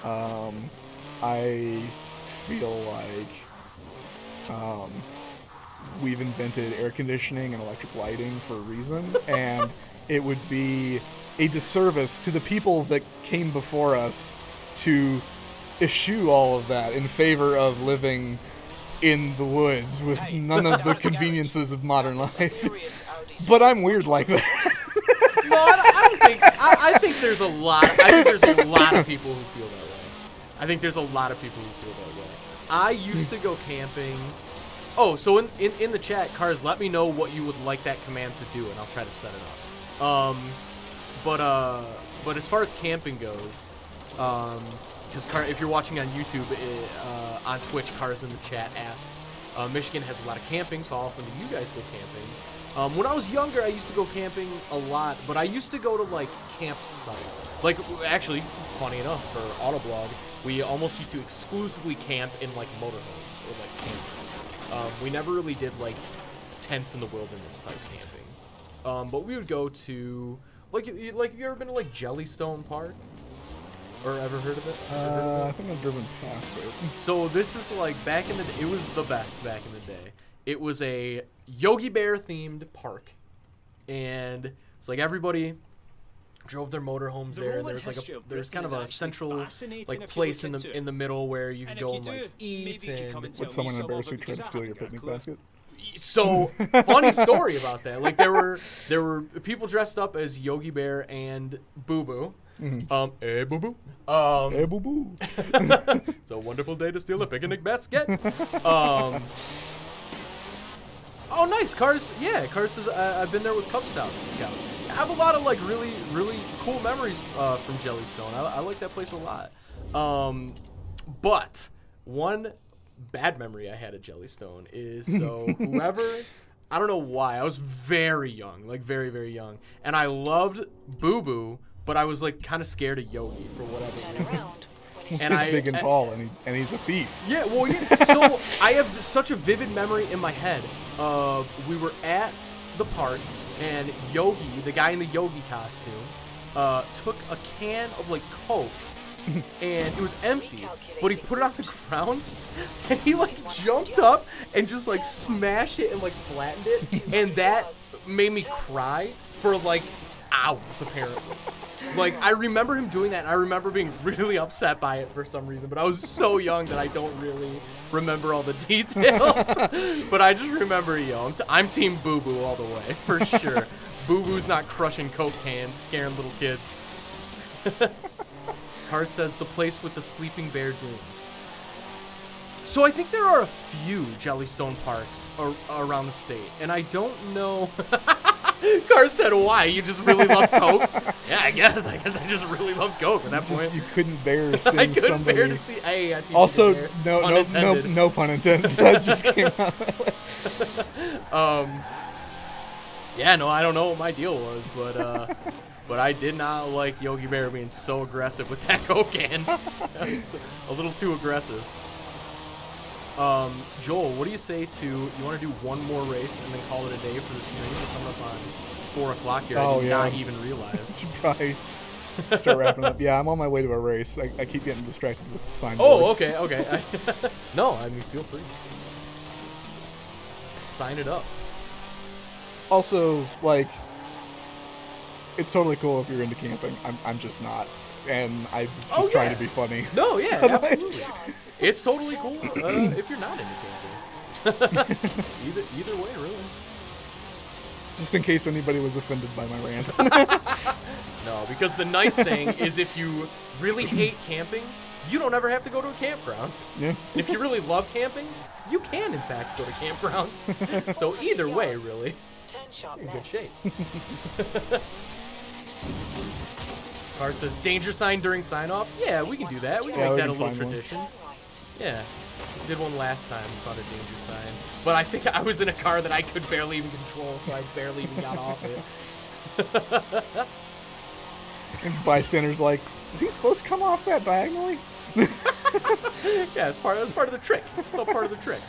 S2: I feel like we've invented air conditioning and electric lighting for a reason, and it would be a disservice to the people that came before us to eschew all of that in favor of living in the woods with none of the conveniences of modern life. But I'm weird like that.
S1: No, I don't think. I think there's a lot. I think there's a lot of people who feel that way. I think there's a lot of people who feel that way. I used to go camping. Oh, so in the chat, Cars, let me know what you would like that command to do, and I'll try to set it up. But as far as camping goes, because if you're watching on YouTube, on Twitch, Cars in the chat asked, Michigan has a lot of camping, so how often do you guys go camping? When I was younger, I used to go camping a lot, but I used to go to, like, campsites. Like, actually, funny enough, for Autoblog, we almost used to exclusively camp in, like, motorhomes or, like, campers. We never really did, like, tents in the wilderness type camping. But we would go to, like, have you ever been to, like, Jellystone Park? Or ever heard of it?
S2: I think I've driven past it.
S1: So this is, like, back in the day, it was the best back in the day. It was a Yogi Bear themed park, and it's like everybody drove their motorhomes there. And there's kind of a central like place in the middle where you can go and like eat. And
S2: would someone embarrassingly try to steal your picnic basket?
S1: So funny story about that. Like there were people dressed up as Yogi Bear and Boo Boo.
S2: Mm-hmm.
S1: Hey Boo Boo.
S2: Hey Boo Boo.
S1: It's a wonderful day to steal a picnic basket. Oh, nice. Cars says, I've been there with Cub Scout. have a lot of like really cool memories from Jellystone. I like that place a lot. But one bad memory I had at Jellystone is whoever, I don't know why, I was very young, like very young, and I loved Boo Boo, but I was like kind of scared of Yogi for whatever reason.
S2: And he's big and tall, and he's a thief.
S1: Yeah, well, yeah. So I have such a vivid memory in my head of we were at the park, and Yogi, the guy in the Yogi costume, took a can of like Coke, and it was empty, but he put it on the ground, and he like jumped up and just like smashed it and like flattened it, and that made me cry for like hours apparently. Like, I remember him doing that, and I remember being really upset by it for some reason, but I was so young that I don't really remember all the details. But I just remember, I'm Team Boo Boo all the way, for sure. Boo Boo's not crushing Coke cans, scaring little kids. Car says, the place with the sleeping bear dunes. So I think there are a few Jellystone parks around the state, and I don't know... Car said, why? You just really loved Coke? Yeah, I guess I just really loved Coke at that point.
S2: You couldn't bear to see
S1: I couldn't
S2: somebody.
S1: bear to see. Hey, I see
S2: also,
S1: there.
S2: no pun intended. That just came out.
S1: Yeah, no, I don't know what my deal was, but I did not like Yogi Bear being so aggressive with that Coke can. That was a little too aggressive. Joel, what do you say to, you want to do one more race and then call it a day for the stream? We're coming up on 4 o'clock here. I did not even realize.
S2: Should probably start wrapping up. Yeah, I'm on my way to a race. I keep getting distracted with signboards.
S1: Oh, okay. No, I mean, feel free. Sign it up.
S2: Also, like, it's totally cool if you're into camping. I'm just not. And I was just trying to be funny.
S1: No, yeah, so absolutely. It's totally cool if you're not into camping. either way, really.
S2: Just in case anybody was offended by my rant.
S1: No, because the nice thing is if you really hate camping, you don't ever have to go to campgrounds.
S2: Yeah.
S1: If you really love camping, you can, in fact, go to campgrounds. So either way, really, you're in good shape. Car says, danger sign during sign-off? Yeah, we can do that. We can make that a little tradition. Yeah. We did one last time about a danger sign. But I think I was in a car that I could barely even control, so I barely even got off it.
S2: And bystanders like, is he supposed to come off that diagonally?
S1: Yeah, that's part of the trick. It's all part of the trick.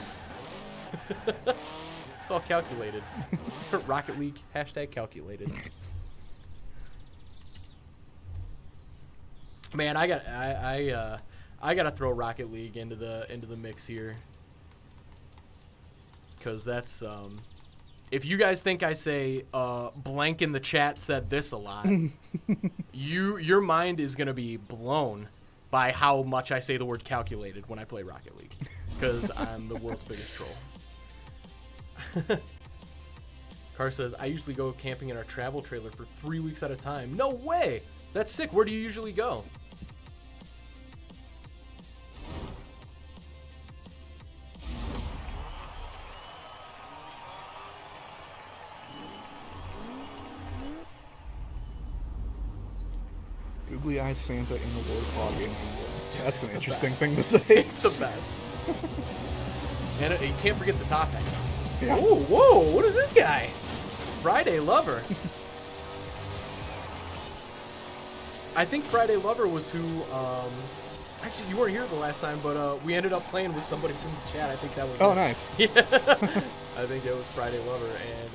S1: It's all calculated. Rocket League, #calculated. Man, I gotta throw Rocket League into the mix here, because that's if you guys think I say blank in the chat said this a lot, your mind is gonna be blown by how much I say the word calculated when I play Rocket League, because I'm the world's biggest troll. Car says, I usually go camping in our travel trailer for 3 weeks at a time. No way! That's sick. Where do you usually go?
S2: Googly Eyes Santa in the Warthog in England. That's an interesting
S1: best.
S2: thing to say.
S1: It's the best. And you can't forget the top hat.
S2: Yeah.
S1: Oh, whoa, what is this guy? Friday Lover. I think Friday Lover was who, actually you weren't here the last time, but we ended up playing with somebody from the chat. I think that was
S2: Oh,
S1: it.
S2: nice.
S1: Yeah. I think it was Friday Lover, and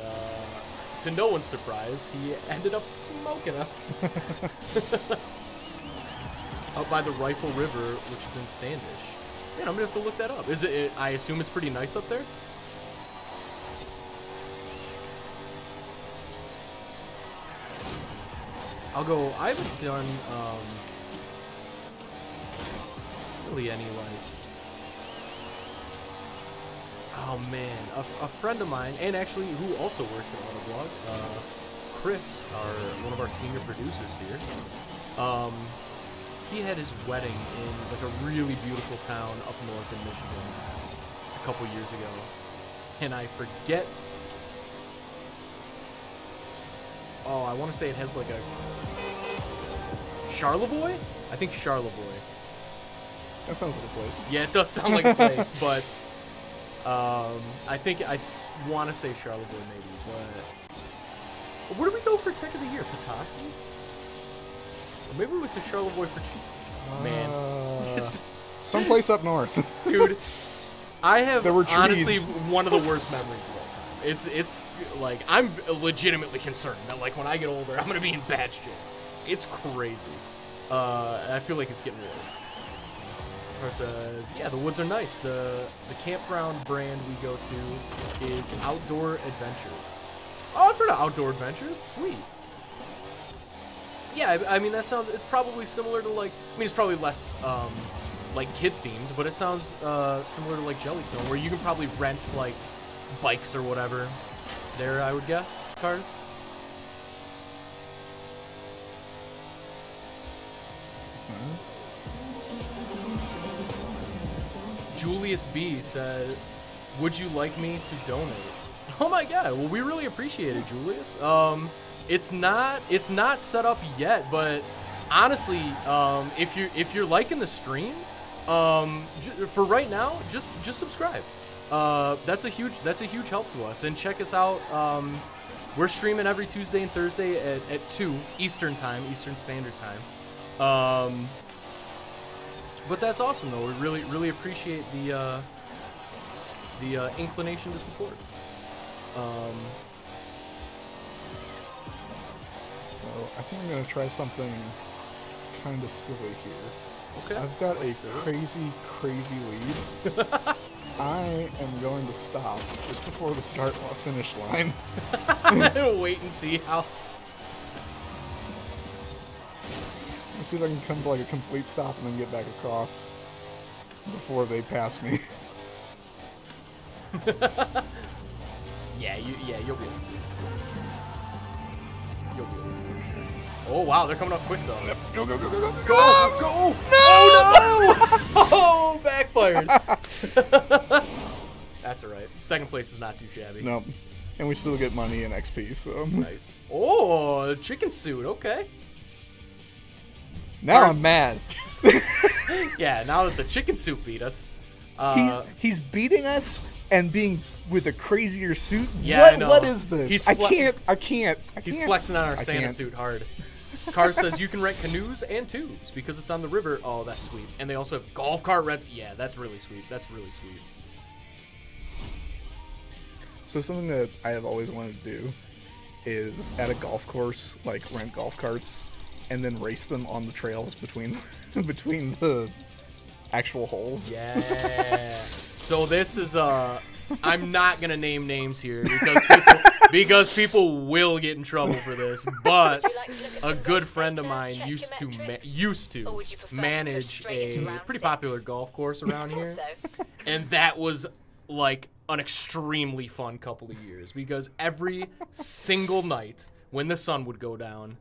S1: to no one's surprise, he ended up smoking us. Up by the Rifle River, which is in Standish. Man, I'm gonna have to look that up. Is it? I assume it's pretty nice up there. I'll go. I haven't done really any like. Oh man, a friend of mine, and actually who also works at Autoblog, Chris, one of our senior producers here. He had his wedding in like a really beautiful town up north in Michigan a couple years ago, and I forget. Oh, I want to say it has like a Charlevoix. I think Charlevoix.
S2: That sounds like a place.
S1: Yeah, it does sound like a place, but I think I want to say Charlevoix maybe. But where do we go for Tech of the Year? Petoskey? Or maybe we went to Charlevoix for man.
S2: Someplace up north.
S1: Dude, I have
S2: There were trees.
S1: honestly one of the worst memories of all time. It's like I'm legitimately concerned that like when I get older, I'm gonna be in bad shit. It's crazy. I feel like it's getting worse. Or says, yeah, the woods are nice. The campground brand we go to is Outdoor Adventures. Oh, I've heard of Outdoor Adventures. Sweet. Yeah, I mean, that sounds, it's probably similar to like, I mean, it's probably less, like kid themed, but it sounds, similar to like Jellystone, where you can probably rent like bikes or whatever there, I would guess, cars. Julius B said, would you like me to donate? Oh my god, well we really appreciate it, Julius. It's not set up yet, but honestly, if you're liking the stream, for right now, just subscribe. That's a huge help to us. And check us out. We're streaming every Tuesday and Thursday at 2 Eastern Standard Time. But that's awesome though. We really appreciate the inclination to support.
S2: So I think I'm gonna try something kind of silly here.
S1: Okay.
S2: I've got a crazy lead. I am going to stop just before the finish line.
S1: Wait and see how.
S2: Let's see if I can come to like a complete stop and then get back across before they pass me.
S1: Yeah, you'll be able to. You'll be able to. Oh wow, they're coming up quick though.
S2: Go!
S1: Go!
S2: No!
S1: Oh no! Oh, backfired. That's alright. Second place is not too shabby.
S2: Nope. And we still get money and XP, so.
S1: Nice. Oh, chicken suit. Okay.
S2: Now I'm mad.
S1: Yeah, now that the chicken suit beat us.
S2: He's beating us and being with a crazier suit.
S1: Yeah, I know.
S2: What is this? I can't.
S1: He's flexing on our Santa suit hard. Car says you can rent canoes and tubes because it's on the river. Oh, that's sweet. And they also have golf cart rent. Yeah, that's really sweet. That's really sweet.
S2: So something that I have always wanted to do is at a golf course, like rent golf carts and then race them on the trails between the actual holes.
S1: Yeah. So this is I'm not gonna name names here because people will get in trouble for this. But a good friend of mine used to manage a pretty popular golf course around here, and that was like an extremely fun couple of years because every single night when the sun would go down,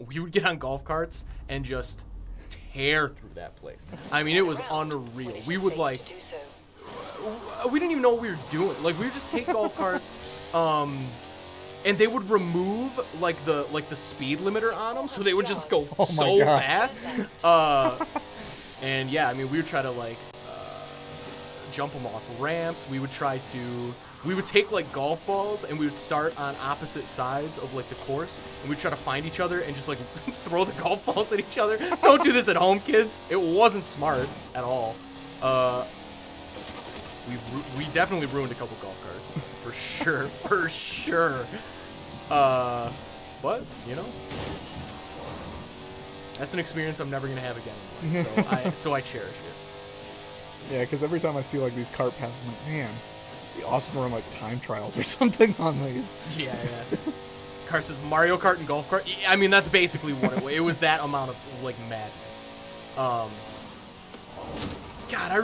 S1: we would get on golf carts and just tear through that place. I mean, it was unreal. We would like, we didn't even know what we were doing. Like, we would just take golf carts, and they would remove like the speed limiter on them, so they would just go so fast. And yeah, I mean, we would try to like jump them off ramps. We would take like golf balls and we would start on opposite sides of like the course, and we'd try to find each other and just like throw the golf balls at each other. Don't do this at home, kids. It wasn't smart at all. We definitely ruined a couple golf carts for sure. But you know, that's an experience I'm never gonna have again. So I cherish it.
S2: Yeah, because every time I see like these cart passes, I'm like, man, it'd be awesome to run like time trials or something on these.
S1: Yeah. Car says Mario Kart and golf cart. I mean, that's basically what it was. It was that amount of like madness. God, I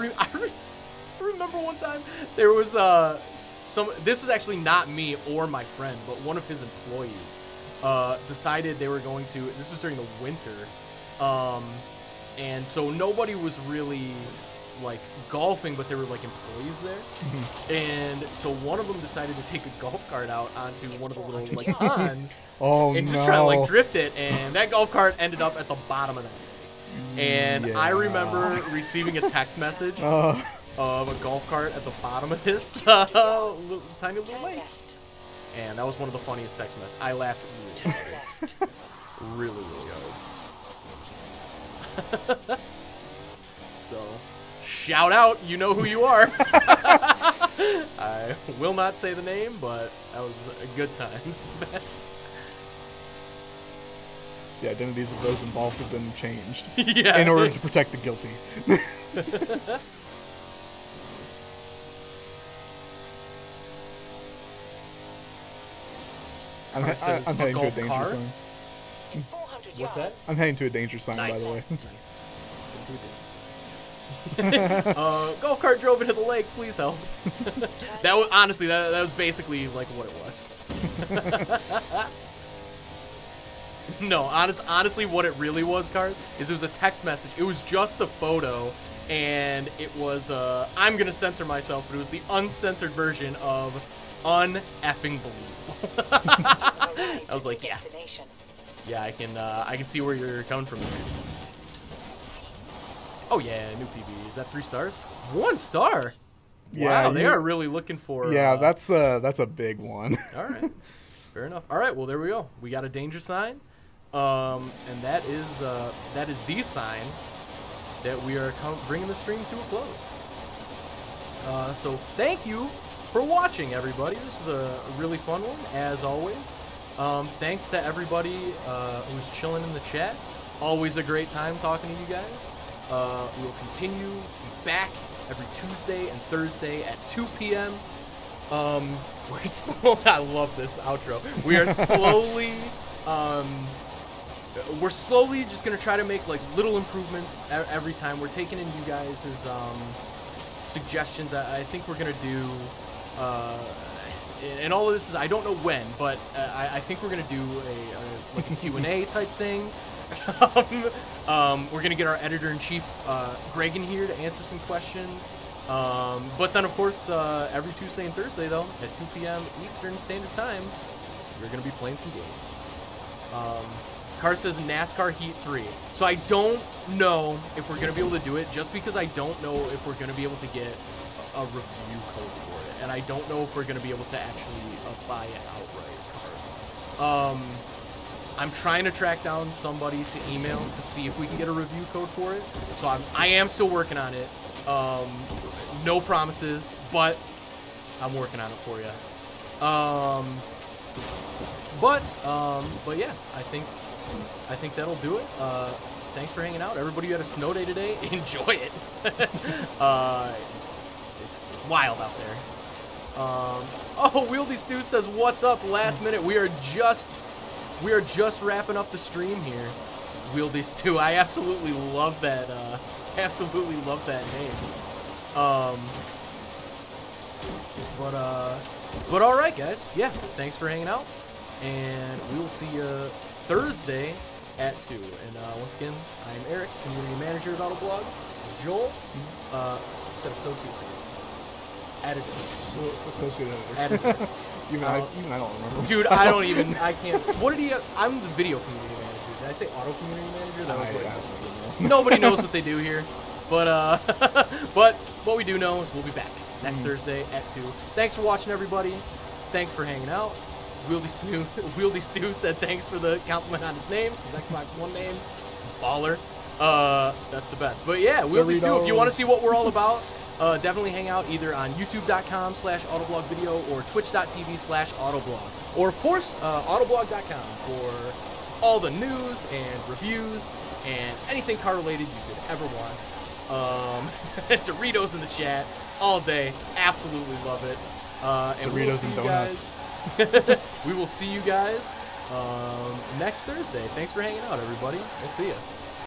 S1: remember one time there was this was actually not me or my friend, but one of his employees decided they were going to. This was during the winter, and so nobody was really like golfing, but there were like employees there, and so one of them decided to take a golf cart out onto one of the little like ponds, and just try to like drift it, and that golf cart ended up at the bottom of that thing. And I remember receiving a text message of a golf cart at the bottom of this tiny little lake, and that was one of the funniest text messages. I laughed really hard. So, shout out, you know who you are. I will not say the name, but that was a good times.
S2: The identities of those involved have been changed
S1: Yeah.
S2: in order to protect the guilty. I'm heading to a danger sign.
S4: In 400
S1: What's that?
S4: yards.
S2: I'm heading to a danger sign,
S1: Nice.
S2: by the way.
S1: Nice. Golf cart drove into the lake. Please help. That was honestly that was basically like what it was. No, honestly, what it really was, Cart, is it was a text message. It was just a photo, and it was I'm gonna censor myself, but it was the uncensored version of un-effing believable. I was like, yeah, I can see where you're coming from there. Oh yeah, new PB. Is that 3 stars? 1 star.
S2: Yeah,
S1: Wow, they are really looking for.
S2: Yeah, that's a big one.
S1: All right, fair enough. All right, well there we go. We got a danger sign, and that is the sign that we are bringing the stream to a close. So thank you for watching, everybody. This is a really fun one, as always. Thanks to everybody who's chilling in the chat. Always a great time talking to you guys. We will continue to be back every Tuesday and Thursday at 2 p.m. I love this outro. We are slowly, just gonna try to make like little improvements every time. We're taking in you guys' suggestions. I think we're gonna do, and all of this is I don't know when, but I think we're gonna do a Q&A type thing. We're gonna get our editor-in-chief Greg in here to answer some questions, but then of course every Tuesday and Thursday though at 2 p.m. Eastern Standard Time we're gonna be playing some games. Car says NASCAR Heat 3, so I don't know if we're gonna be able to do it, just because I don't know if we're gonna be able to get a review code for it, and I don't know if we're gonna be able to actually buy it outright. Cars. I'm trying to track down somebody to email to see if we can get a review code for it. So I am still working on it. No promises, but I'm working on it for you. But yeah, I think that'll do it. Thanks for hanging out, everybody. Who had a snow day today, enjoy it. It's wild out there. Oh, Wieldy Stew says, "What's up?" Last minute, we are just wrapping up the stream here. Wieldy Stew, I absolutely love that. Absolutely love that name. But all right, guys. Yeah, thanks for hanging out, and we will see you Thursday at 2. And once again, I'm Eric, community manager at Autoblog. Joel, said associate editor.
S2: Associate
S1: Editor.
S2: Even I don't remember.
S1: Dude, I can't. What did he? I'm the video community manager. Did I say auto community manager? That was what nobody knows what they do here. But but what we do know is we'll be back next Thursday at 2. Thanks for watching, everybody. Thanks for hanging out. Wieldy Stew said thanks for the compliment on his name. It's his Xbox One name. Baller. That's the best. But yeah, Wieldy Stew, if you want to see what we're all about, definitely hang out either on youtube.com/autoblogvideo or twitch.tv/autoblog. Or, of course, autoblog.com for all the news and reviews and anything car-related you could ever want. Doritos in the chat all day. Absolutely love it. And
S2: Doritos and donuts.
S1: We will see you guys next Thursday. Thanks for hanging out, everybody. We'll see you.